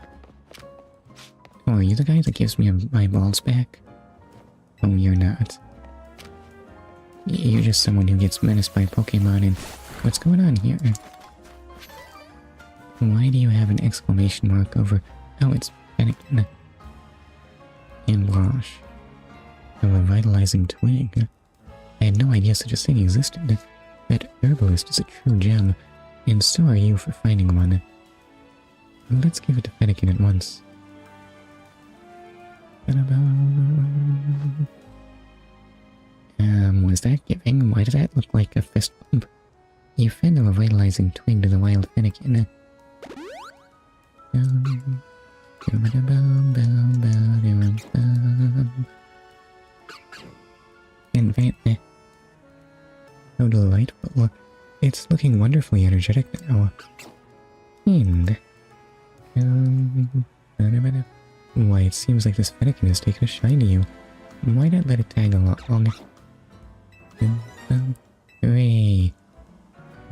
Oh, are you the guy that gives me my balls back? Oh, you're not. You're just someone who gets menaced by Pokemon, and what's going on here? Why do you have an exclamation mark over... Oh, it's Fennekin. And Blanche. A revitalizing twig. I had no idea such a thing existed. That herbalist is a true gem, and so are you for finding one. Let's give it to Fennekin at once. Was that giving? Why did that look like a fist bump? You fed a revitalizing twig to the wild Fennekin. So delightful. It's looking wonderfully energetic now. And... why, it seems like this Fennekin has taken a shine to you. Why not let it tag along? Hooray!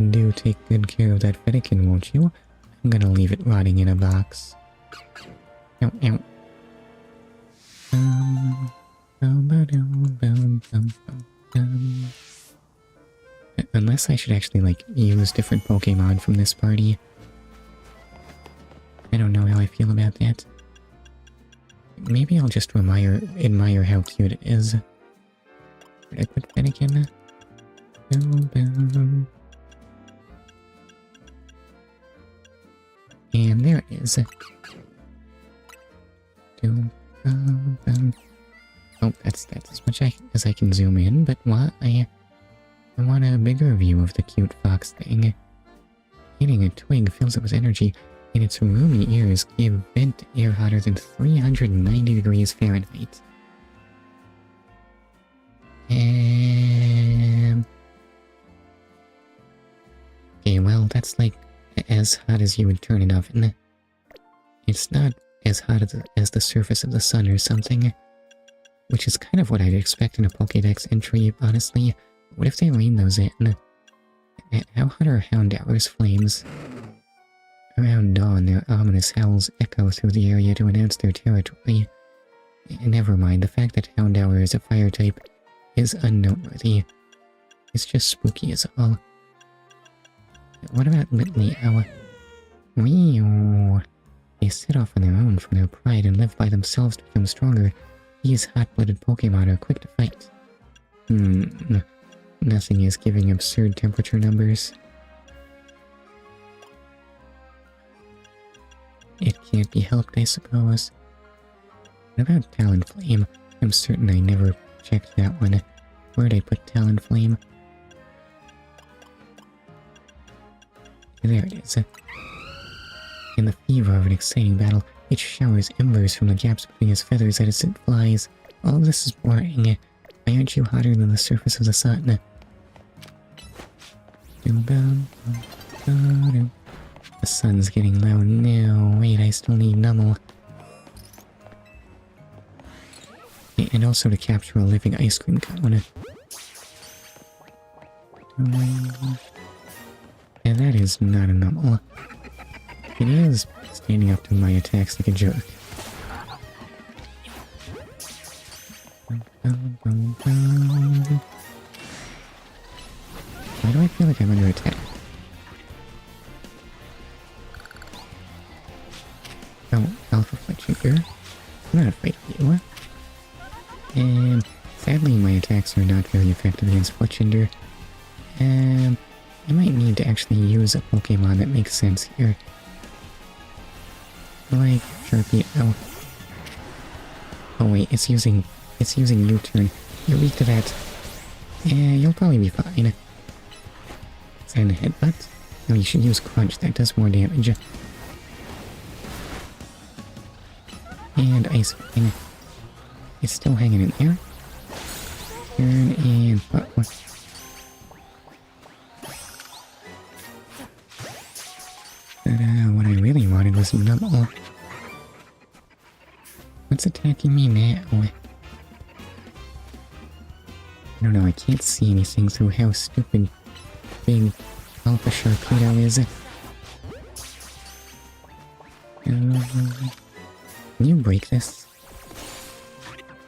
Do take good care of that Fennekin, won't you? I'm gonna leave it rotting in a box. Ow, ow. Unless I should actually, like, use different Pokemon from this party. I don't know how I feel about that. Maybe I'll just admire how cute it is. Where'd I put that again? And there it is. Oh, that's as much as I can zoom in, but what? I want a bigger view of the cute fox thing. Hitting a twig fills it with energy, and its roomy ears give vent to air hotter than 390 degrees Fahrenheit. Okay, well, that's like as hot as you would turn an oven. It's not as hot as the surface of the sun or something, which is kind of what I'd expect in a Pokédex entry, honestly. What if they rain those in? How hot are Houndour's flames? Around dawn, their ominous howls echo through the area to announce their territory. Never mind, the fact that Houndour is a fire type is unnoteworthy. It's just spooky as all. What about Littliow? Wee-oo. They set off on their own from their pride and live by themselves to become stronger. These hot-blooded Pokemon are quick to fight. Nothing is giving absurd temperature numbers. It can't be helped, I suppose. What about Talonflame? I'm certain I never checked that one. Where'd I put Talonflame? There it is. In the fever of an exciting battle, it showers embers from the gaps between his feathers as it flies. All of this is boring. Why aren't you hotter than the surface of the sun? The sun's getting low now. Wait, I still need Numel. And also to capture a living ice cream cone. And that is not a Numel. It is standing up to my attacks like a jerk. Why do I feel like I'm under attack? Oh, Alpha Fletchinger. I'm not afraid of you. And sadly my attacks are not very effective against Fletchinder. I might need to actually use a Pokemon that makes sense here. Like Sharpie. Oh wait, it's using U-turn. You're weak to that. Yeah, you'll probably be fine. Is that a headbutt? No, you should use Crunch, that does more damage. And Ice Fang. It's still hanging in there. Turn and what I really wanted was Numel. What's attacking me now? I don't know, I can't see anything through how stupid big Alpha Sharpedo is. Can you break this?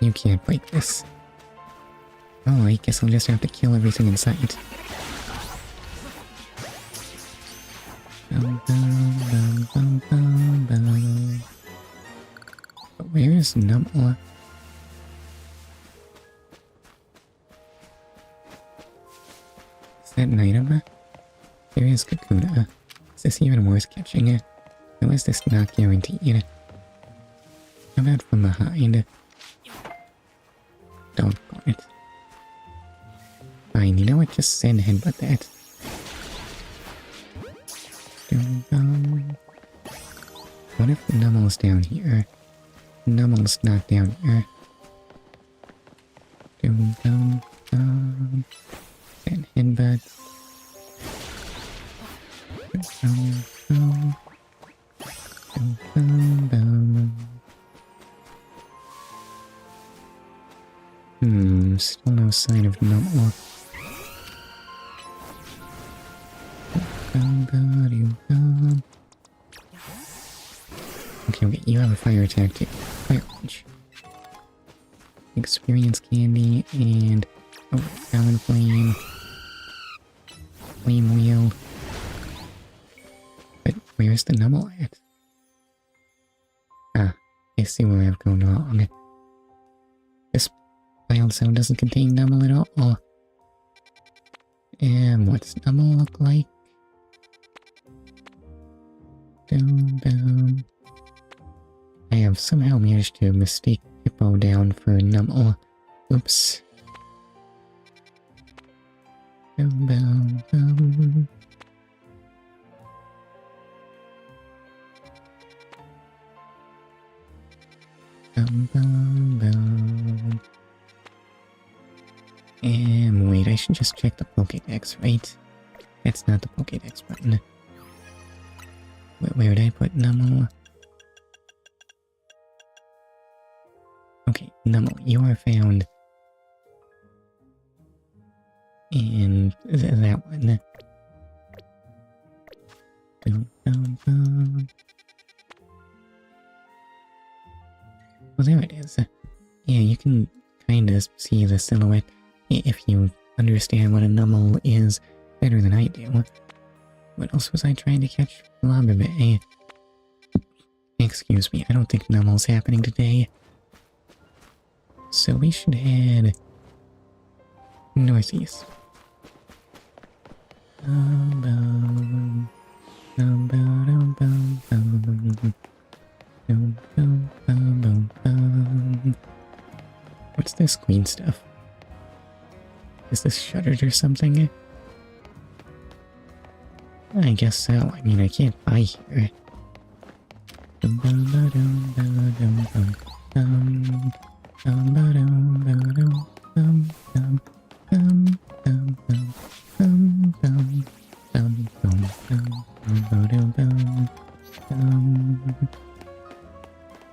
You can't break this. Oh, I guess I'll just have to kill everything in sight. But where is Numel? Is that an item? There is Kakuna. Is this even worth catching? How is this not guaranteed? How about from behind? Don't want it. Fine, you know what? Just send headbutt that. What if Numel's down here? Numel's not down here. Send headbutt. Still no sign of Numel. Okay, you have a fire attack too. Fire punch. Experience candy and Talonflame. Flame wheel. But where's the Numel at? Ah, I see where I've gone wrong. This wild sound doesn't contain Nummel at all. And what's Nummel look like? Down. I have somehow managed to mistake Hippo down for Nummel. Oops. Down. And wait, I should just check the Pokédex, right? That's not the Pokédex button. Where did I put Nummel? Okay, Nummel, you are found in that one. Well, there it is. Yeah, you can kind of see the silhouette if you understand what a Nummel is better than I do. What else was I trying to catch? Blobberby. Excuse me, I don't think Nummel's happening today. So we should head northeast. What's this green stuff? Is this shuttered or something? I guess so. I mean, I can't buy here.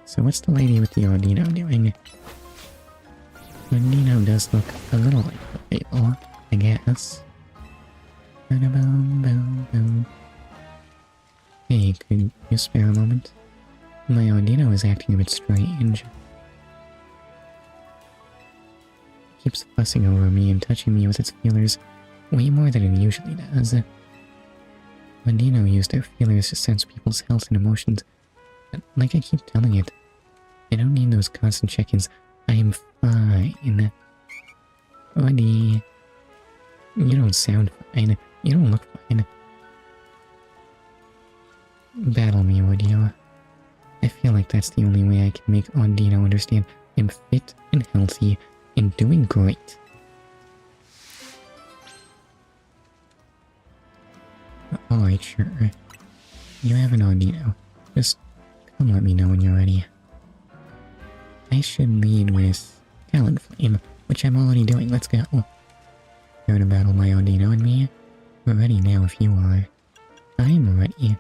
So what's the lady with the Audino doing? Audino does look a little like the Fable, I guess. Hey, could you spare a moment? My Audino is acting a bit strange. It keeps fussing over me and touching me with its feelers way more than it usually does. Audino used their feelers to sense people's health and emotions, but like I keep telling it, I don't need those constant check-ins. I am fine. Audi, you don't sound fine. You don't look fine. Battle me, Audino. I feel like that's the only way I can make Audino understand I'm fit and healthy and doing great. Alright, sure. You have an Audino. Just come let me know when you're ready. I should lead with Talonflame, which I'm already doing. Let's go. Here to battle my Audino and me? We're ready now if you are. I'm ready.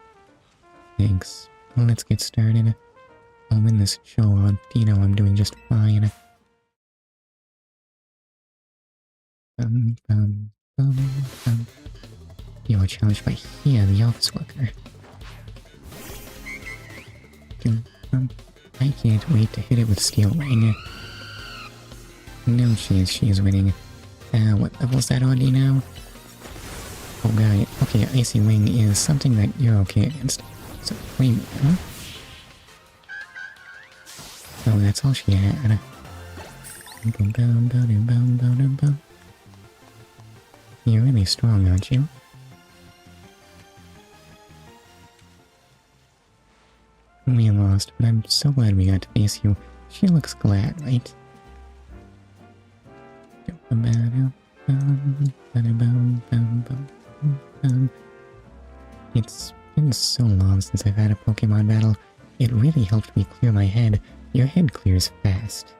Thanks. Well, let's get started. I'll win this show, Audino. I'm doing just fine. You are challenged by Hia, the office worker. I can't wait to hit it with Steel Ring. No chance she is winning. What level's that Audino? Oh god, okay, Icy Wing is something that you're okay against. So, wait a minute, huh? Oh, that's all she had. You're really strong, aren't you? We lost, but I'm so glad we got to face you. She looks glad, right? It's been so long since I've had a Pokemon battle. It really helped me clear my head. Your head clears fast.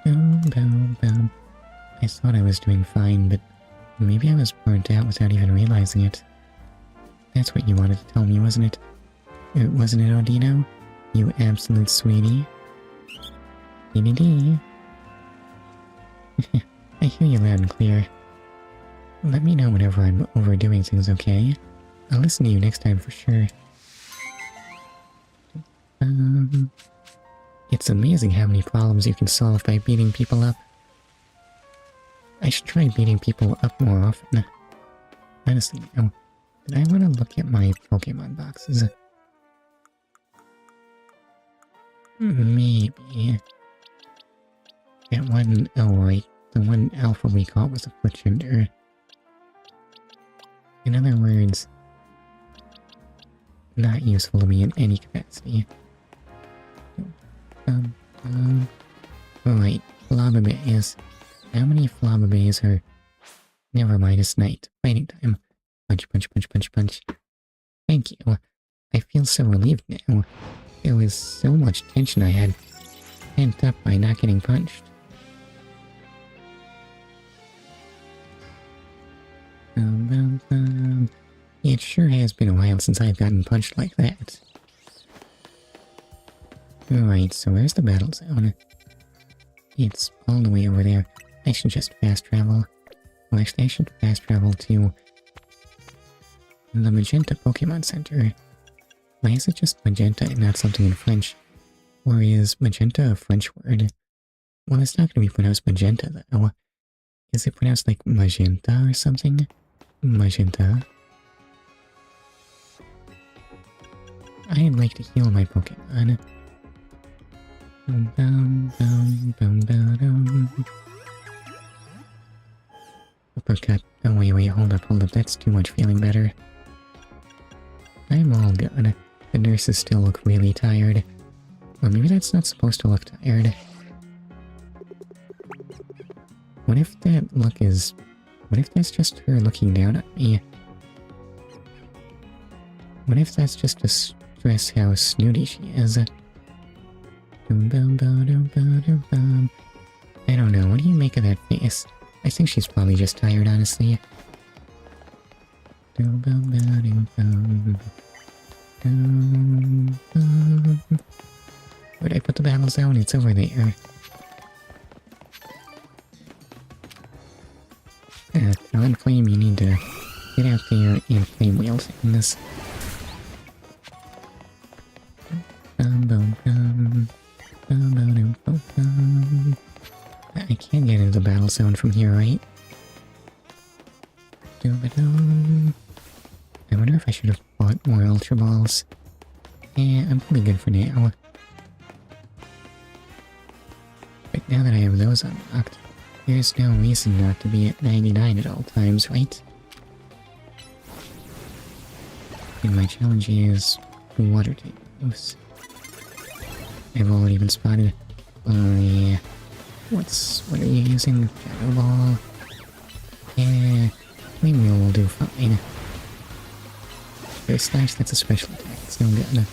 I thought I was doing fine, but maybe I was burnt out without even realizing it. That's what you wanted to tell me, wasn't it? Wasn't it, Audino? You absolute sweetie. Dee. I hear you loud and clear. Let me know whenever I'm overdoing things, okay? I'll listen to you next time for sure. It's amazing how many problems you can solve by beating people up. I should try beating people up more often. Honestly, now, but I want to look at my Pokemon boxes. Maybe. That one, oh right, the one alpha we caught was a footgender. In other words, not useful to me in any capacity. Alright, Flobberbays. How many Flobberbays are... Never mind, it's night. Fighting time. Punch, punch, punch, punch, punch. Thank you. I feel so relieved now. There was so much tension I had pent up by not getting punched. It sure has been a while since I've gotten punched like that. Alright, so where's the battle zone? It's all the way over there. I should just fast travel. Well, actually, I should fast travel to the Magenta Pokemon Center. Why is it just Magenta and not something in French? Or is Magenta a French word? Well, it's not going to be pronounced Magenta, though. Is it pronounced like Magenta or something? Magenta. I'd like to heal my Pokemon. Uppercut. Oh, wait, hold up. That's too much feeling better. I'm all good. The nurses still look really tired. Or maybe that's not supposed to look tired. What if that look is... What if that's just her looking down at me? What if that's just to stress how snooty she is? I don't know, what do you make of that face? I think she's probably just tired, honestly. Where'd I put the battle zone? It's over there. On Flame, you need to get out there and flame wheel things. I can't get into the battle zone from here, right? I wonder if I should have bought more Ultra Balls. Yeah, I'm pretty good for now. But now that I have those unlocked, there's no reason not to be at 99 at all times, right? And my challenge is water types. I've already been spotted. Oh yeah. What are you using? Shadow Ball? Yeah, Flame Wheel will do fine. First Slash, that's a special attack, it's no good.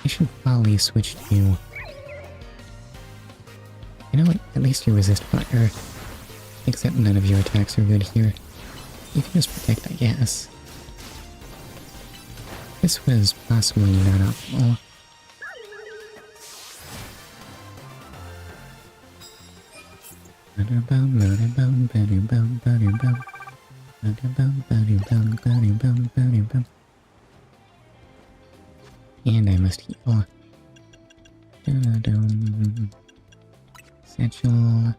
I should probably switch to... You know what, at least you resist fire. Except none of your attacks are good here. You can just protect, I guess. This was possibly not optimal. And I must heal. Satchel...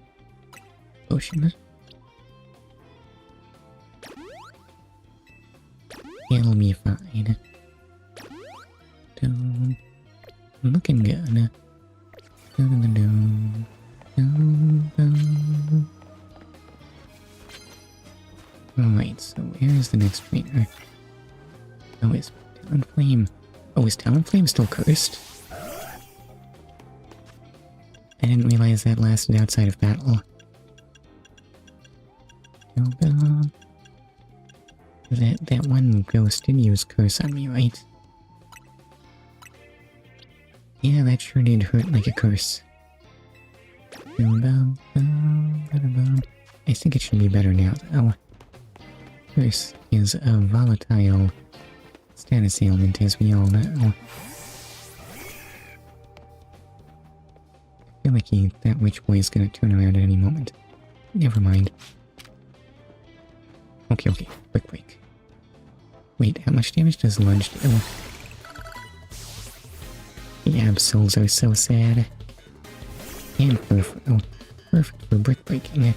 Potion. It'll be fine. Looking good. Alright, so where is the next trainer? Oh, is Talonflame... Oh, is Talonflame still cursed? I didn't realize that lasted outside of battle. That one ghost did use curse on me, right? Yeah, that sure did hurt like a curse. I think it should be better now, though. Curse is a volatile status ailment, as we all know. I feel like that witch boy is gonna turn around at any moment. Never mind. Okay, quick break. Wait, how much damage does Lunge do? The Absols are so sad. And perfect for brick breaking.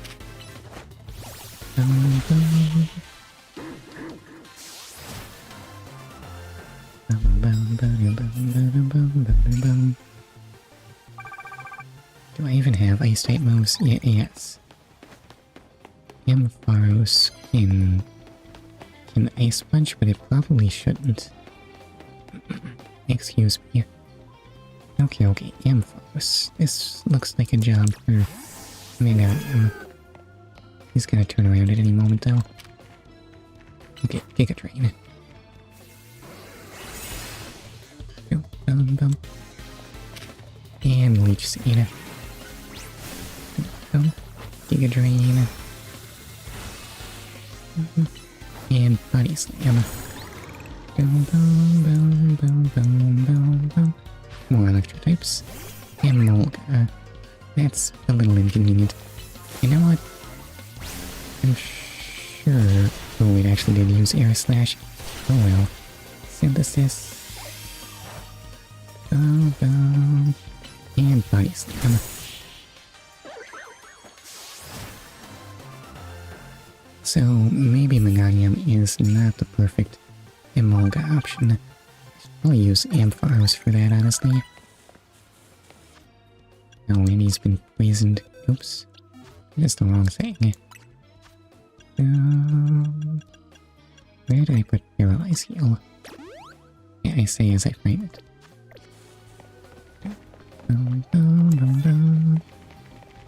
have ice type moves? Yeah, yes. Ampharos can ice punch, but it probably shouldn't. Excuse me. Okay, Ampharos. This looks like a job for Meganium. He's gonna turn around at any moment, though. Okay, Giga Drain. And Leech Seed. Giga Drain. And Body Slam. More electro types. And Molga. That's a little inconvenient. You know what? I'm sure... Oh, it actually did use Air Slash. Oh well. Synthesis. And Body Slam. So, maybe Meganium is not the perfect Emolga option. I'll use Ampharos for that, honestly. Oh, and he's been poisoned. Oops. That's the wrong thing. Where did I put Paralyze Heal? Yeah, I say as I find it.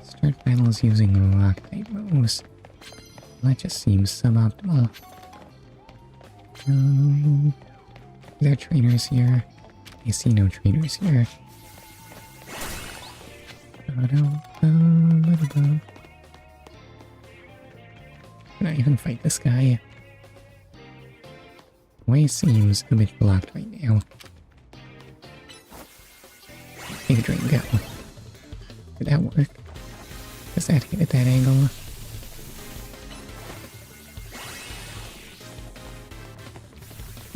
Start battles using rock type moves. That just seems suboptimal. Are there trainers here? I see no trainers here. Can I even fight this guy? Way seems a bit blocked right now. Big Drain, go. Did that work? Does that hit at that angle?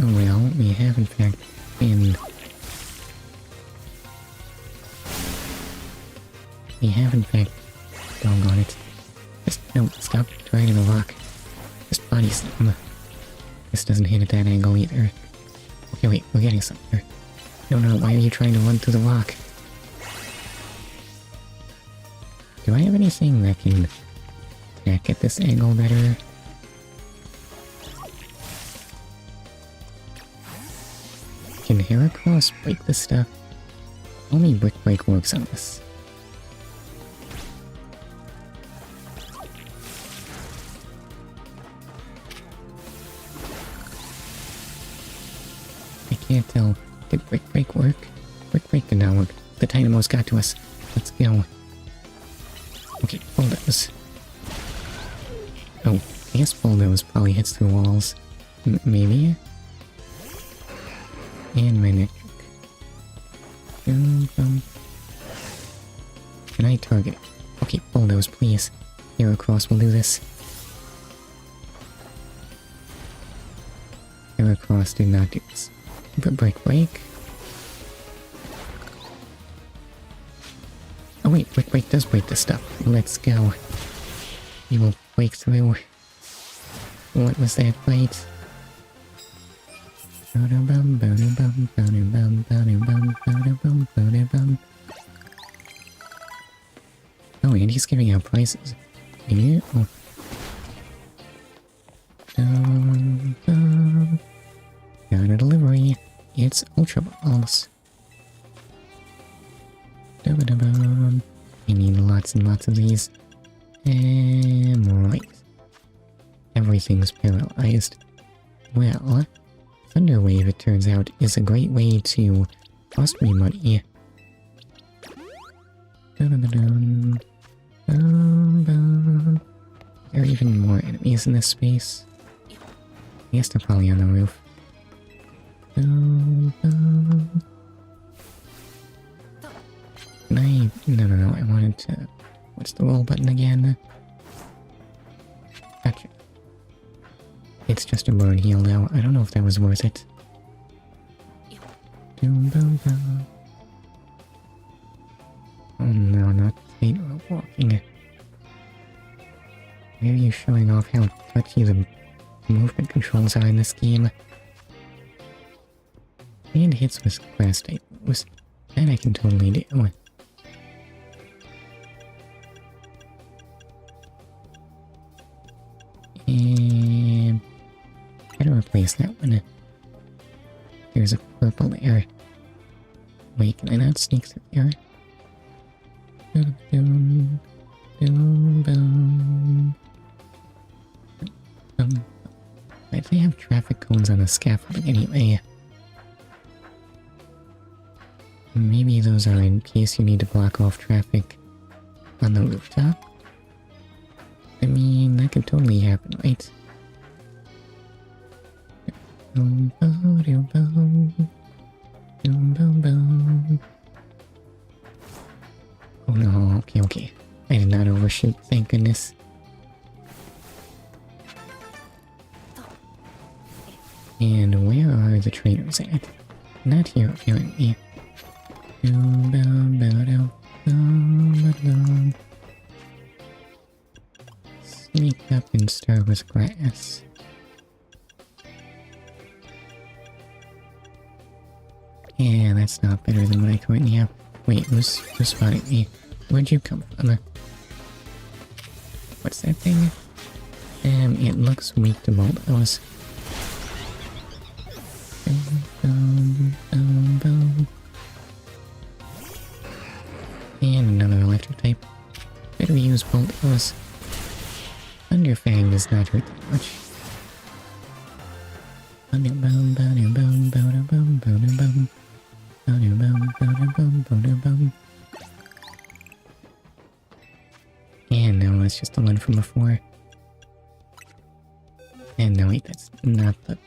Oh well, we have in fact been... We have in fact... Doggone it. Just, no, stop driving the rock. Just Body Slam. This doesn't hit at that angle either. Okay, wait, we're getting somewhere. No, why are you trying to run through the rock? Do I have anything that can attack at this angle better? Can Heracross break this stuff? Only Brick Break works on this. I can't tell. Did Brick Break work? Brick Break did not work. The Dynamos got to us. Let's go. Okay, Bulldoze. Oh, I guess Bulldoze probably hits through walls. Maybe? And my neck. Can I target it? Okay, Bulldoze, please. Heracross will do this. Heracross did not do this. Break. Oh wait, Break does break this stuff. Let's go. We will break through. What was that fight? Oh, and he's giving out prizes. Yeah. Got a delivery. It's Ultra Balls. I need lots and lots of these. Right. Everything's paralyzed. Well, Thunder Wave, it turns out, is a great way to cost me money. There are even more enemies in this space. I guess they're probably on the roof. No, I wanted to... What's the roll button again? Gotcha. It's just a burn heal now. I don't know if that was worth it. Oh no, not tightrope walking. Why are you showing off how touchy the movement controls are in this game? And hits with grass type moves. That I can totally do. And gotta replace that one. There's a purple there. Wait, can I not sneak through here? Boom, boom, boom, boom. Why do they have traffic cones on the scaffolding anyway? Maybe those are in case you need to block off traffic on the rooftop? I mean, that could totally happen, right? Boom, boom, boom, boom. Boom, boom, boom. Oh no, okay. I did not overshoot, thank goodness. And where are the trainers at? Not here, apparently. Boom, boom, boom, boom, boom. Sneak up and start with grass. Yeah, that's not better than what I currently have. Wait, who's spotting me? Where'd you come from? What's that thing? It looks weak to bulldoze. Boom, boom, boom, boom. And another electric type. Better use bulldoze. Thunderfang does not hurt that much. Boom, boom, boom, boom, boom, boom, boom, boom. Boom, boom, boom, boom, boom, boom. And no, it's just the one from before. And no, wait, that's not the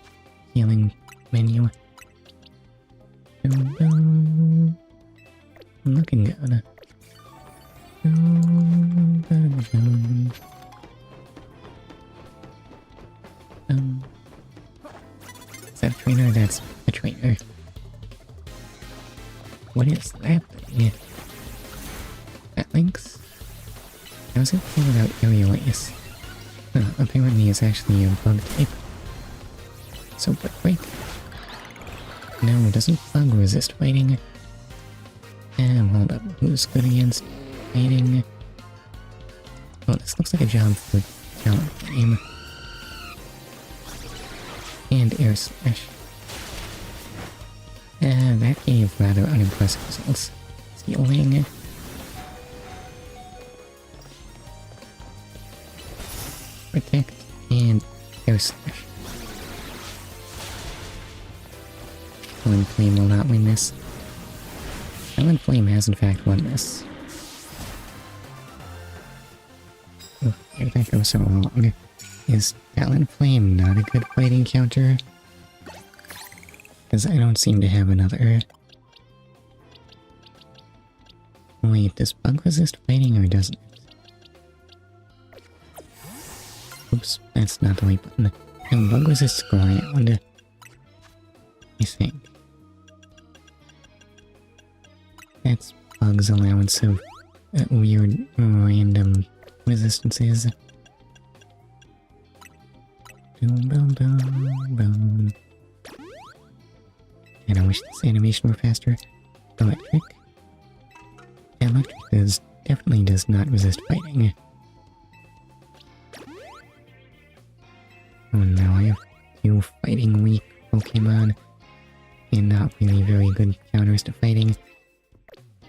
healing menu. Boom, boom. Looking good. Boom, boom, boom. Is that a trainer? That's a trainer. What is that thing? That links? How's it feel without aerial ace? Apparently it's actually a bug type. So bug break. No, doesn't bug resist fighting? Hold up. Who's good against fighting? Oh, this looks like a job for talent flame. And air slash. That gave rather unimpressive results. Healing. Protect and air slash. Talent Flame will not win this. Talent Flame has in fact won this. Oh, where did that go so wrong? Is Talent Flame not a good fighting counter? Because I don't seem to have another. Wait, does bug resist fighting or doesn't it? Oops, that's not the right button. And bug resists ground. I think. That's bug's allowance of weird random resistances. Boom, boom, boom, boom. And I wish this animation were faster. Electric. Electric definitely does not resist fighting. Oh no, I have few fighting weak Pokemon. And not really very good counters to fighting.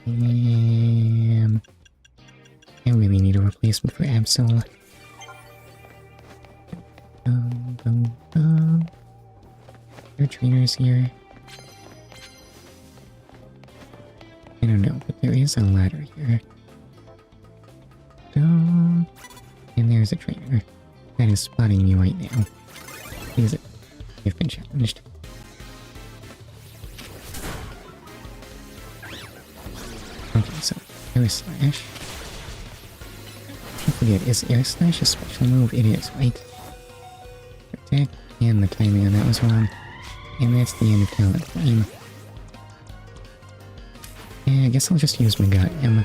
I really need a replacement for Absol. There are trainers here. I don't know, but there is a ladder here. And there's a trainer that is spotting me right now. Is it? You've been challenged. Okay, so air slash. I forget, is air slash a special move? It is, right? Protect, and the timing on that was wrong. And that's the end of Talent Flame. Yeah, I guess I'll just use my God M.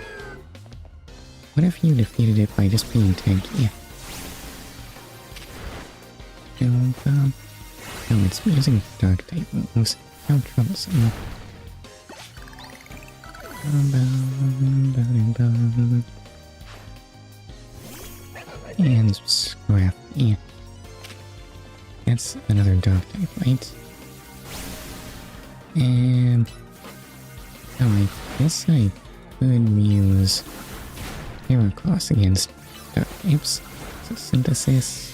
What if you defeated it by just being tanky? Oh, it's using dark type moves. How troublesome. And scrappy. that's another dark type, right? And... oh, I guess I could use Heracross against dark types. So synthesis...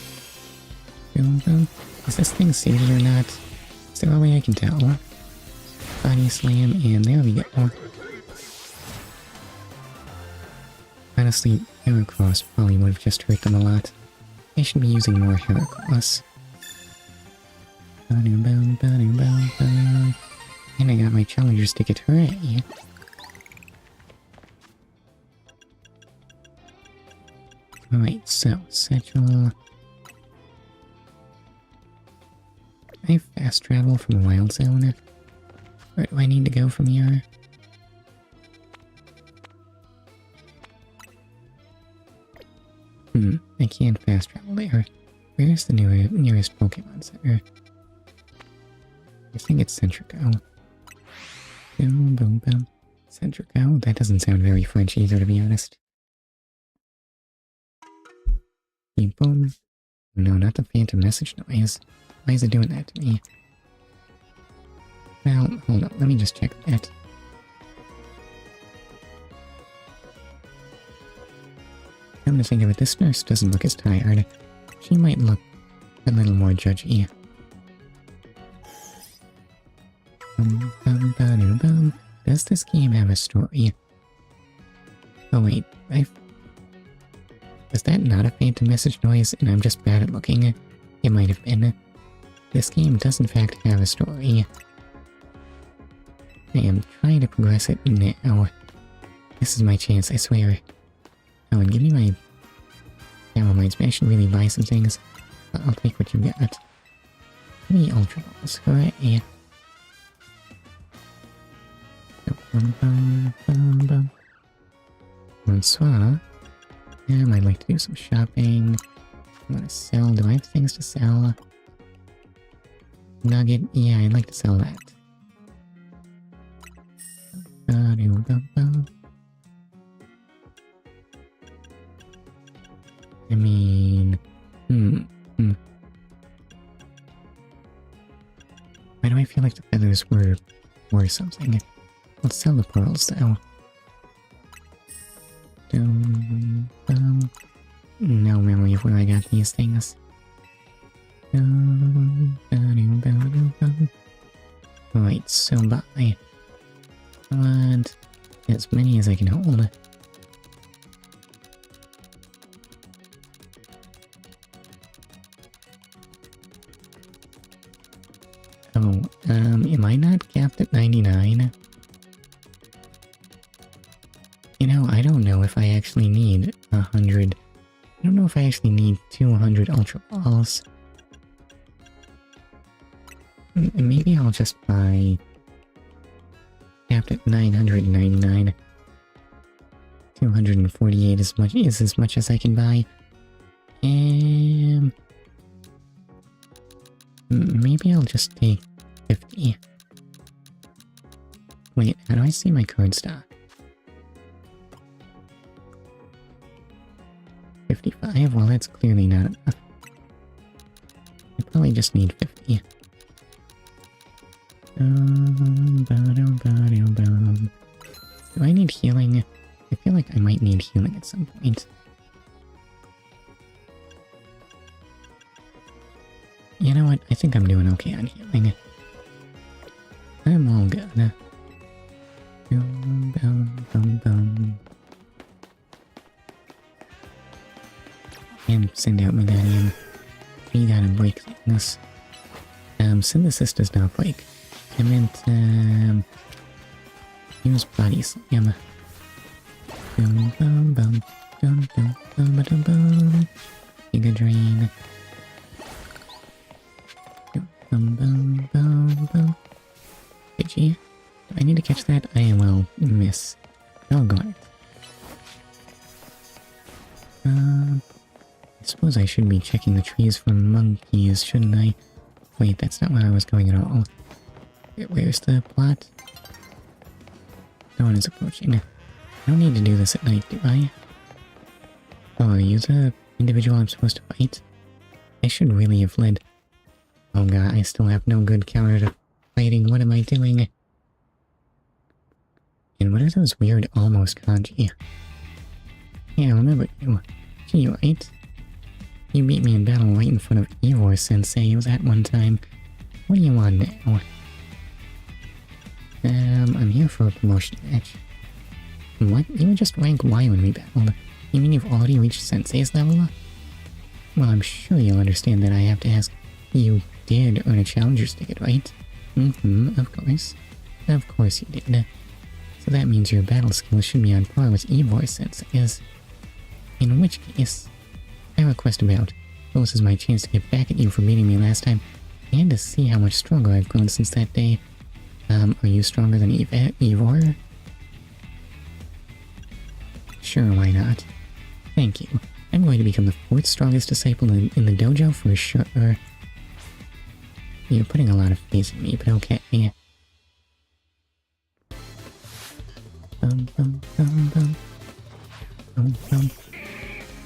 boom boom. Is this thing seated or not? Is there a way I can tell? Body slam, and there we go. Honestly, Heracross probably would have just hurt them a lot. I should be using more Heracross. And I got my challenger's ticket, hooray! Alright, so, Satchel... Can I fast travel from the Wild Zone? Where do I need to go from here? I can't fast travel there. Where's the nearest Pokemon Center? I think it's Centrico. Boom, boom, boom. Centrico? That doesn't sound very French either, to be honest. Beep, boom. No, not the phantom message noise. Why is it doing that to me? Well, hold on, let me just check that. Come to think of it, this nurse doesn't look as tired. She might look a little more judgy. Does this game have a story? Oh wait, was that not a phantom message noise and I'm just bad at looking? It might have been. This game does in fact have a story. I am trying to progress it now. This is my chance, I swear. Oh, and give me my Power Mines. I should really buy some things. But I'll take what you got. Give me Ultra Balls, hooray! Bonsoir. I'd like to do some shopping. I want to sell. Do I have things to sell? Nugget? Yeah, I'd like to sell that. I mean... Why do I feel like the feathers were worth something? Let's sell the pearls, though. No memory of where I got these things. Alright, so buy. I want as many as I can hold. Oh, am I not capped at 99? You know, I don't know if I actually need 100. I don't know if I actually need 200 Ultra Balls. Maybe I'll just buy... capped at 999. 248 is as much as I can buy. And... maybe I'll just take 50. Wait, how do I see my card stock? 55? Well, that's clearly not enough. I probably just need 50. Do I need healing? I feel like I might need healing at some point. You know what? I think I'm doing okay on healing. I'm all good. And send out Millennium. We gotta break things. Synthesis does not break. I meant, use Body Slam. Giga Drain. Pidgey. Do I need to catch that? I will miss. Doggone it. I suppose I should be checking the trees for monkeys, shouldn't I? Wait, that's not where I was going at all. Where's the plot? No one is approaching. I don't need to do this at night, do I? Oh, are you the individual I'm supposed to fight? I should really have led Oh god, I still have no good counter to fighting. What am I doing? And what are those weird almost kanji? Yeah, I remember you. Gee, right? You beat me in battle right in front of Eivor-sensei. It was that one time. What do you want now? I'm here for a promotion match. What? You were just rank Y when we battled. You mean you've already reached Sensei's level? Well, I'm sure you'll understand that I have to ask. You did earn a challenger's ticket, right? Mm-hmm, of course. Of course you did. So that means your battle skills should be on par with Eivor-sensei's. In which case, I request a bout. This is my chance to get back at you for beating me last time, and to see how much stronger I've grown since that day. Are you stronger than Eivor? Sure, why not? Thank you. I'm going to become the 4th strongest disciple in the dojo for sure. You're putting a lot of faith in me, but okay.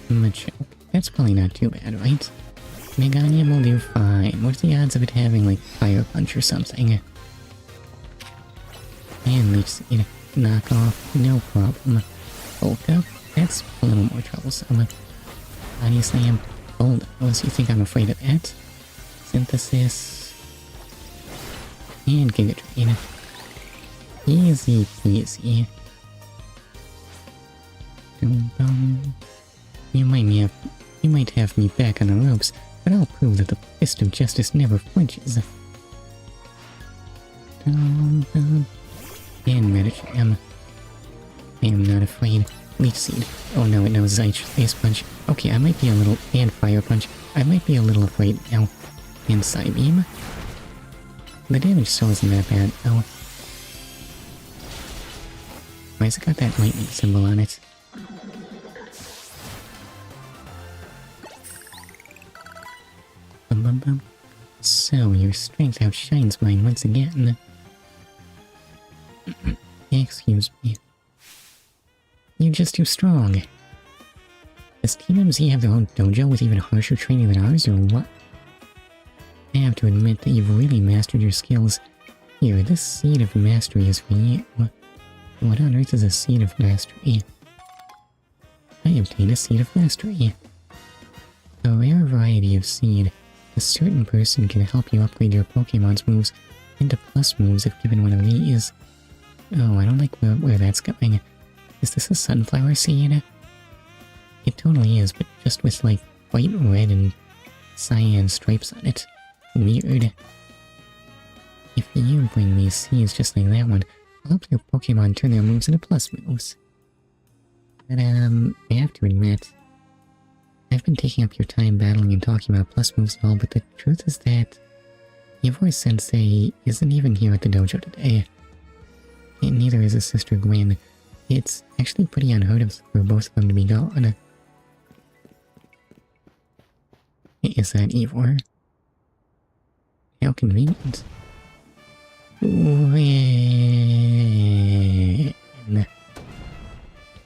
Macho. That's probably not too bad, right? Meganya will do fine. What's the odds of it having, like, Fire Punch or something? And Leech Seed. Knock off, no problem. Bulk up? That's a little more troublesome. Body Slam. Bulldoze. You think I'm afraid of that? Synthesis. And Giga Drain. Easy peasy. You might have me back on the ropes, but I'll prove that the fist of justice never flinches. And Medicham. I am not afraid. Leech Seed. Oh no, it knows Ice Punch. Okay, I might be a little... And Fire Punch. I might be a little afraid now. And Psybeam. The damage still isn't that bad, though. Why has it got that lightning symbol on it? So, your strength outshines mine once again. Excuse me. You're just too strong. Does Team MZ have their own dojo with even harsher training than ours, or what? I have to admit that you've really mastered your skills. Here, this Seed of Mastery is for you. What on earth is a Seed of Mastery? I obtained a Seed of Mastery. A rare variety of seed. A certain person can help you upgrade your Pokemon's moves into plus moves if given one of these. Oh, I don't like where that's going. Is this a sunflower seed? It totally is, but just with like white, red, and cyan stripes on it. Weird. If you bring me seeds just like that one, I'll help your Pokemon turn their moves into plus moves. But I have to admit, I've been taking up your time battling and talking about plus moves and all, but the truth is that Eivor-sensei isn't even here at the dojo today. And neither is his sister Gwen. It's actually pretty unheard of for both of them to be gone. Is that Eivor? How convenient. Gwen.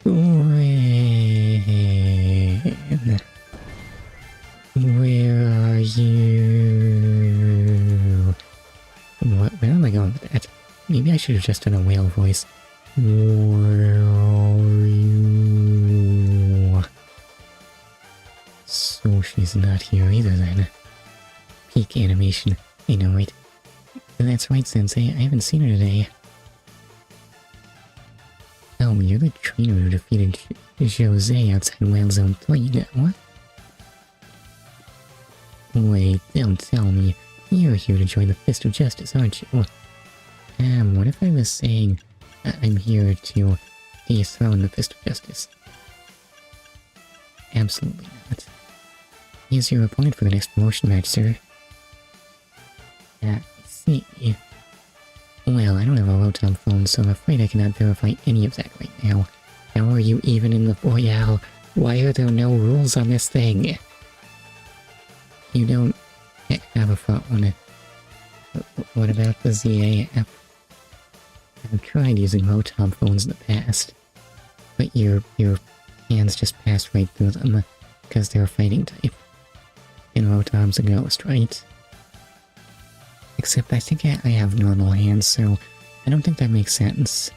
Gwen. Where are you? Where am I going with that? Maybe I should have just done a whale voice. Where are you? So she's not here either then. Peak animation. I know, right? That's right, Sensei. I haven't seen her today. Oh, you're the trainer who defeated Jose outside Wild Zone 3 now. Wait, don't tell me. You're here to join the Fist of Justice, aren't you? What if I was saying I'm here to dethrone the Fist of Justice? Absolutely not. He's your opponent for the next promotion match, sir. I see. Well, I don't have a Rotom phone, so I'm afraid I cannot verify any of that right now. How are you even in the Royale? Why are there no rules on this thing? You don't have a phone. What about the ZA app? I've tried using Rotom phones in the past, but your hands just pass right through them because they're a fighting type. And Rotom's a ghost, right? Except I think I have normal hands, so I don't think that makes sense.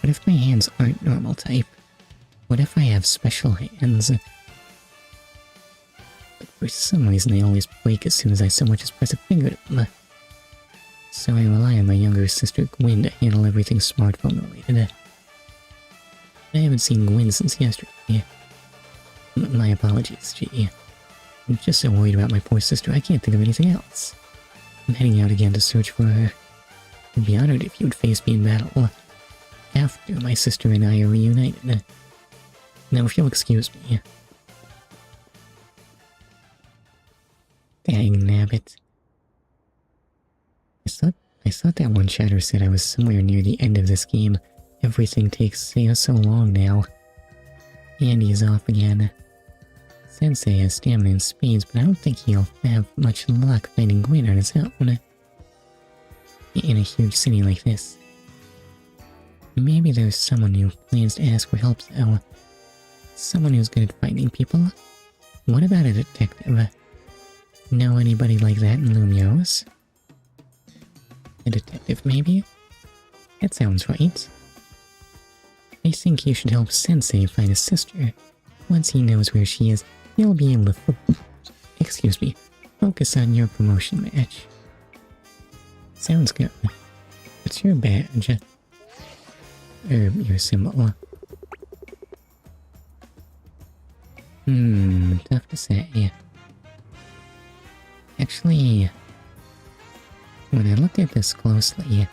What if my hands aren't normal type? What if I have special hands? But for some reason they always break as soon as I so much as press a finger to them. So I rely on my younger sister Gwen to handle everything smartphone related. I haven't seen Gwen since yesterday. My apologies, G. I'm just so worried about my poor sister I can't think of anything else. I'm heading out again to search for her. I'd be honored if you would face me in battle after my sister and I are reunited. Now if you'll excuse me. Dang nabbit. I thought that one chatter said I was somewhere near the end of this game. Everything takes so long now. Andy's off again. Sensei has stamina and speeds, but I don't think he'll have much luck finding Gwen on his own. In a huge city like this. Maybe there's someone who plans to ask for help though. Someone who's good at finding people. What about a detective? Know anybody like that in Lumiose? A detective, maybe? That sounds right. I think you should help Sensei find his sister. Once he knows where she is, he'll be able to focus on your promotion match. Sounds good. What's your badge? Your symbol. Tough to say. Actually, when I looked at this closely,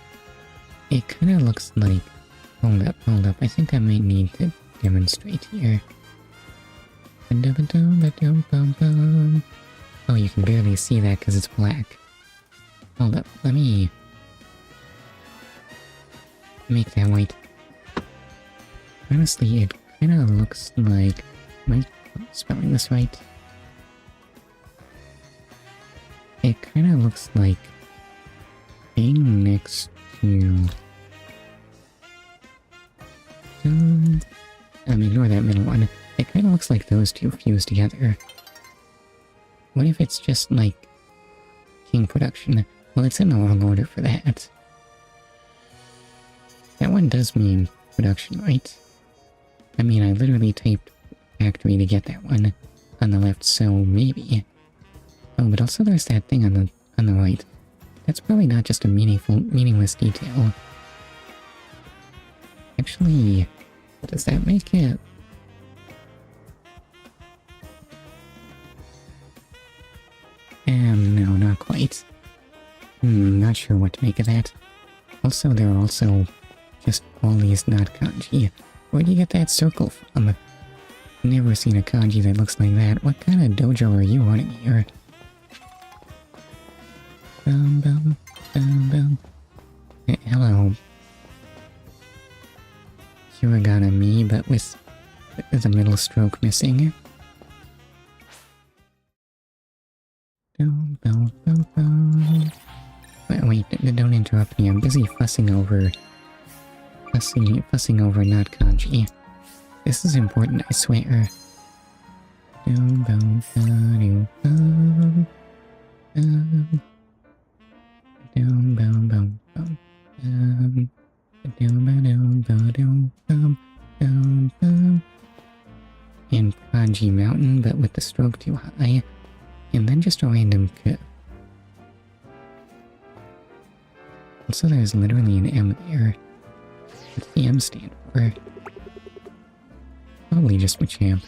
it kind of looks like... Hold up, I think I might need to demonstrate here. Oh, you can barely see that because it's black. Hold up, let me... make that white. Honestly, it kind of looks like... Am I spelling this right? It kind of looks like... being next to... ignore that middle one. It kind of looks like those two fused together. What if it's just like... King Production? Well, it's in the wrong order for that. That one does mean production, right? I mean, I literally typed factory to get that one on the left, so maybe. Oh, but also there's that thing on the right. That's probably not just a meaningless detail. Actually, does that make it? No, not quite. Not sure what to make of that. Also, there are also just all these not kanji. Where do you get that circle from? Never seen a kanji that looks like that. What kind of dojo are you running here? Hello. Hiragana me, but with the middle stroke missing. Wait, don't interrupt me. I'm busy fussing over not kanji. This is important, I swear. And Kanji Mountain, but with the stroke too high. And then just a random curve. Also, there's literally an M there. What's the M stand for? Probably just Machamp.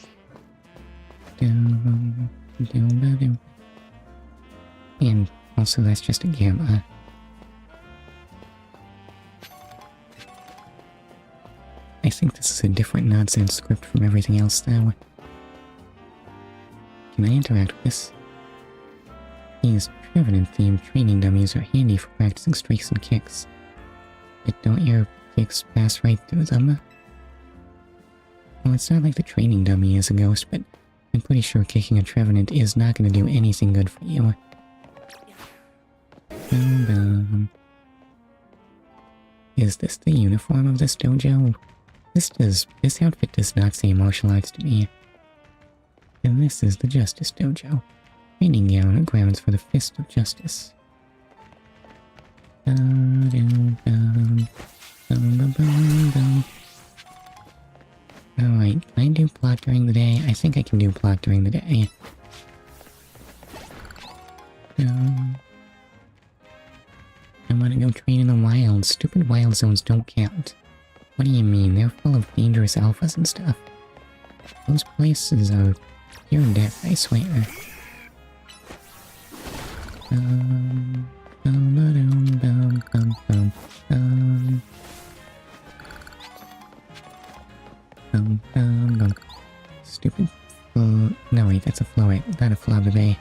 And also, that's just a Gamma. I think this is a different nonsense script from everything else, though. Can I interact with this? These Trevenant-themed training dummies are handy for practicing strikes and kicks. But don't your kicks pass right through them? Well, it's not like the training dummy is a ghost, but I'm pretty sure kicking a Trevenant is not going to do anything good for you. Is this the uniform of this dojo? This outfit does not say martial arts to me. And this is the Justice Dojo. Training grounds for the Fist of Justice. Alright, can I do plot during the day? I think I can do plot during the day. I wanna go train in the wild. Stupid wild zones don't count. What do you mean? They're full of dangerous alphas and stuff. Those places are pure death, I swear. Stupid. No wait, that's a floet, not a Flabébé.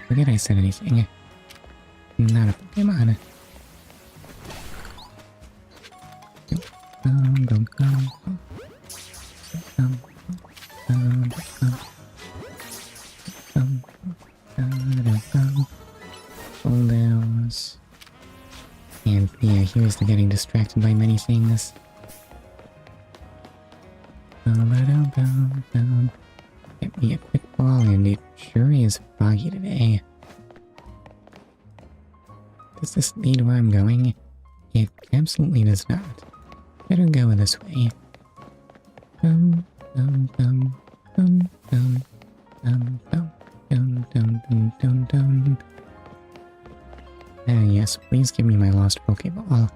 Forget I said anything. Not a Pokemon. Those. And yeah, here's the getting distracted by many things. Get me a quick ball, and it sure is foggy today. Does this lead where I'm going? It absolutely does not. Better go this way. Ah yes, please give me my lost Pokeball.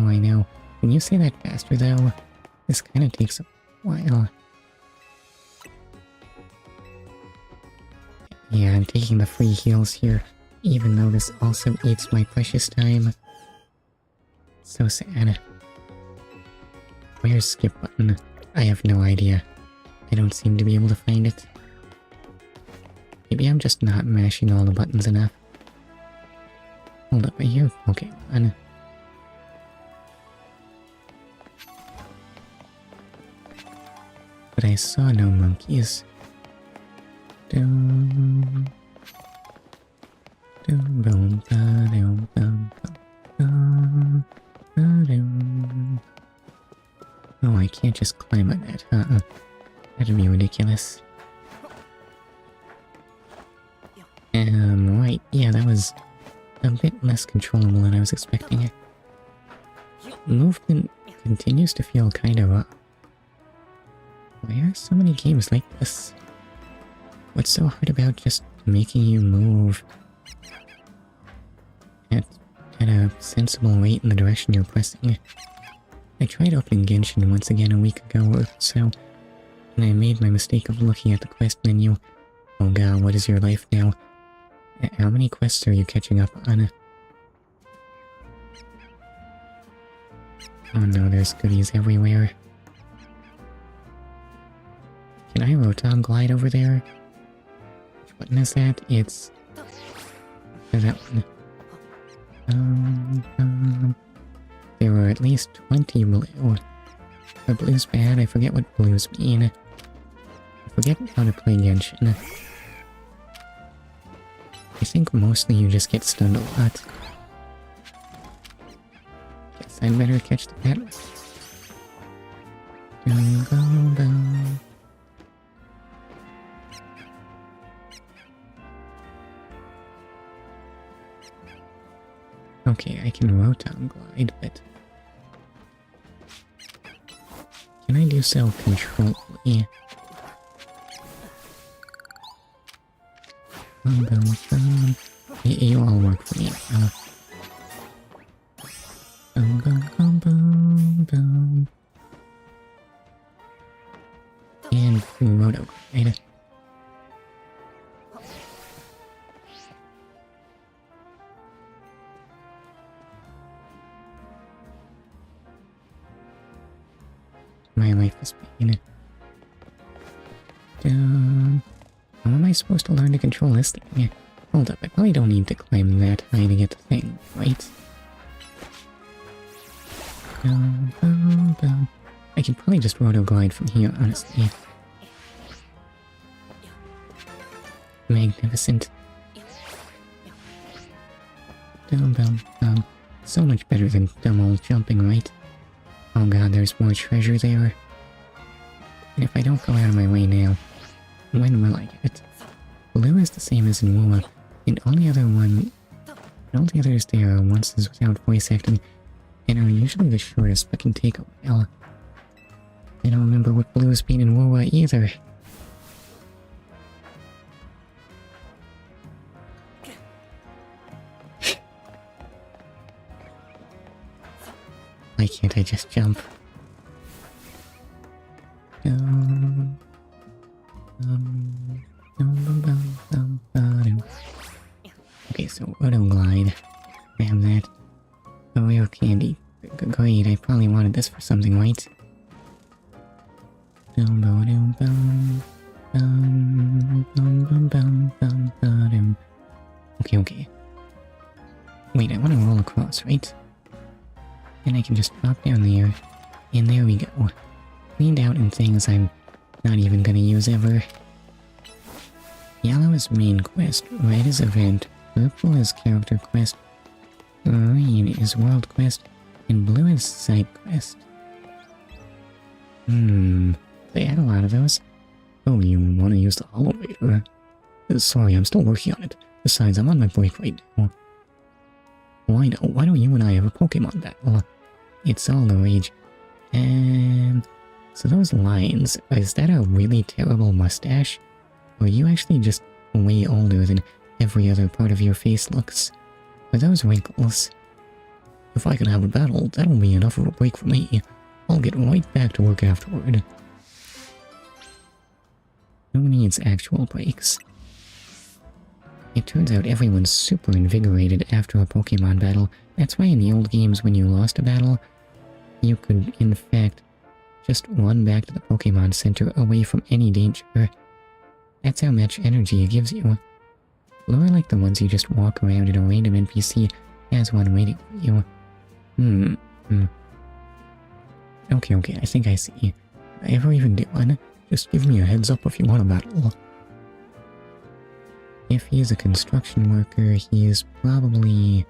I know. Can you say that faster though? This kinda takes a while. Yeah, I'm taking the free heals here, even though this also eats my precious time. So sad. Where's skip button? I have no idea. I don't seem to be able to find it. Maybe I'm just not mashing all the buttons enough. Hold up, I hear Pokemon. But I saw no monkeys. Oh, I can't just climb on that, That'd be ridiculous. Right, yeah, that was a bit less controllable than I was expecting. Movement continues to feel kind of why are so many games like this? What's so hard about just making you move at a sensible rate in the direction you're pressing? I tried opening Genshin once again a week ago or so, and I made my mistake of looking at the quest menu. Oh god, what is your life now? How many quests are you catching up on? Oh no, there's goodies everywhere. Can I Rotom glide over there? Which button is that? It's that one. There were at least 20 blue. But blue's bad, I forget what blues mean. I forget how to play Genshin. I think mostly you just get stunned a lot. Guess I'd better catch the pet. Okay, I can Rotom glide, but can I do so controllably? You all work for me. And Roto glide. My life is pain. How am I supposed to learn to control this thing? Hold up, I probably don't need to climb that high to get the thing, right? I can probably just roto glide from here, honestly. Magnificent. So much better than dumb old jumping, right? Oh god, there's more treasure there. And if I don't go out of my way now, when will I get it? Blue is the same as in Wua, and all the others there are onces without voice acting, and are usually the shortest but can take a while. I don't remember what blue has been in Wua either. Why can't I just jump? Okay, so Auto Glide. Grab that. Oh, real candy. Great, I probably wanted this for something, right? Okay. Wait, I want to roll across, right? And I can just drop down there. And there we go. Cleaned out in things I'm not even gonna use ever. Yellow is main quest, red is event, purple is character quest, green is world quest, and blue is side quest. They had a lot of those. Oh, you want to use the elevator? Sorry, I'm still working on it. Besides, I'm on my break right now. Why don't you and I have a Pokemon battle? It's all the rage. So those lines, is that a really terrible mustache? Or are you actually just way older than every other part of your face looks? Are those wrinkles? If I can have a battle, that'll be enough of a break for me. I'll get right back to work afterward. Who needs actual breaks? It turns out everyone's super invigorated after a Pokemon battle. That's why in the old games when you lost a battle, you could, in fact, just run back to the Pokemon Center away from any danger. That's how much energy it gives you. Blue are like the ones you just walk around and a random NPC has one waiting for you. Okay, I think I see. Did I ever even get one? Just give me a heads up if you want a battle. If he is a construction worker, he is probably...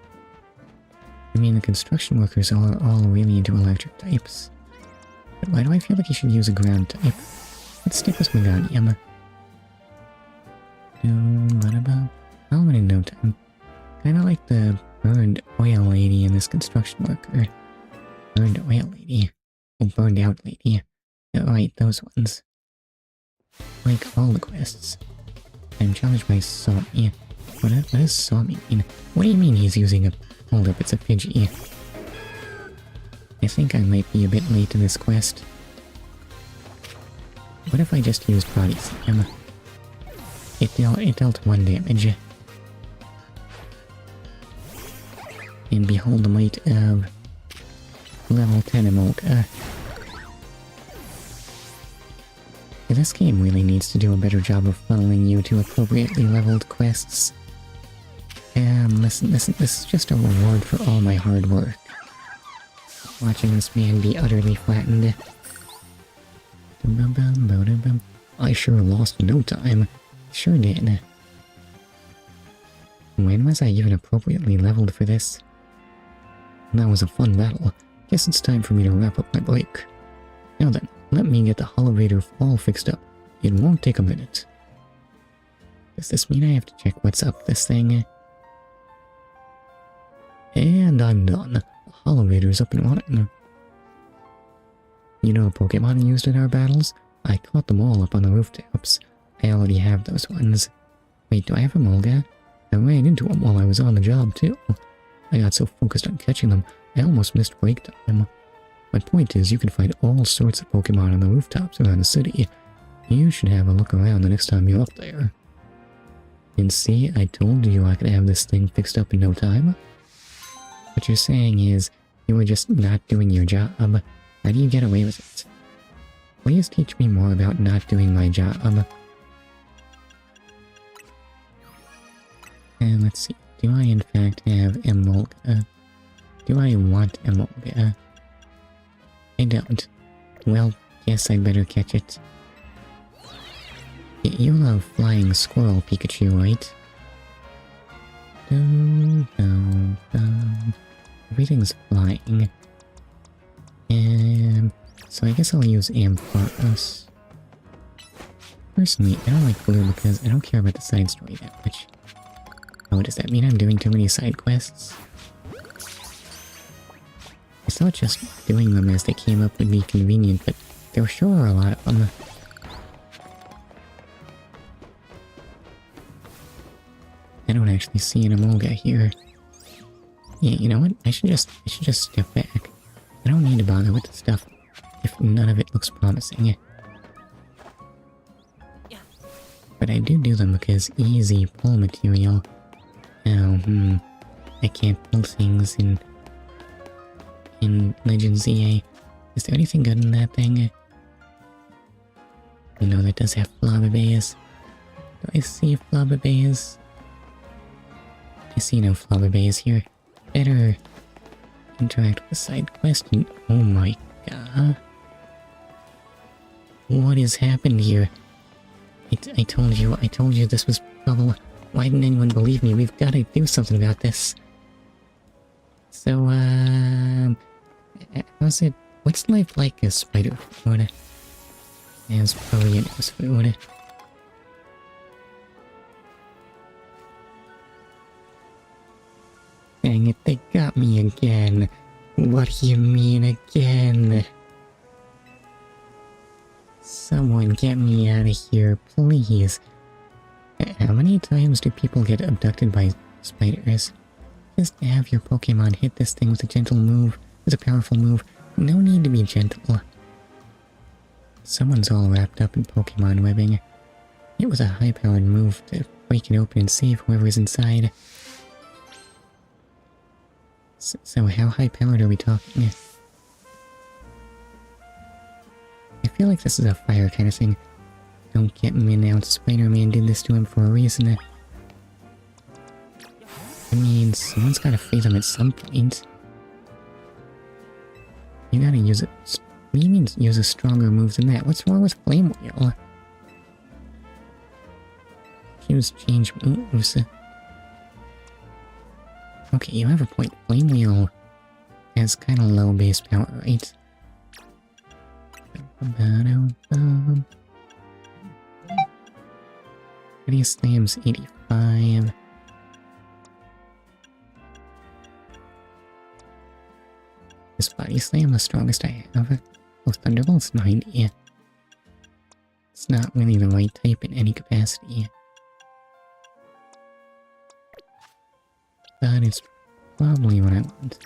I mean, the construction workers are all really into electric types. But why do I feel like he should use a ground type? Let's stick with Meganium. I'll win in no time. Kinda like the burned oil lady in this construction worker. Burned oil lady. Oh, burned out lady. Right, those ones. Like all the quests. I'm challenged by Sawmy. What does Sawmy mean? What do you mean he's using a... Hold up, it's a Pidgey. I think I might be a bit late to this quest. What if I just used Body Slam? It dealt 1 damage. And behold the might of... Level 10 Emolga. This game really needs to do a better job of funneling you to appropriately leveled quests. Listen, this is just a reward for all my hard work. Watching this man be utterly flattened. I sure lost no time. Sure did. When was I even appropriately leveled for this? That was a fun battle. Guess it's time for me to wrap up my break. Now then, let me get the Holovator all fixed up. It won't take a minute. Does this mean I have to check what's up this thing? And I'm done. The Holovator's up and running. You know the Pokemon I used in our battles? I caught them all up on the rooftops. I already have those ones. Wait, do I have a Molga? I ran into them while I was on the job too. I got so focused on catching them, I almost missed break time. My point is, you can find all sorts of Pokemon on the rooftops around the city. You should have a look around the next time you're up there. And see, I told you I could have this thing fixed up in no time. What you're saying is, you were just not doing your job. How do you get away with it? Please teach me more about not doing my job. And let's see, do I in fact have Emolga? Do I want Emolga? I don't. Well, guess I'd better catch it. You love flying squirrel Pikachu, right? Everything's flying. So I guess I'll use Ampharos. personally, I don't like blue because I don't care about the side story that much. Oh, does that mean I'm doing too many side quests? I thought just doing them as they came up would be convenient, but there sure are a lot of them. I don't actually see an Emolga here. Yeah, you know what? I should just step back. I don't need to bother with the stuff if none of it looks promising. But I do them because easy pull material. Oh, I can't pull things in Legends EA. Is there anything good in that thing? Oh no, that does have Flobberbears. Do I see Flobberbears? I see no Flobberbears here. Better interact with the side quest. Oh my god. What has happened here? I told you this was trouble. Why didn't anyone believe me? We've got to do something about this. So, how's it? What's life like as spider food? As Parianos food? Dang it, they got me again. What do you mean again? Someone get me out of here, please. How many times do people get abducted by spiders? Just have your Pokemon hit this thing with a gentle move, with a powerful move. No need to be gentle. Someone's all wrapped up in Pokemon webbing. It was a high-powered move to break it open and save whoever's inside. So how high-powered are we talking? I feel like this is a fire kind of thing. Don't get me now, Spider-Man did this to him for a reason. I mean, someone's gotta free them at some point. You gotta use it. What do you mean use a stronger move than that? What's wrong with Flame Wheel? Use change moves. Okay, you have a point. Flame Wheel has kind of low base power, right? Body Slam's 85. Is Body Slam the strongest I have? Oh, Thunderbolt's 90. It's not really the right type in any capacity. But it's probably what I want.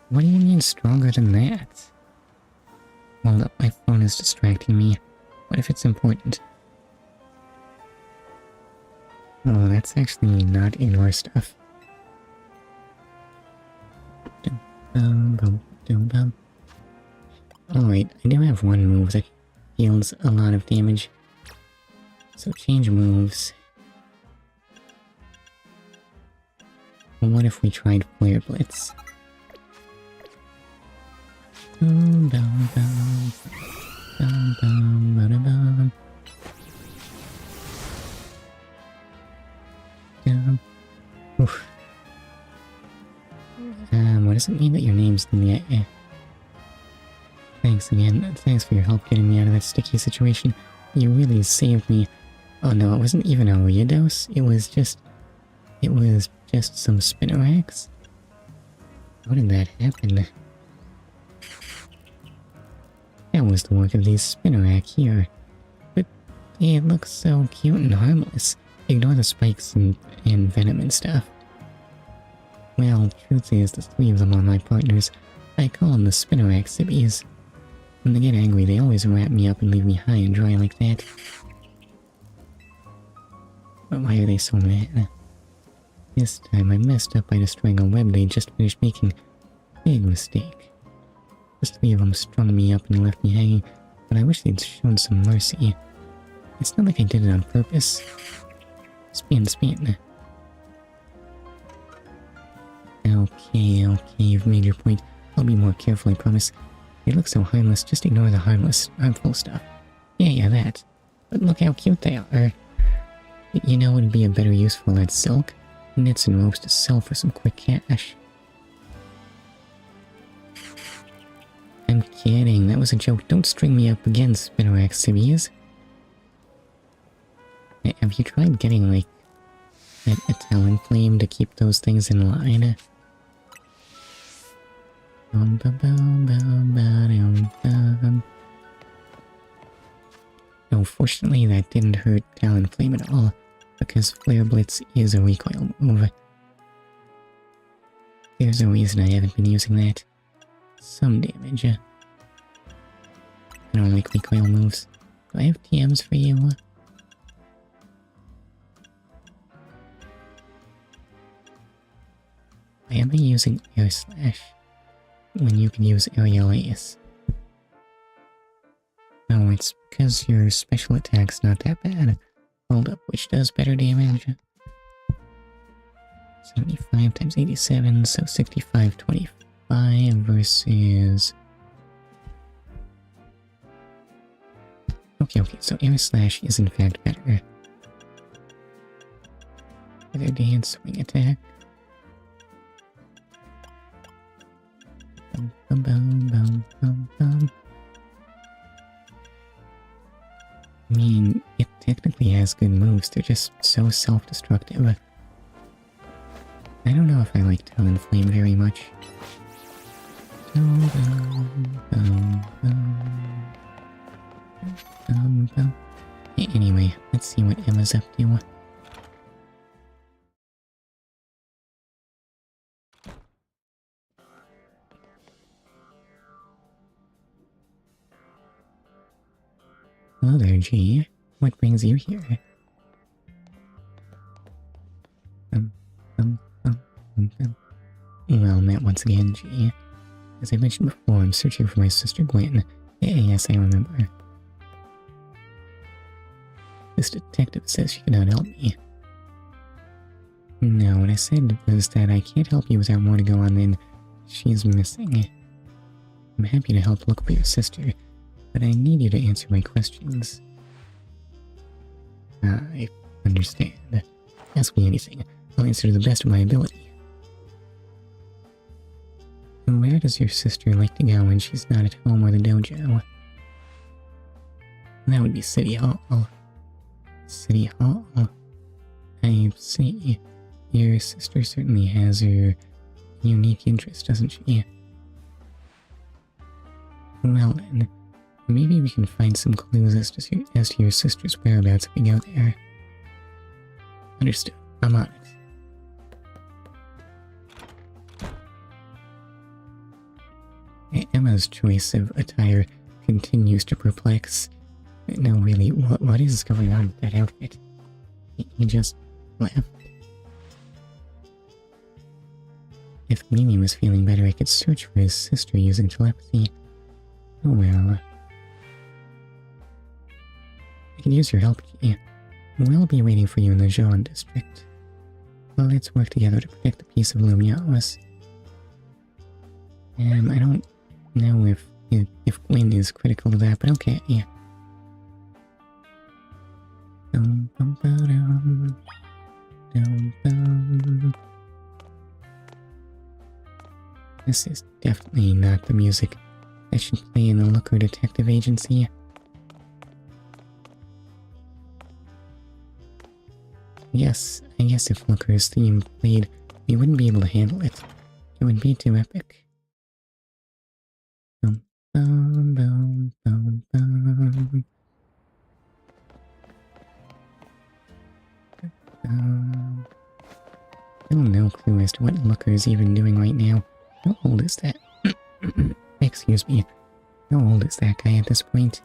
What do you mean stronger than that? Hold up, my phone is distracting me. What if it's important? Oh, that's actually not ignore stuff. Alright, I do have one move that deals a lot of damage. So change moves. What if we tried Flare Blitz? Oof. What does it mean that your name's in the air? Thanks again. Thanks for your help getting me out of that sticky situation. You really saved me. Oh no, it wasn't even a Riados. It was just some Spinoraks. How did that happen? That was the work of these Spinorak here. But it looks so cute and harmless. Ignore the spikes and venom and stuff. Well, truth is, the three of them are my partners. I call them the Spinorak Sibbies. When they get angry, they always wrap me up and leave me high and dry like that. But why are they so mad? This time I messed up by destroying a web they just finished making. Big mistake. The three of them strung me up and left me hanging, but I wish they'd shown some mercy. It's not like I did it on purpose. Spin. Okay, you've made your point. I'll be more careful, I promise. They look so harmless, just ignore the harmful stuff. Yeah, that. But look how cute they are. You know what would be a better use for that silk? Knits and ropes to sell for some quick cash. I'm kidding, that was was a joke. Don't string me up against Spinorax Civies. Have you tried getting, like, a talon flame to keep those things in line? No, fortunately that didn't hurt talon flame at all, because Flare Blitz is a recoil move. There's a reason I haven't been using that. Some damage. I don't like recoil moves. Do I have TMs for you? Why am I using Air Slash when you can use Aerial Ace? No, it's because your special attack's not that bad. Hold up, which does better damage? 75 times 87, so 6525 versus... Okay, so Air Slash is in fact better. Feather Dance, Swing Attack. Bum, bum, bum, bum, bum, bum. I mean, it technically has good moves, they're just so self-destructive. I don't know if I like Talon Flame very much. Anyway, let's see what Emma's up to. Hello there, G. What brings you here? Well, met once again, G. As I mentioned before, I'm searching for my sister Gwen. Yes, I remember. This detective says she cannot help me. No, what I said was that I can't help you without more to go on than she's missing. I'm happy to help look for your sister, but I need you to answer my questions. I understand. Ask me anything. I'll answer to the best of my ability. Where does your sister like to go when she's not at home or the dojo? That would be City Hall. City Hall? I see. Your sister certainly has her unique interest, doesn't she? Well then, maybe we can find some clues as to your sister's whereabouts if we go there. Understood. I'm on it. Emma's choice of attire continues to perplex. No, really, what is going on with that outfit? He just left. If Mimi was feeling better, I could search for his sister using telepathy. Oh well. I could use your help, G. We'll be waiting for you in the Zhoan district. Well, let's work together to protect the peace of Lumios. I don't know if Gwen is critical to that, but okay, yeah. This is definitely not the music that should play in the Looker Detective Agency. Yes, I guess if Looker's theme played, we wouldn't be able to handle it. It would be too epic. Still no clue as to what Looker is even doing right now. How old is that? Excuse me. How old is that guy at this point?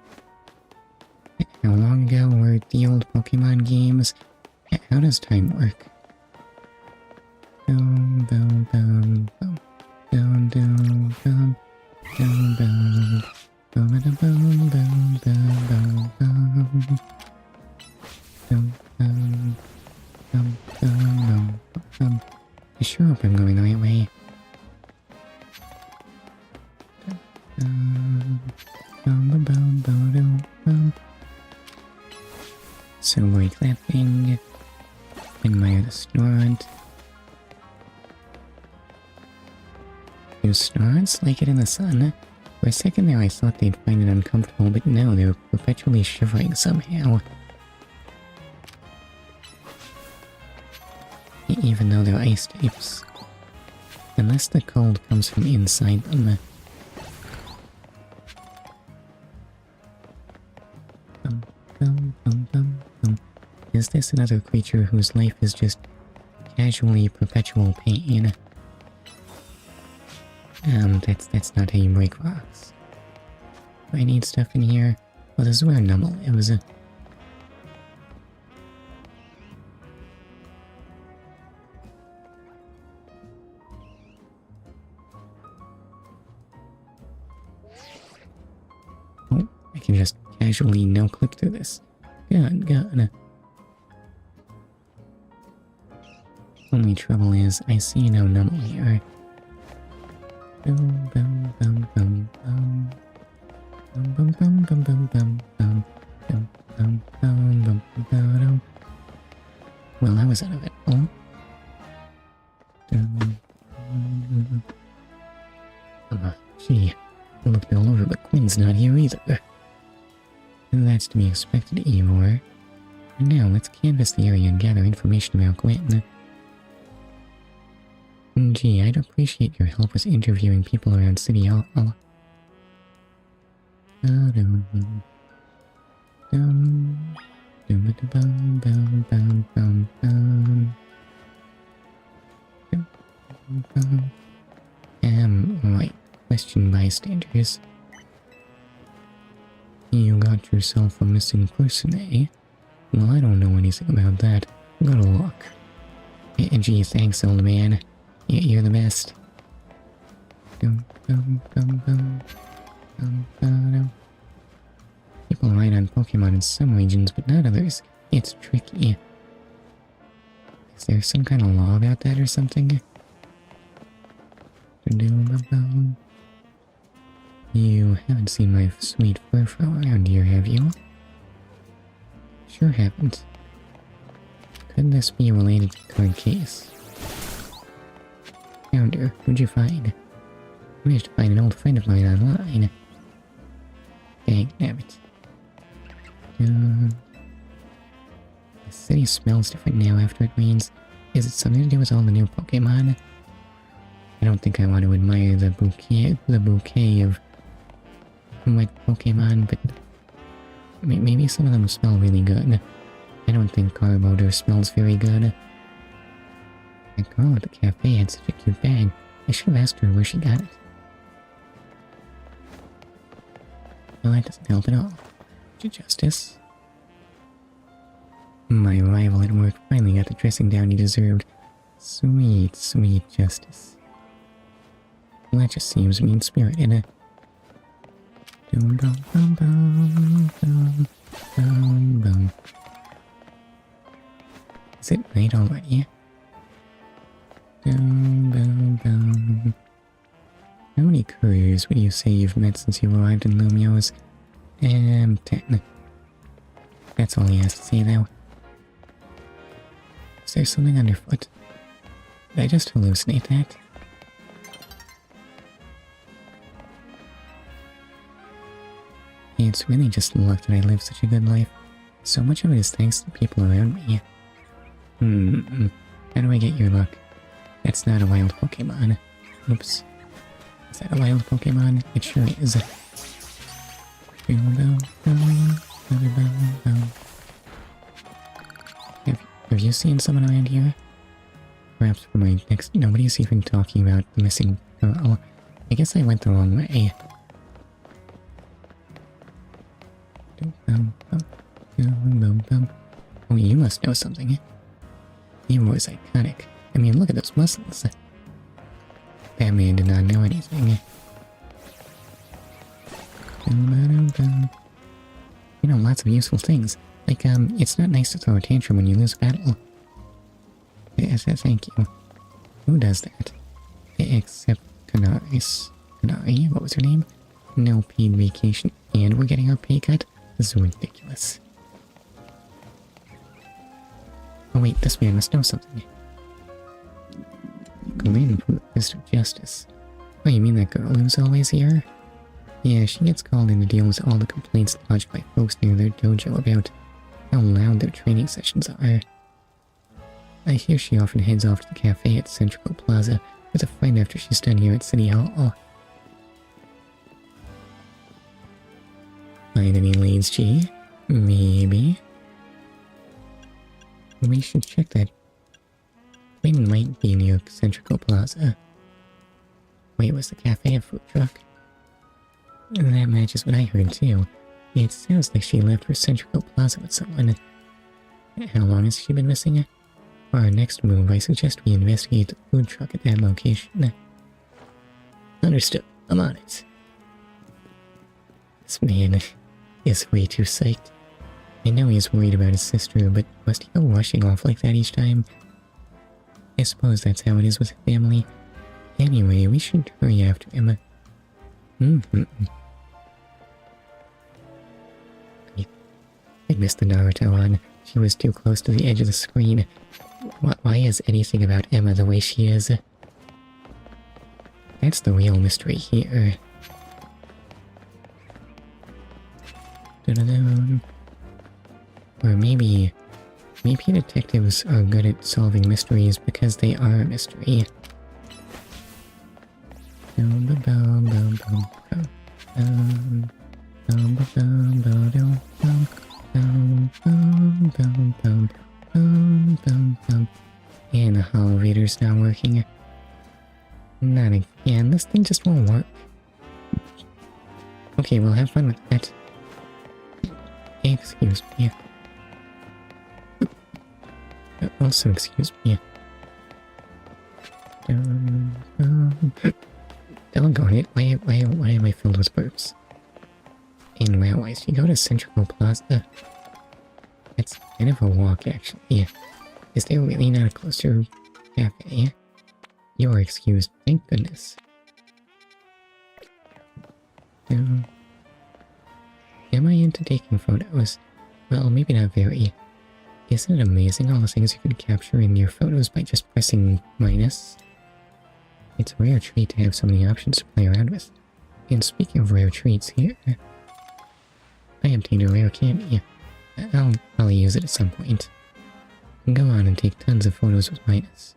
How long ago were the old Pokemon games? How does time work? I sure hope I'm going the right way. So break that thing. Admire the Snorant. Do Snorants like it in the sun? For a second there I thought they'd find it uncomfortable, but no, they were perpetually shivering somehow. Even though they're ice types. Unless the cold comes from inside them. Is this another creature whose life is just casually perpetual pain? That's not how you break rocks. Do I need stuff in here? Well, this is where Numble lives. Oh, I can just casually no-click through this. Good. Only trouble is, I see no Numble here. Well, I was out of it. Oh. Gee, I looked all over, but Quinn's not here either. That's to be expected, Eivor. And now, let's canvass the area and gather information about Gwyn. Gee, I'd appreciate your help with interviewing people around City Hall. Right. Question bystanders. You got yourself a missing person, eh? Well, I don't know anything about that. Good luck. Gee, thanks, old man. You're the best. People ride on Pokemon in some regions, but not others. It's tricky. Is there some kind of law about that or something? You haven't seen my sweet Furfrou around here, have you? Sure haven't. Could this be related to the current case? Found her. Who'd you find? I managed to find an old friend of mine online. Dang nabbit. The city smells different now after it rains. Is it something to do with all the new Pokemon? I don't think I want to admire the bouquet of wet Pokemon, but maybe some of them smell really good. I don't think Garbodor smells very good. That girl at the cafe had such a cute bag. I should have asked her where she got it. Well, that doesn't help at all. Justice. My rival at work finally got the dressing down he deserved. Sweet, sweet Justice. Well, that just seems mean-spirited. Is it night already? How many couriers would you say you've met since you arrived in Lumio's? 10. That's all he has to say, though. Is there something underfoot? Did I just hallucinate that? It's really just luck that I live such a good life. So much of it is thanks to the people around me. How do I get your luck? That's not a wild Pokemon. Oops. Is that a wild Pokemon? It sure is. Have you seen someone around here? Perhaps for my next... Nobody's even talking about the missing girl. I guess I went the wrong way. Oh, you must know something. Eivor is iconic. I mean, look at those muscles. That man did not know anything. You know, lots of useful things. Like, it's not nice to throw a tantrum when you lose a battle. Yes, thank you. Who does that? Except Kanari, what was her name? No paid vacation, and we're getting our pay cut? This is ridiculous. Oh wait, this man must know something. Command from the Mr. Justice. Oh, you mean that girl who's always here? Yeah, she gets called in to deal with all the complaints lodged by folks near their dojo about how loud their training sessions are. I hear she often heads off to the cafe at Central Plaza with a friend after she's done here at City Hall. Find any leads, G? Maybe. We should check that. It might be near Central Plaza. Wait, was the cafe a food truck? That matches what I heard too. It sounds like she left for Central Plaza with someone. How long has she been missing? For our next move, I suggest we investigate the food truck at that location. Understood. I'm on it. This man is way too psyched. I know he's worried about his sister, but must he go rushing off like that each time? I suppose that's how it is with family. Anyway, we should hurry after him. I missed the Naruto one. She was too close to the edge of the screen. Why is anything about Emma the way she is? That's the real mystery here. Or maybe detectives are good at solving mysteries because they are a mystery. And the holo reader's not working. Not again. This thing just won't work. Okay, we'll have fun with that. Excuse me. Also, excuse me. Doggone it, why am I filled with burps? And route-wise, you go to Central Plaza. It's kind of a walk, actually. Is there really not a closer cafe? You're excused, thank goodness. Am I into taking photos? Well, maybe not very. Isn't it amazing all the things you can capture in your photos by just pressing minus? It's a rare treat to have so many options to play around with. And speaking of rare treats, here I obtained a rare candy. I'll use it at some point. Go on and take tons of photos with minus.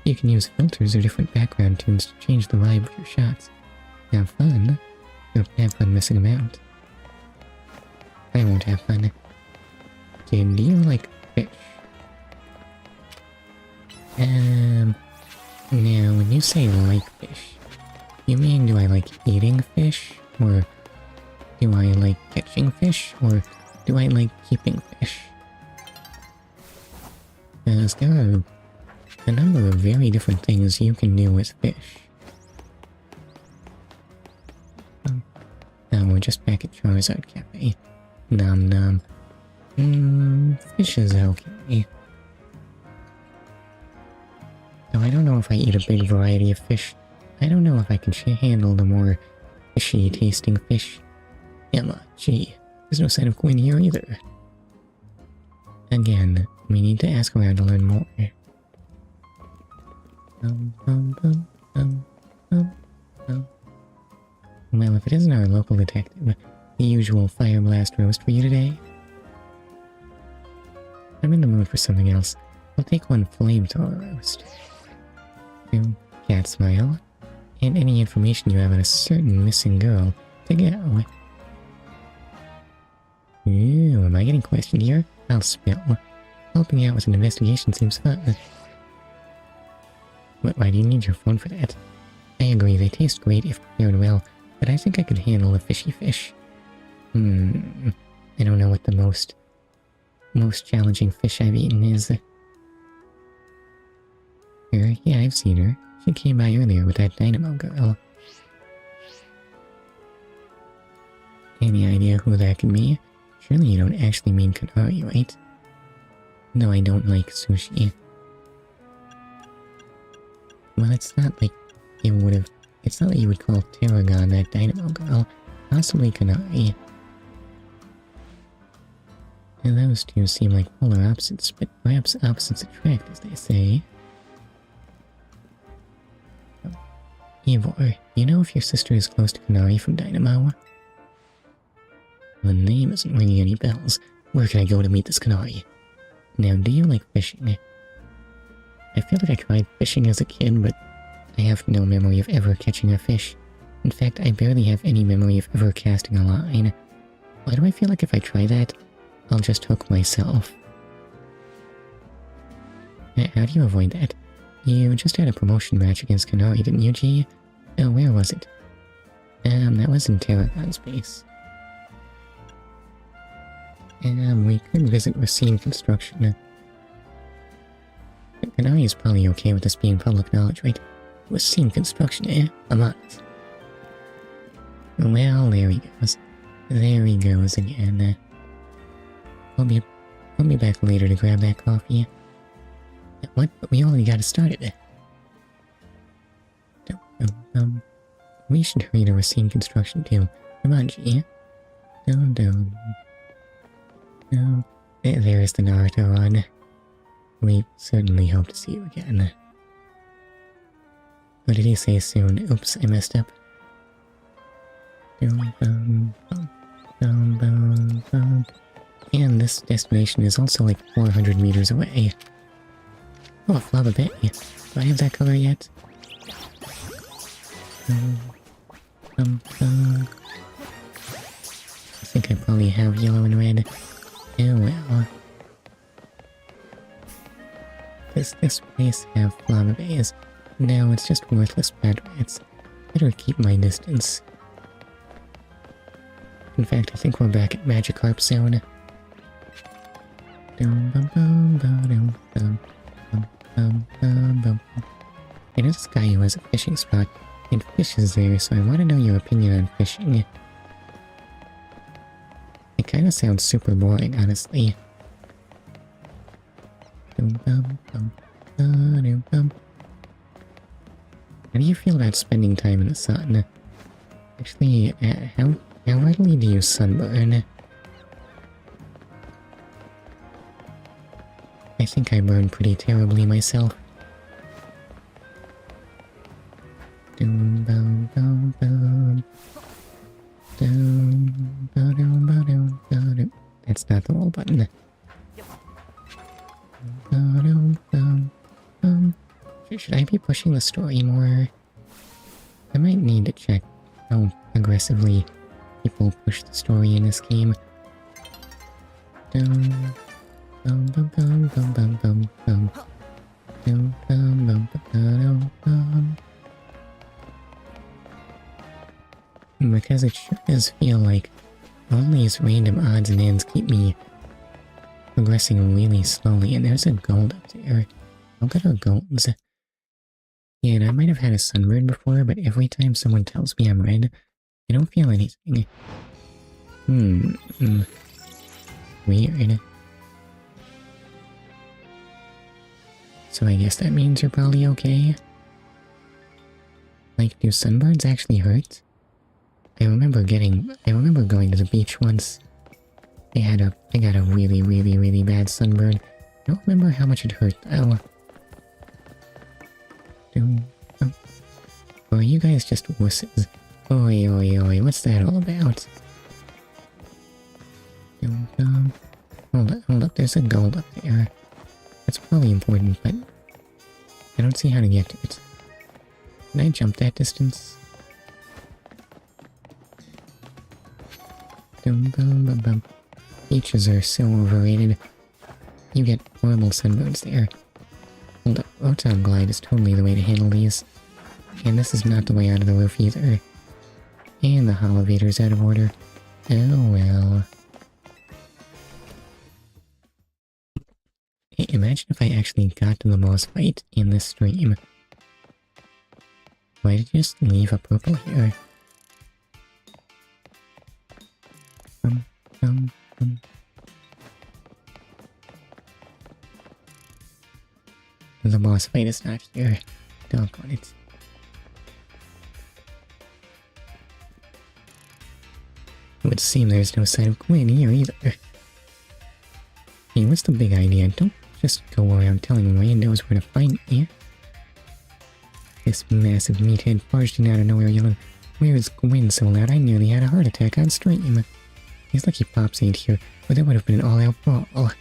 You can use filters or different background tunes to change the vibe of your shots. Have fun. Have fun messing about. I won't have fun. Okay, do you like fish? Now, when you say like fish, you mean do I like eating fish? Or do I like catching fish? Or do I like keeping fish? Because there are a number of very different things you can do with fish. Now we're just back at Charizard Cafe. Nom nom. Fish is okay. Though I don't know if I eat a big variety of fish. I don't know if I can handle the more fishy tasting fish. Emma, gee, there's no sign of Gwen here either. Again, we need to ask around to learn more. Well, if it isn't our local detective, the usual fire blast roast for you today. I'm in the mood for something else. I'll take one flamethrower roast. Cat smile. And any information you have on a certain missing girl to go. Ooh, am I getting questioned here? I'll spill. Helping out with an investigation seems fun. But why do you need your phone for that? I agree, they taste great if prepared well, but I think I could handle a fishy fish. I don't know what the most challenging fish I've eaten is. Yeah, I've seen her. She came by earlier with that Dynamo girl. Any idea who that could be? Surely you don't actually mean Kanari, right? No, I don't like sushi. Well, it's not like you would call Tarragon that Dynamo girl. Possibly Kanari. And those two seem like polar opposites, but perhaps opposites attract, as they say. Ivor, you know if your sister is close to Kanari from Dynamo? The name isn't ringing any bells. Where can I go to meet this Kanari? Now, do you like fishing? I feel like I tried fishing as a kid, but I have no memory of ever catching a fish. In fact, I barely have any memory of ever casting a line. Why do I feel like if I try that, I'll just hook myself? How do you avoid that? You just had a promotion match against Kanari, didn't you, G? Oh, where was it? That was in Terragon's base. We could visit Racine Construction. Kanari is probably okay with this being public knowledge, right? Racine Construction, eh? I'm on it. Well, there he goes. There he goes again. I'll be back later to grab that coffee. What? But we already got it started. We should hurry to Racine Construction too. Come on, G. No. There's the Naruto run. We certainly hope to see you again. What did he say soon? Oops, I messed up. And this destination is also like 400 meters away. Oh, Flava Bay. Do I have that color yet? I think I probably have yellow and red. Oh well. Does this place have Flava Bays? No, it's just worthless bad rats. Better keep my distance. In fact, I think we're back at Magikarp zone. I know this guy who has a fishing spot, and fishes there, so I want to know your opinion on fishing. It kinda sounds super boring, honestly. How do you feel about spending time in the sun? Actually, how readily do you sunburn? I think I burn pretty terribly myself. That's not the wall button. Should I be pushing the story more? I might need to check how aggressively people push the story in this game. Because it sure does feel like all these random odds and ends keep me progressing really slowly, and there's a gold up there. I'll get our golds. Yeah, and I might have had a sunburn before, but every time someone tells me I'm red, I don't feel anything. Weird. So I guess that means you're probably okay? Like, do sunburns actually hurt? I remember going to the beach once. I got a really bad sunburn. I don't remember how much it hurt though. Or are you guys just wusses? Oi, what's that all about? Hold up, there's a gold up there. That's probably important, but I don't see how to get to it. Can I jump that distance? Beaches are so overrated. You get horrible sunburns there. Hold up, Rotom Glide is totally the way to handle these. And this is not the way out of the roof either. And the Holovator's out of order. Oh well. Hey, imagine if I actually got to the boss fight in this stream. Why did you just leave a purple here? The boss fight is not here. Doggone it. It would seem there's no sign of Gwen here either. Hey, what's the big idea? Don't just go around telling randos where to find me. This massive meathead barged in out of nowhere yelling, "Where's Gwen?" so loud I nearly had a heart attack on stream. He's lucky Pops ain't here, or there would have been an all-out brawl.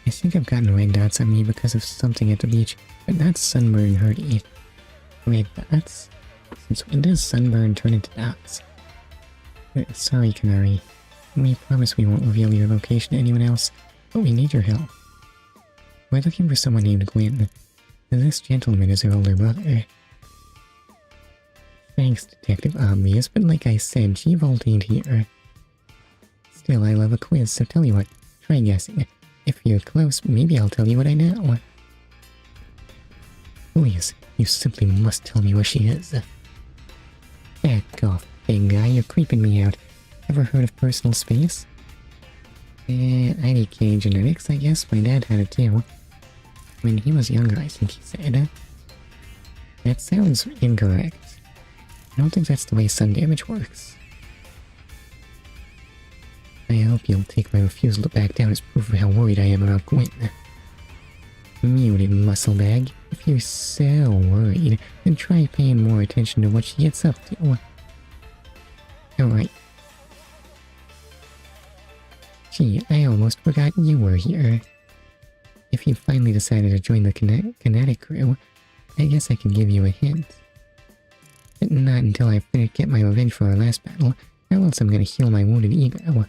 I think I've gotten red dots on me because of something at the beach, but not sunburn hurt it. Red dots? Since when does sunburn turn into dots? Sorry, Canary. We promise we won't reveal your location to anyone else, but we need your help. We're looking for someone named Gwen. This gentleman is her older brother. Thanks, Detective Obvious, but like I said, G-Volt ain't here. Still, I love a quiz, so tell you what, try guessing. If you're close, maybe I'll tell you what I know. Please, you simply must tell me where she is. Back off, big guy, you're creeping me out. Ever heard of personal space? IDK genetics, I guess. My dad had it too. When he was younger, I think he said. That sounds incorrect. I don't think that's the way sun damage works. I hope you'll take my refusal to back down as proof of how worried I am about Gwen. Muted muscle bag. If you're so worried, then try paying more attention to what she gets up to. Alright. Gee, I almost forgot you were here. If you finally decided to join the kinetic crew, I guess I can give you a hint. But not until I get my revenge for our last battle, or else I'm gonna heal my wounded ego.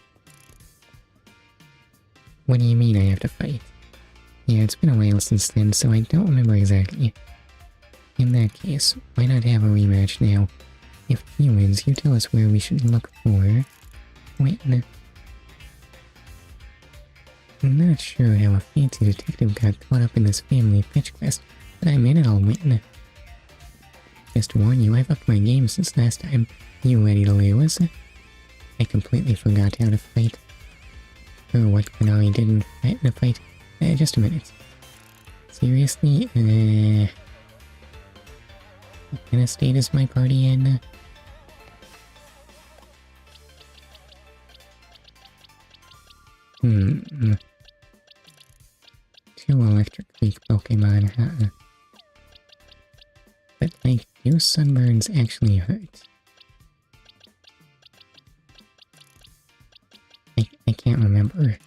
What do you mean I have to fight? Yeah, it's been a while since then, so I don't remember exactly. In that case, why not have a rematch now? If he wins, you tell us where we should look for Gwen. I'm not sure how a fancy detective got caught up in this family fetch quest, but I'm in it, I'll win. Just to warn you, I've upped my game since last time. You ready to lose? I completely forgot how to fight. Or what Canary did in the fight. Just a minute. Seriously? What kind of state is my party in? Two electric weak Pokemon, huh? But like, do sunburns actually hurt? I can't remember.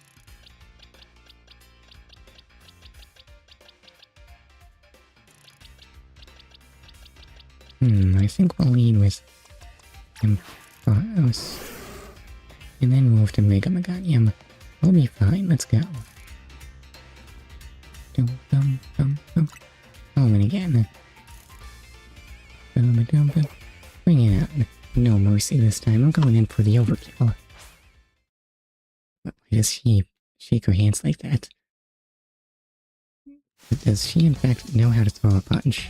I think we'll lead with Ampharos. And then move to Mega Meganium. We'll be fine, let's go. Oh, and again. Bring it out. No mercy this time, I'm going in for the overkill. Why does she shake her hands like that? Does she in fact know how to throw a punch?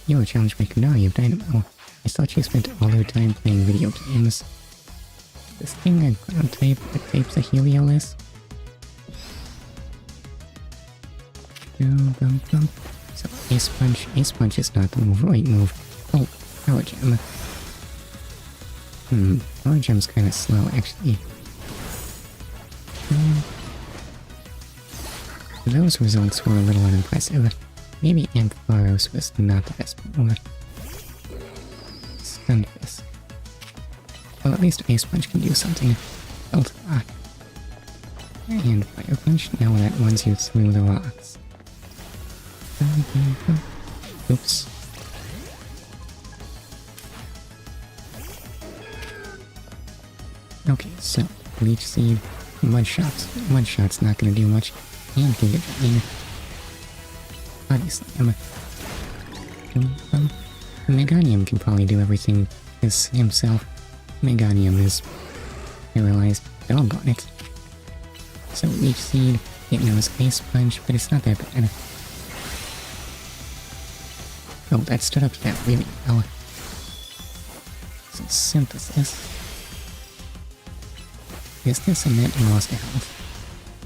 You were challenged by Canary of Dynamo. I thought you spent all her time playing video games. This thing a ground type that tapes a Heliolisk? So Ace Punch is not the right move. Oh, Power Gem. Power Gem's kinda slow actually. Those results were a little unimpressive. Maybe Ampharos was not the best move. Stun Fist. Well, at least Ace Punch can do something. Belt Rock. And Fire Punch, now that runs you through the rocks. Oops. Okay, so, Leech Seed, Mud Shot's not gonna do much, and Giga Drain. Body Slam. Meganium can probably do everything himself. Meganium is paralyzed. Doggone it. So Leech Seed, it knows Ace Punch, but it's not that bad. Oh, that stood up to that really well. So Synthesis. Is this a net loss to health?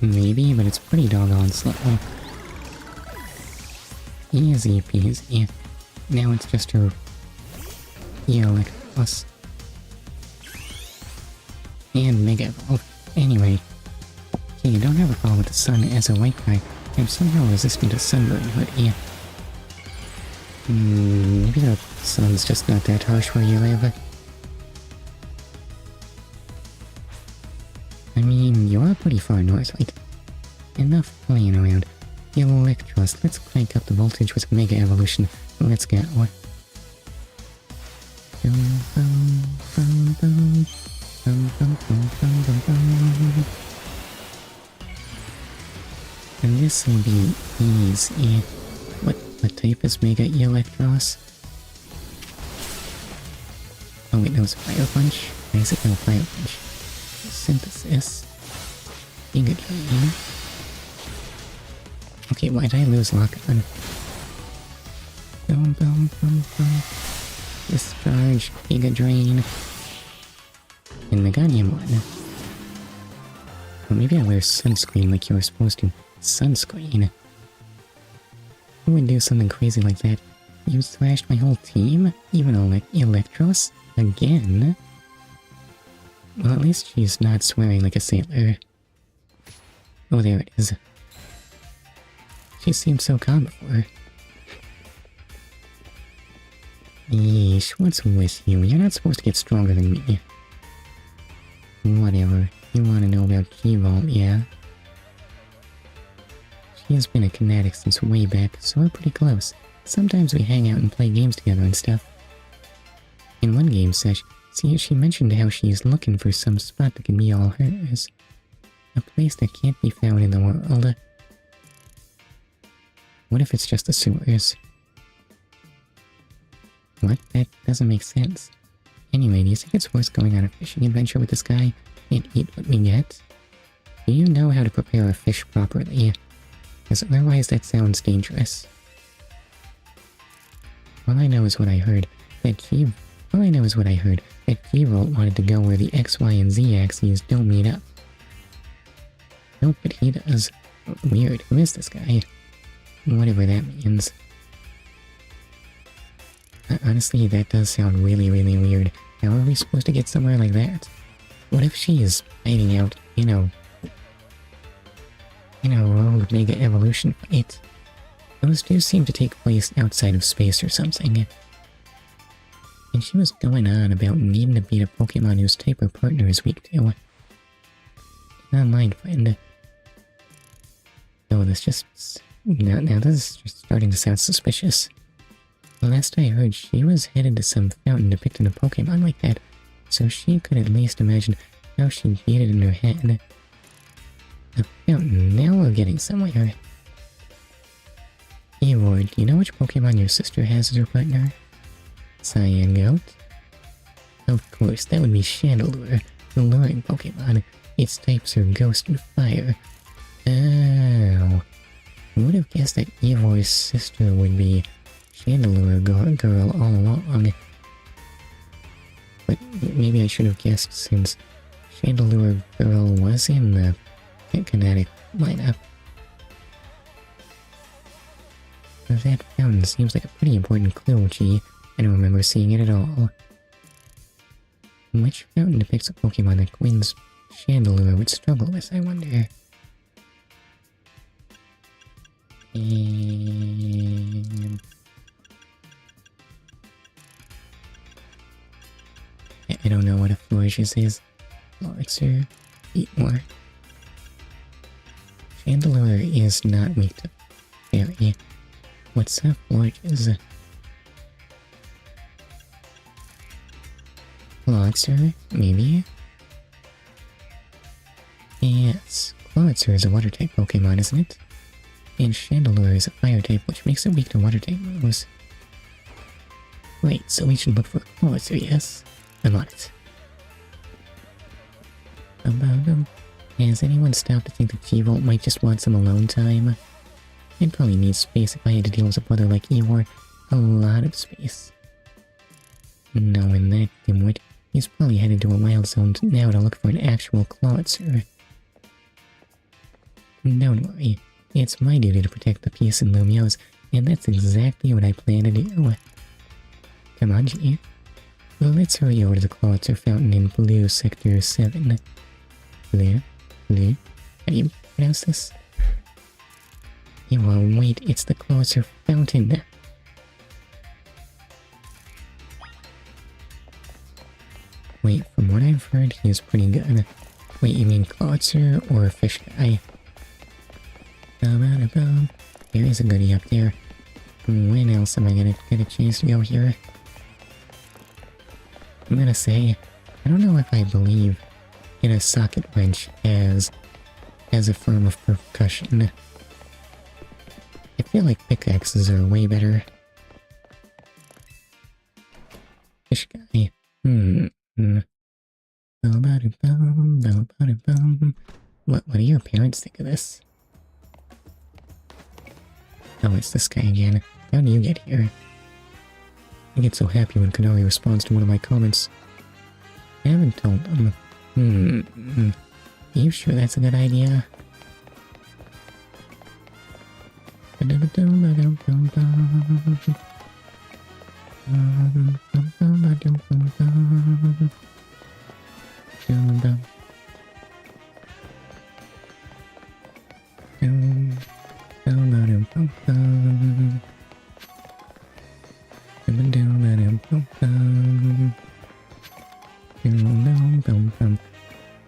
Maybe, but it's pretty doggone slow. Easy peasy. Now it's just her Electabuzz. And Mega Evolve. Anyway, okay, you don't have a problem with the sun as a white guy. I'm somehow resistant to sunburn, but yeah. Maybe the sun's just not that harsh where you live. I mean, you are pretty far north, right? Enough playing around. Electros, let's crank up the voltage with Mega Evolution. Let's go. And this will be easy. What type is Mega Electros? Oh wait, no, it's Fire Punch. Why is it no Fire Punch? Synthesis. Giga Drain. Okay, why did I lose lock on? Boom, boom, boom, boom. Discharge, Giga Drain. And Meganium one. Well, maybe I wear sunscreen like you were supposed to. Sunscreen? Who would do something crazy like that? You thrashed my whole team? Even Electros? Again? Well, at least she's not swearing like a sailor. Oh, there it is. She seemed so calm before. Yeesh, what's with you? You're not supposed to get stronger than me. Whatever. You want to know about G-Vault, yeah? She has been a kinetic since way back, so we're pretty close. Sometimes we hang out and play games together and stuff. In one game sesh, she mentioned how she's looking for some spot that can be all hers. A place that can't be found in the world. What if it's just the sewers? What? That doesn't make sense. Anyway, do you think it's worth going on a fishing adventure with this guy and eat what we get? Do you know how to prepare a fish properly? Because otherwise that sounds dangerous. All I know is what I heard. That G-Vault wanted to go where the X, Y, and Z axes don't meet up. Nope, but he does. Weird. Who is this guy? Whatever that means. Honestly, that does sound really, really weird. How are we supposed to get somewhere like that? What if she is fighting out, rogue Mega Evolution fight? Those do seem to take place outside of space or something. And she was going on about needing to beat a Pokemon whose type her partner is weak to. An online friend. Oh, this just... Now this is just starting to sound suspicious. Last I heard, she was headed to some fountain depicting a Pokemon like that, so she could at least imagine how she'd beat it in her head. A fountain, now we're getting somewhere. Eeyore, do you know which Pokemon your sister has as her partner? Cyan Goat? Of course, that would be Chandelure, the luring Pokemon. Its types are Ghost and Fire. Oh. I would have guessed that Eeyore's sister would be Chandelure Girl all along. But maybe I should have guessed since Chandelure Girl was in the kinetic lineup. That fountain seems like a pretty important clue, gee. I don't remember seeing it at all. Which fountain depicts a Pokemon that Quinn's Chandelure would struggle with, I wonder? And... I don't know what a Florges is. Florexer, eat more. Chandelure is not weak to fairy. What's a Florges? Florexer, maybe? Yes, Florexer is a water type Pokemon, isn't it? And Chandelure is a fire type, which makes it weak to water type moves. Wait, so we should look for Florexer, yes? I'm on it. Has anyone stopped to think that G-Vault might just want some alone time? I'd probably need space if I had to deal with a brother like Eeyore. A lot of space. Knowing that dimwit, he's probably headed to a wild zone now to look for an actual Clawitzer. Don't worry, it's my duty to protect the peace in Lumiose, and that's exactly what I plan to do. Come on, G. Well, let's hurry over to the Clawitzer Fountain in Blue Sector 7. Blue? How do you pronounce this? wait, it's the closer fountain. Wait, from what I've heard, he is pretty good. Wait, you mean Clotzer or Fish Guy? There is a goodie up there. When else am I gonna get a chance to go here? I'm gonna say, I don't know if I believe in a socket wrench as a form of percussion. I feel like pickaxes are way better. Fish Guy. What do your parents think of this? Oh, it's this guy again. How do you get here? I get so happy when Kanari responds to one of my comments. I haven't told them. Are you sure that's a good idea?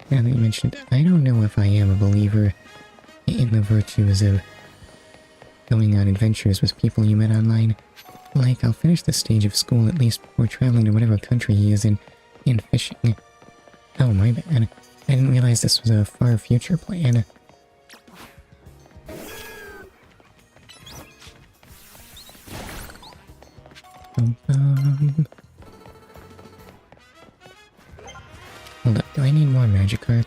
Now that you mentioned it, I don't know if I am a believer in the virtues of going on adventures with people you met online. Like, I'll finish this stage of school at least before traveling to whatever country he is in fishing. Oh, my bad. I didn't realize this was a far future plan. Hold up, do I need more Magikarp?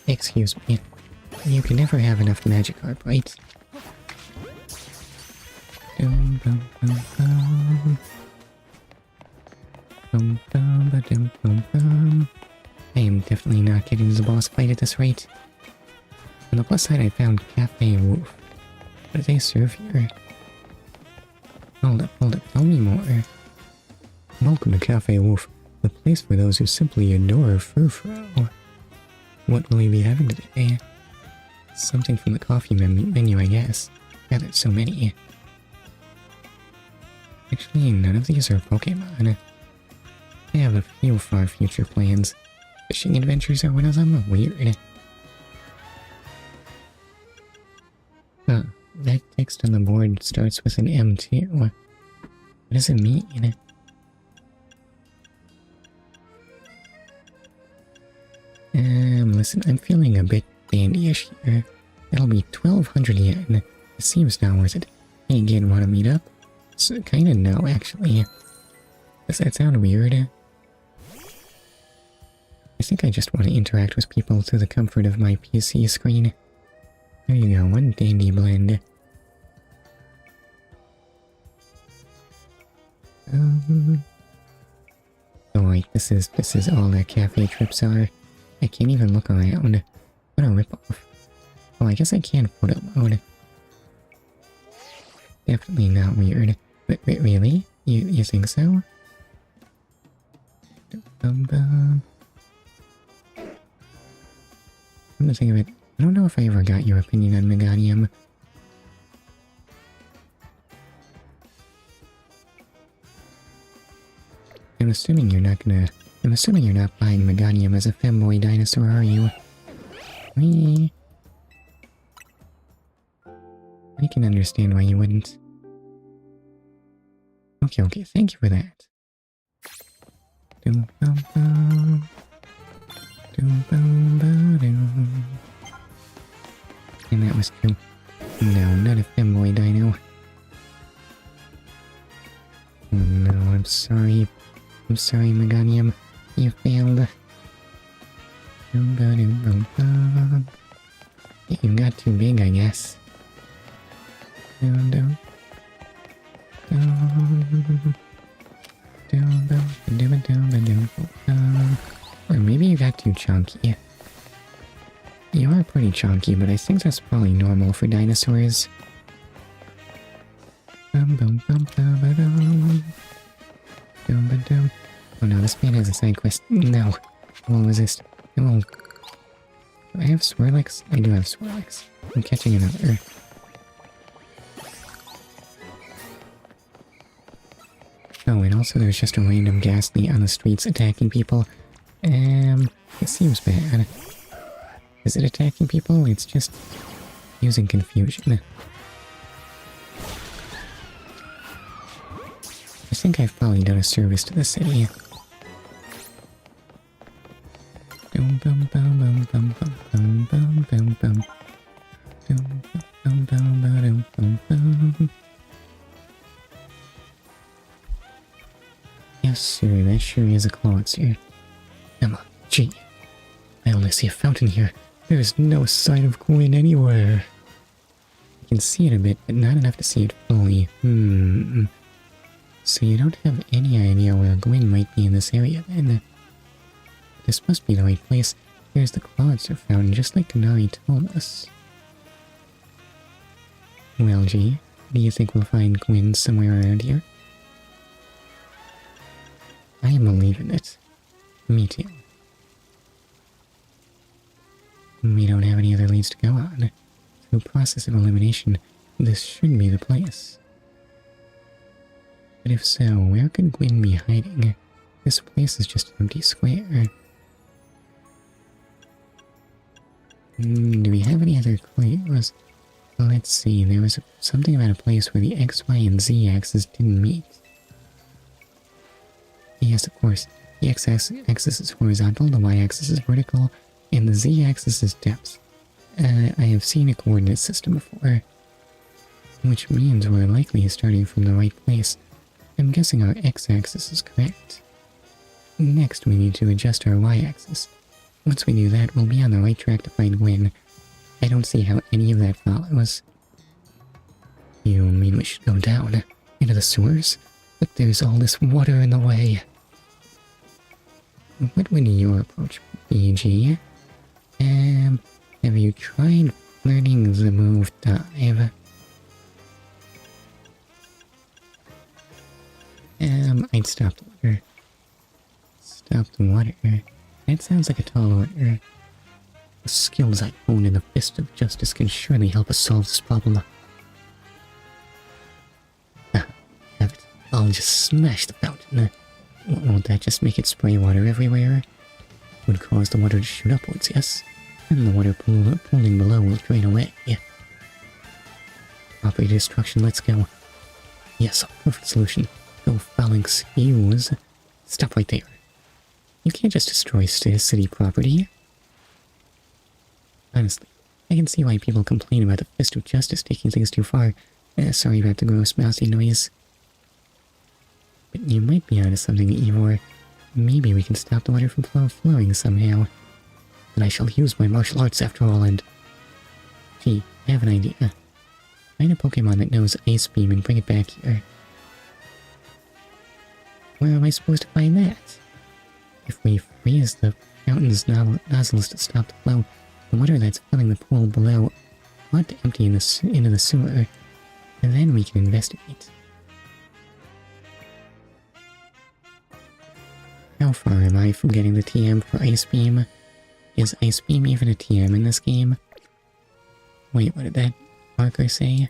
Excuse me. You can never have enough Magikarp, right? I am definitely not getting to the boss fight at this rate. On the plus side, I found Cafe Wolf. What do they serve here? Hold up, tell me more. Welcome to Cafe Wolf, the place for those who simply adore Furfro. What will we be having today? Something from the coffee menu, I guess. Yeah, there's so many. Actually, none of these are Pokemon. I have a few far future plans. Fishing adventures are one of them. Weird. Huh, that text on the board starts with an M too. What does it mean? Listen, I'm feeling a bit bandyish here. That'll be 1,200 yen. It seems not worth it. Hey, again, wanna meet up? So, kinda no, actually. Does that sound weird? I think I just want to interact with people through the comfort of my PC screen. There you go, one dandy blend. Oh wait, this is all that cafe trips are. I can't even look around. What a ripoff. Oh, I guess I can photo mode. Definitely not weird. But really? You think so? Come to think of it, I don't know if I ever got your opinion on Meganium. I'm assuming you're not buying Meganium as a femboy dinosaur, are you? Whee! I can understand why you wouldn't. Okay, thank you for that. And that was true. No, not a femboy dino. Oh no, I'm sorry. I'm sorry, Meganium. You failed. You got too big, I guess. Or maybe you got too chunky. You are pretty chunky, but I think that's probably normal for dinosaurs. Oh no, this man has a side quest. No, I won't resist. I won't. Do I have Swirlix? I do have Swirlix. I'm catching another. Oh, and also there's just a random ghastly on the streets attacking people. It seems bad. Is it attacking people? It's just using confusion. I think I've probably done a service to the city. Boom, boom, boom, boom, boom, boom, boom, boom, boom. Boom, boom, boom, boom, boom, boom. Yes, sir, that sure is a Clawitzer. Emma, gee. I only see a fountain here. There is no sign of Gwyn anywhere. I can see it a bit, but not enough to see it fully. So you don't have any idea where Gwyn might be in this area, then? This must be the right place. There's the Clawitzer fountain, just like Kanari told us. Well, gee, do you think we'll find Gwyn somewhere around here? I believe in it. Me too. We don't have any other leads to go on. Through process of elimination, this should be the place. But if so, where could Gwyn be hiding? This place is just an empty square. Do we have any other clues? Let's see, there was something about a place where the X, Y, and Z axes didn't meet. Yes, of course. The X-axis is horizontal, the Y-axis is vertical, and the Z-axis is depth. I have seen a coordinate system before. Which means we're likely starting from the right place. I'm guessing our X-axis is correct. Next, we need to adjust our Y-axis. Once we do that, we'll be on the right track to find Gwyn. I don't see how any of that follows. You mean we should go down? Into the sewers? But there's all this water in the way. What would your approach be, G? Have you tried learning the move dive? I'd stop the water. Stop the water. That sounds like a tall order. The skills I own in the Fist of Justice can surely help us solve this problem. Have it. I'll just smash the fountain. Won't that just make it spray water everywhere? Would cause the water to shoot upwards, yes? And the water pooling below will drain away. Proper destruction, let's go. Yes, a perfect solution. Go fouling skews. Stop right there. You can't just destroy city property. Honestly, I can see why people complain about the Fist of Justice taking things too far. Sorry about the gross mousy noise. But you might be onto something, Ivor. Maybe we can stop the water from flowing somehow. Then I shall use my martial arts after all and... Gee, I have an idea. Find a Pokemon that knows Ice Beam and bring it back here. Where am I supposed to find that? If we freeze the fountain's nozzles to stop the flow, the water that's filling the pool below ought to empty into the sewer, and then we can investigate. How far am I from getting the TM for Ice Beam? Is Ice Beam even a TM in this game? Wait, what did that marker say?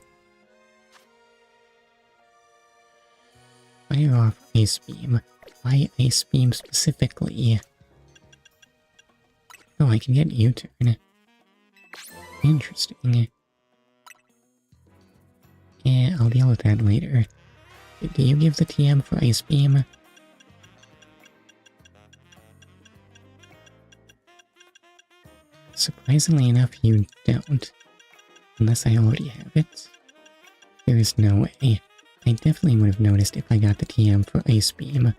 Fire off Ice Beam. Why Ice Beam specifically? Oh, I can get U-turn. Interesting. Yeah, I'll deal with that later. Do you give the TM for Ice Beam? Surprisingly enough, you don't. Unless I already have it. There is no way. I definitely would have noticed if I got the TM for Ice Beam.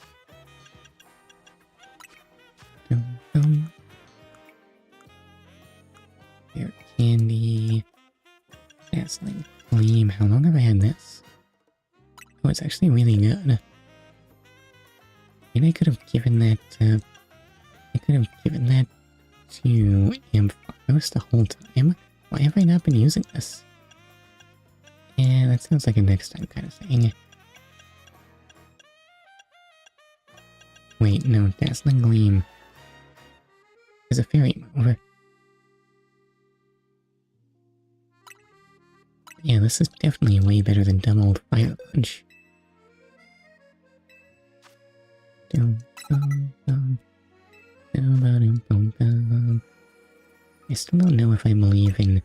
Air Candy. Dazzling Flame. How long have I had this? Oh, it's actually really good. And I could have given that, to Ampharos the whole time. Why have I not been using this? Yeah, that sounds like a next time kind of thing. Wait, no, Dazzling Gleam is a fairy move. Yeah, this is definitely way better than dumb old Fire Punch. I still don't know if I believe in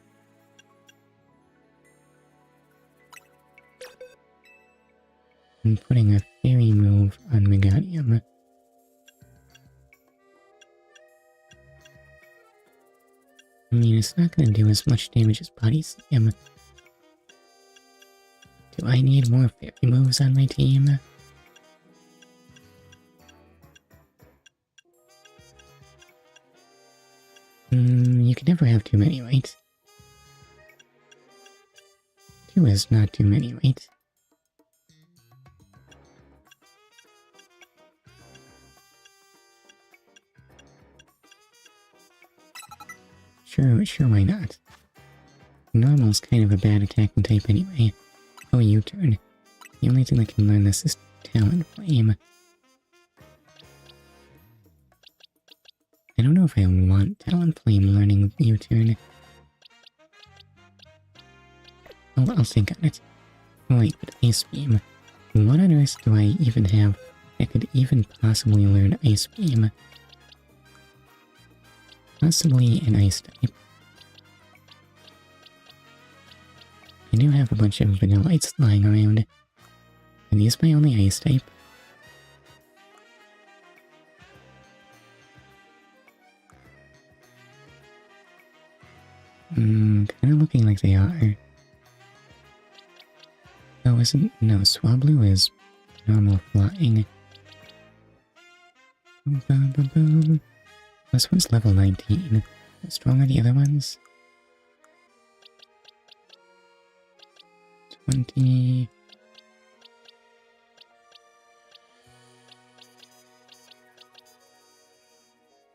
putting a fairy move on Megadium. I mean, it's not going to do as much damage as Body Slam. Do I need more fairy moves on my team? You can never have too many, right? 2 is not too many, right? Sure, why not? Normal's kind of a bad attacking type anyway. Oh, U-turn. The only thing that can learn this is Talon Flame. I don't know if I want Talon Flame learning U-turn. I'll think on it. Oh wait, but Ice Beam. What on earth do I even have that could even possibly learn Ice Beam? Possibly an Ice type. I do have a bunch of Vanillites lying around. Are these my only Ice type? Kinda looking like they are. Oh, isn't... No, Swablu is normal flying. This one's level 19. How strong are the other ones? 20...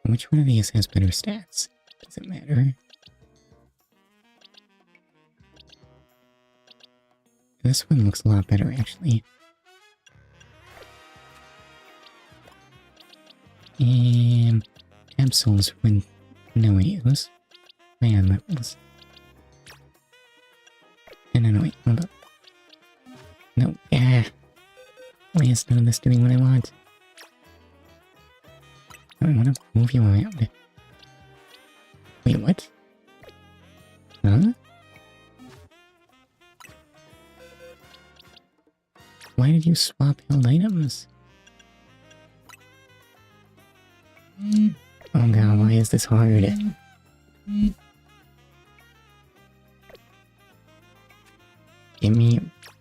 Which one of these has better stats? Does it matter? This one looks a lot better, actually. Capsules when... No, wait, those... Ion levels. No, wait, hold up. No, why is none of this doing what I want? I want to move you around. Wait, what? Huh? Why did you swap held items? Oh god, why is this hard? Give me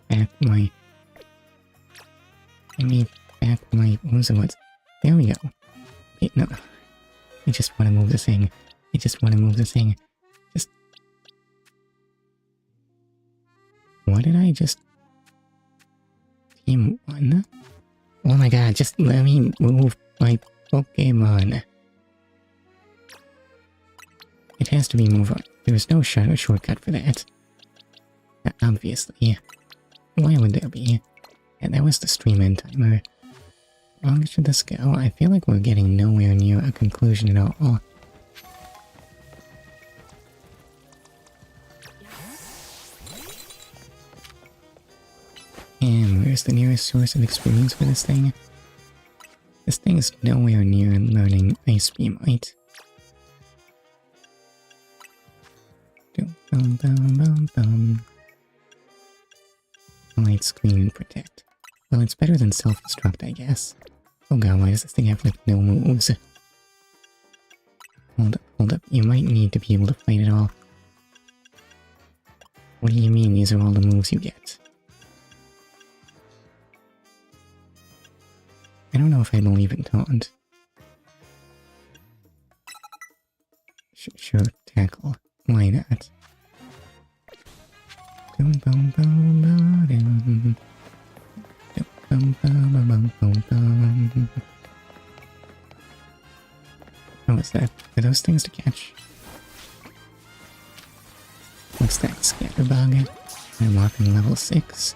back my... Woods. There we go. Okay, no. I just want to move the thing. Just... What did I just... Team 1? Oh my god, just let me move my Pokemon. It has to be move on. There's no shortcut for that. Obviously. Why would there be? Yeah, that was the stream end timer. How long should this go? I feel like we're getting nowhere near a conclusion at all. And where's the nearest source of experience for this thing? This thing is nowhere near learning Ice Beam, right? Light Screen and Protect. Well, it's better than Self-Destruct, I guess. Oh god, why does this thing have, like, no moves? Hold up. You might need to be able to fight it all. What do you mean these are all the moves you get? I don't know if I believe in Taunt. Sure, Tackle. Why not? Oh, is that? Are those things to catch? What's that? Scatterbug? I'm walking level 6.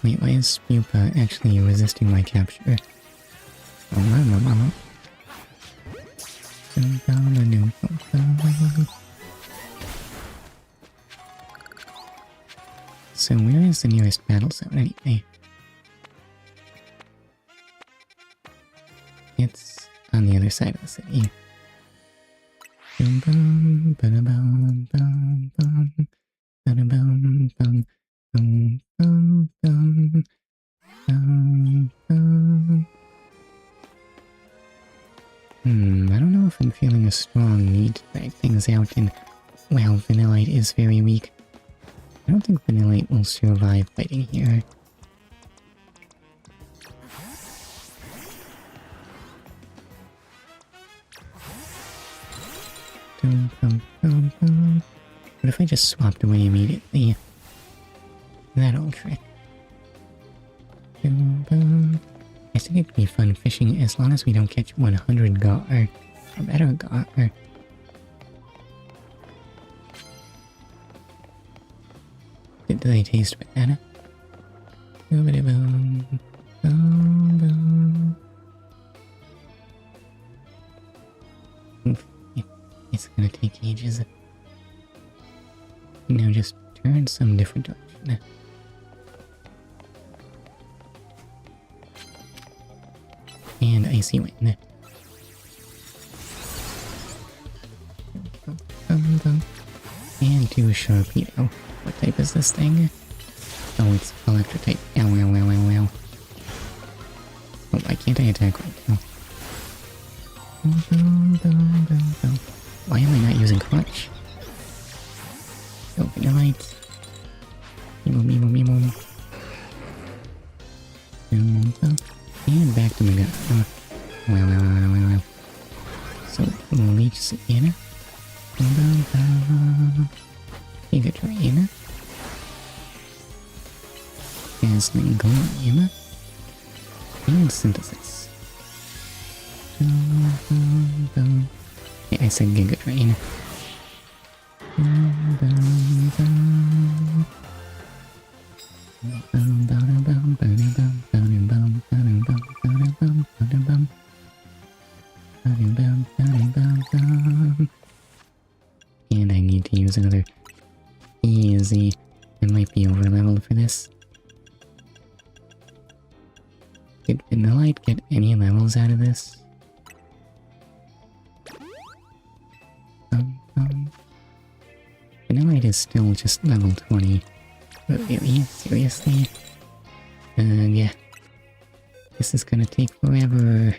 Wait, why is Spupa actually resisting my capture? so where is the nearest battle zone anyway? It's on the other side of the city. Boom, boom, ba-da-bum, bum, bum, ba-da-bum, bum, bum, bum, bum, bum, bum. I don't know if I'm feeling a strong need to drag things out, and wow, Vanillite is very weak. I don't think Vanillite will survive fighting here. Dum, dum, dum, dum. What if I just swapped away immediately? That'll trick. Dum, dum. I think it'd be fun fishing as long as we don't catch 100 gar, or better gar. Did they taste banana? Boom, boom, boom. Oof, it's gonna take ages. Now just turn some different direction. And icy wind. And do a Sharpedo. What type is this thing? Oh, it's electric type. Ow, ow, ow, ow, ow. Oh, why can't I attack right now? Why am I not using Crunch? Open your lights. Meemo, meemo, meemo. And back to Magikarp. Wow, wow, wow, wow, wow. So, Leech Sienna. Giga Drain. Dazzling Gleam. And Synthesis. Yeah, I said Giga Drain. And I need to use another easy. I might be over leveled for this. Did Vanillite get any levels out of this? Vanillite is still just level 20. Really? Seriously? Yeah. This is gonna take forever.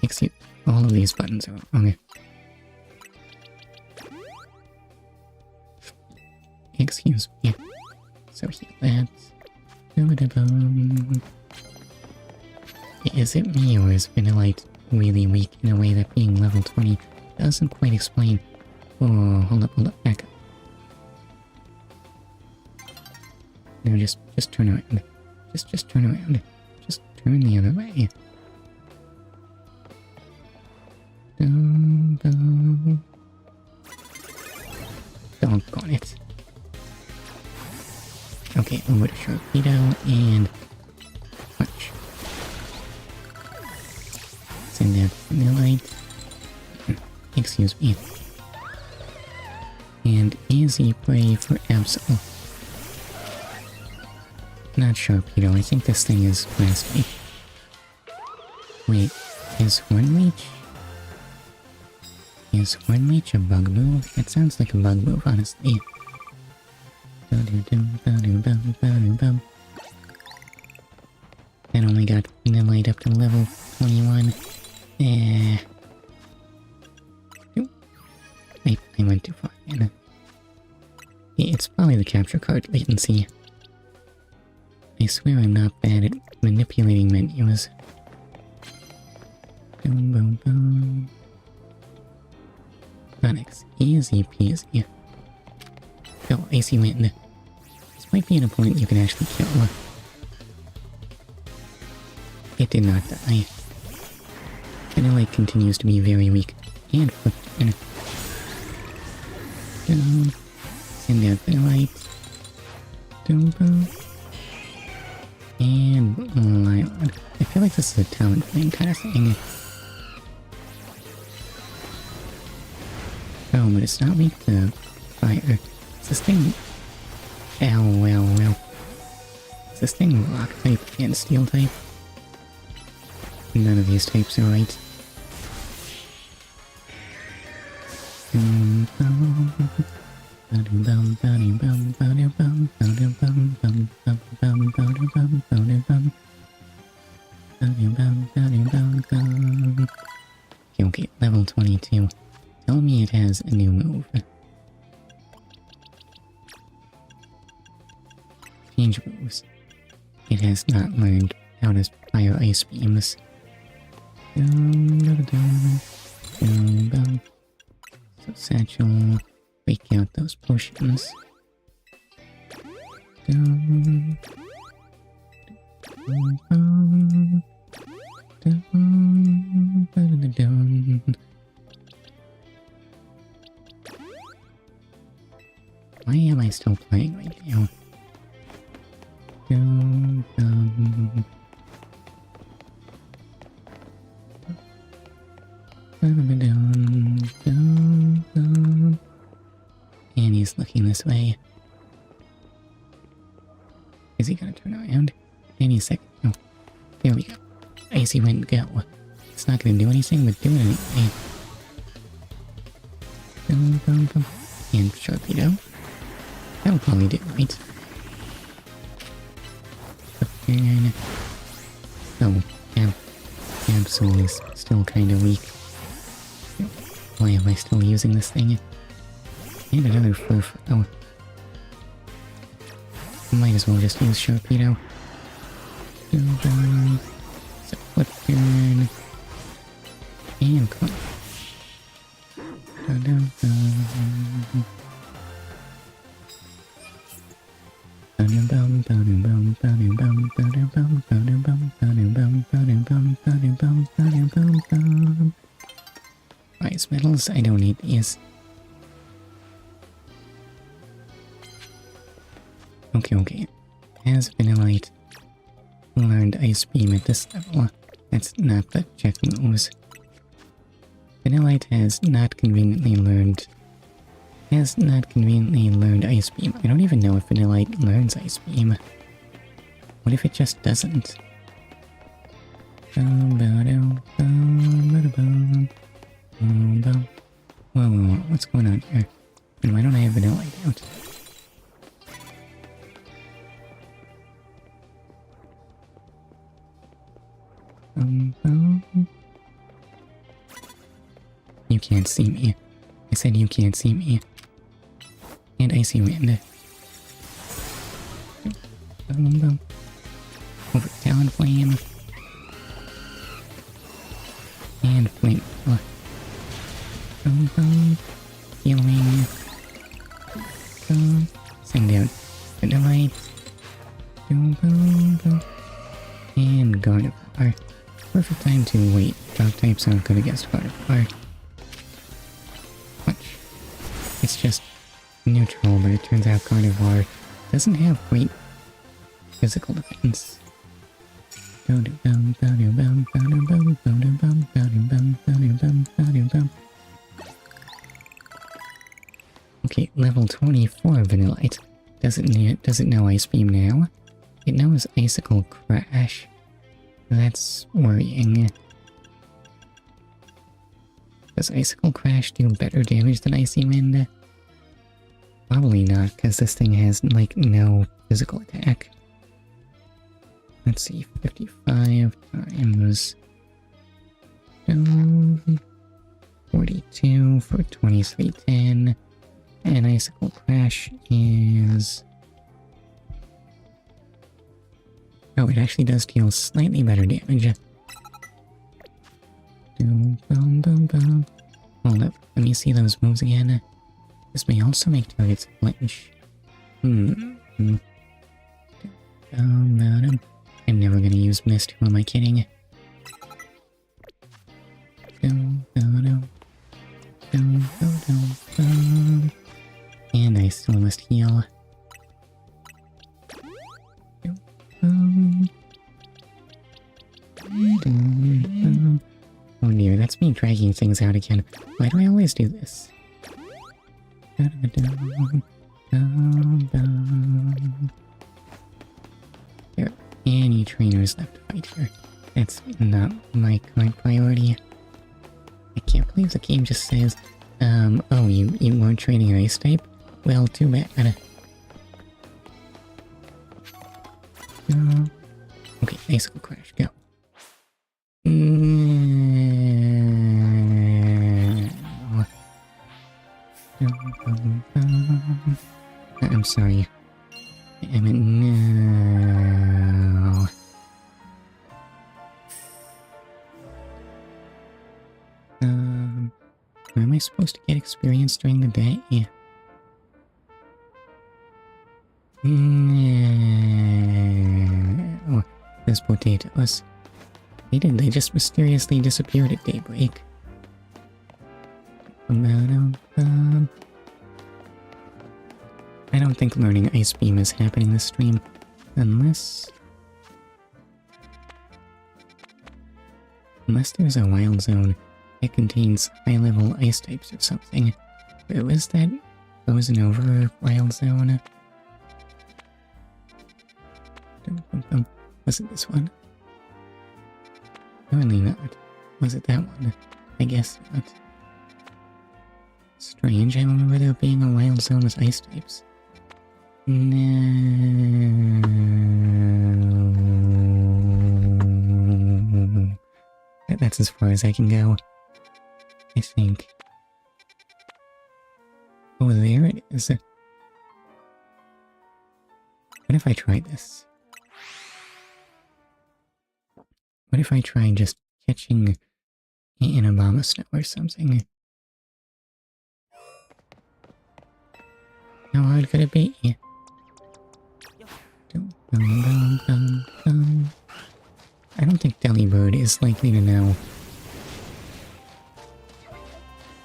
Excuse, all of these buttons are wrong. Excuse me. So heal that. Is it me, or is Vanillite really weak in a way that being level 20 doesn't quite explain? Oh, hold up, back up. No, just turn around. Just turn around. Just turn the other way. Doggone it. Okay, over to Sharpedo and punch. Send that Vanillite. Excuse me. And easy prey for Absol. Not Sharpedo, I think this thing is Blast. Wait, is Hornleech? Is Hornleech a bug move? It sounds like a bug move, honestly. That only got Vanillite up to level 21. Wait, I went too far. It's probably the capture card latency. I swear I'm not bad at manipulating menus. Boom, boom, boom. Onyx, easy peasy. Oh, Icy Wind. This might be an opponent you can actually kill. It did not die. Vanillite continues to be very weak. And flipped. Send out Vanillite. Boom. And Lylon. I feel like this is a talent flame kind of thing. Oh, but it's not weak to fire. It's this thing. Ow. Is this thing rock type and steel type? None of these types are right. Okay, level 22. Tell me it has a new move. Change moves. It has not learned how to fire ice beams. So Satchel, break out those potions. Why am I still playing right now? And he's looking this way. Is he gonna turn around? Any second. Oh, there we go. Icy wind, go. It's not gonna do anything, but do it anyway. And Sharpedo. That'll probably do, right? Oh, absolutely still kinda weak. Why am I still using this thing? And another Furfrou. Might as well just use Sharpedo. So flip turn. And come Ice metals, I don't need these. Okay. Has Vanillite learned Ice Beam at this level? That's not the check moves. Vanillite has not conveniently learned Ice Beam. I don't even know if Vanillite learns Ice Beam. What if it just doesn't? Whoa, what's going on here? And why don't I have Vanillite out? You can't see me. I said you can't see me. And Icy Wind. Over Talon Flame. And Flame. Healing. Send out Vanillite. And Gardevoir. Perfect time to wait. Dog types aren't good against Gardevoir. Watch. It's just neutral, but it turns out Gardevoir doesn't have great physical defense. Okay, level 24 Vanillite. Does it know Ice Beam now? It knows Icicle Crash. That's worrying. Does Icicle Crash do better damage than Icy Wind? Probably not, because this thing has, like, no physical attack. Let's see, 55 times 42 for 2310. And Icicle Crash is... Oh, it actually does deal slightly better damage. Hold up, let me see those moves again. This may also make targets flinch. I'm never gonna use Mist, who am I kidding? And I still must heal. Oh dear, that's me dragging things out again. Why do I always do this? There are any trainers left to fight here. That's not my current priority. I can't believe the game just says, oh, you weren't training an ice type? Well, too bad. Okay, icicle crash, go. I'm sorry. I meant no. Where am I supposed to get experience during the day? No. Those potatoes. They just mysteriously disappeared at daybreak. I don't think learning Ice Beam is happening this stream. Unless there's a wild zone that contains high-level ice types or something. Where was that frozen over wild zone? Was it this one? Apparently not. Was it that one? I guess not. Strange, I remember there being a wild zone with ice types. No. That's as far as I can go. I think. Oh, there it is. What if I try this? What if I try just catching an Obama snow or something? How hard could it be? I don't think Delibird is likely to know.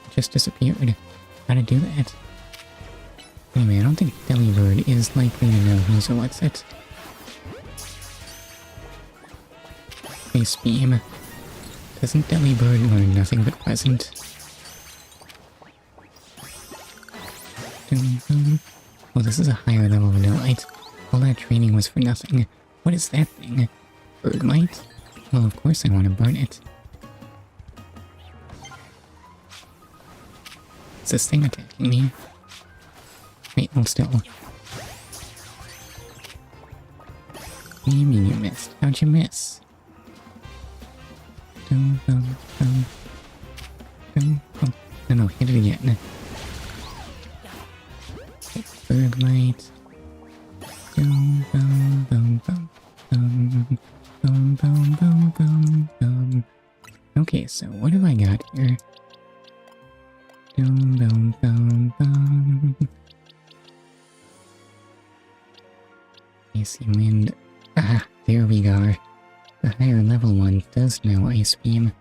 It just disappeared. How to do that? Anyway, I don't think Delibird is likely to know who's or what's it. Ice Beam. Doesn't Delibird learn nothing but present? Oh, this is a higher level of Light. All that training was for nothing. What is that thing? Bird light? Well, of course I want to burn it. Is this thing attacking me? Wait, hold still. What do you mean you missed? How'd you miss? Oh, no, hit it again. Bird light. Okay, so what have I got here? Icy wind. Ah, there we go. The higher level one does know Ice Beam.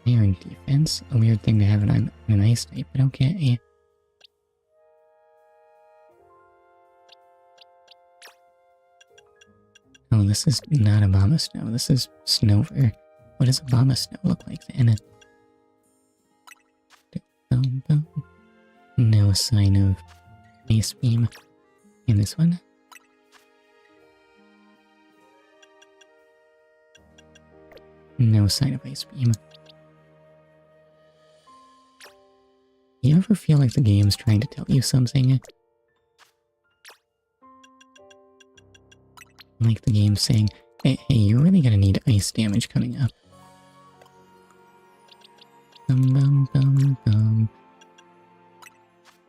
Iron defense? A weird thing to have on an ice type, but okay. Oh, this is not Obama Snow. This is Snover. What does Obama Snow look like then? No sign of Ice Beam. And this one? No sign of Ice Beam. You ever feel like the game's trying to tell you something? Like the game's saying, hey, you're really gonna need ice damage coming up.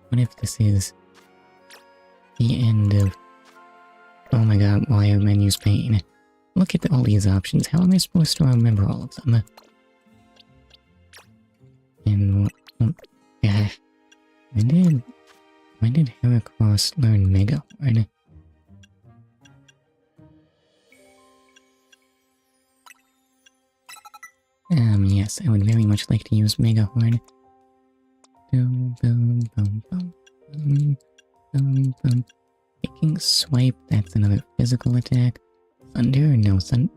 What if this is the end of... Oh my god, why are menus pain? Look at all these options. How am I supposed to remember all of them? And... yeah. When did Heracross learn Mega Horn? Yes, I would very much like to use Mega Horn. Taking Swipe, that's another physical attack. Thunder, no thunder.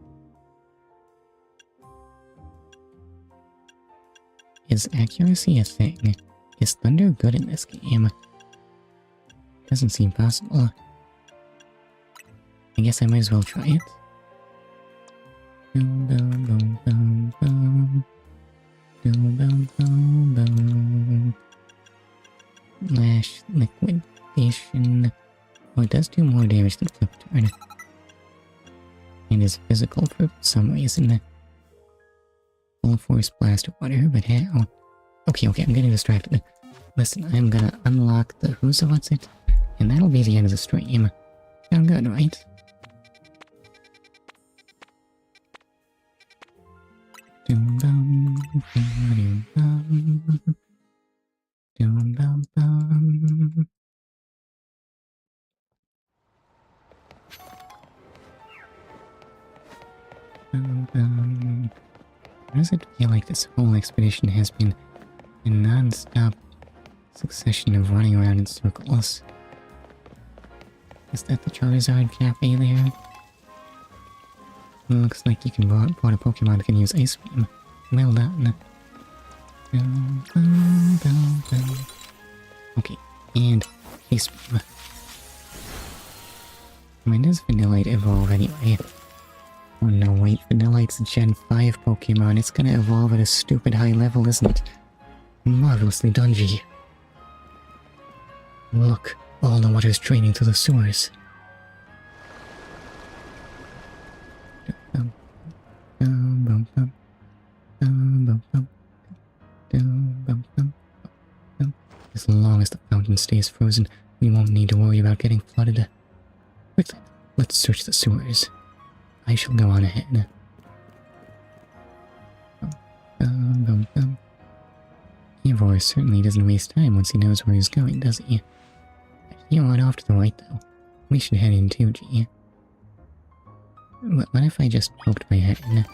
Is accuracy a thing? Is thunder good in this game? Doesn't seem possible. I guess I might as well try it. Boom, boom, boom, boom, boom. Boom, boom, boom, boom. Lash liquidation. Oh, it does do more damage than flip turn. And is physical for some reason. Full force blast of water, but how? Okay, I'm getting distracted. Listen, I'm gonna unlock the who's what's it, and that'll be the end of the stream. Sound good, right? Doom bum, doom bum, doom bum bum. Why does it feel like this whole expedition has been a non-stop succession of running around in circles? Is that the Charizard Cafe there? Looks like you can bought a Pokemon that can use Ice Beam. Well done. Okay, and Ice Beam. When does Vanillite evolve anyway? Oh no, wait, Vanillite's a Gen 5 Pokemon. It's gonna evolve at a stupid high level, isn't it? Marvelously dungy. Look, all the water's draining through the sewers. As long as the fountain stays frozen, we won't need to worry about getting flooded. Quickly, let's search the sewers. I shall go on ahead. Eivor certainly doesn't waste time once he knows where he's going, does he? He went off to the right, though. We should head in too, G. What if I just poked my head in?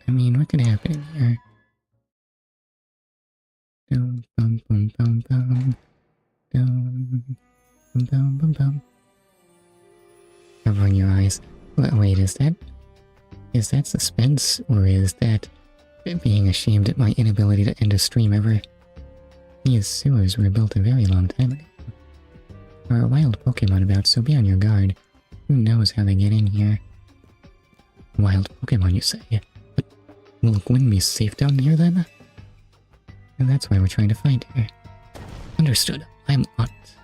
I mean, what could happen in here? Covering your eyes. Wait, is that suspense, or is that being ashamed at my inability to end a stream ever? These sewers were built a very long time ago. There are wild Pokemon about, so be on your guard. Who knows how they get in here? Wild Pokemon, you say? But will Gwen be safe down here then? And that's why we're trying to find her. Understood. I'm on it.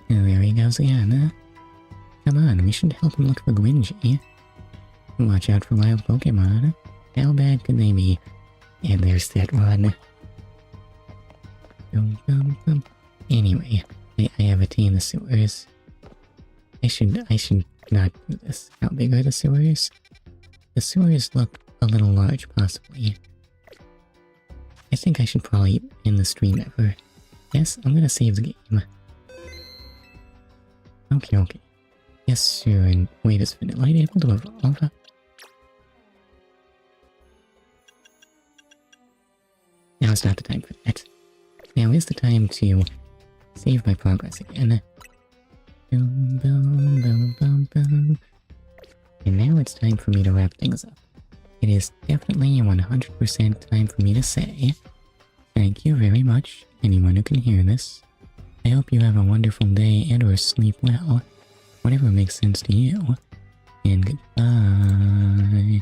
And there he goes again. Come on, we should help him look for Gwyngy. Watch out for wild Pokemon. How bad could they be? And there's that one. Anyway, I have a tea in the sewers. I should not do this. How big are the sewers? The sewers look a little large, possibly. I think I should probably end the stream ever. Yes, I'm gonna save the game. Okay. Yes, sure, and wait, is Vanillite able to evolve? Now is not the time for that. Now is the time to save my progress again. And now it's time for me to wrap things up. It is definitely 100% time for me to say thank you very much, anyone who can hear this. I hope you have a wonderful day and or sleep well, whatever makes sense to you. And goodbye.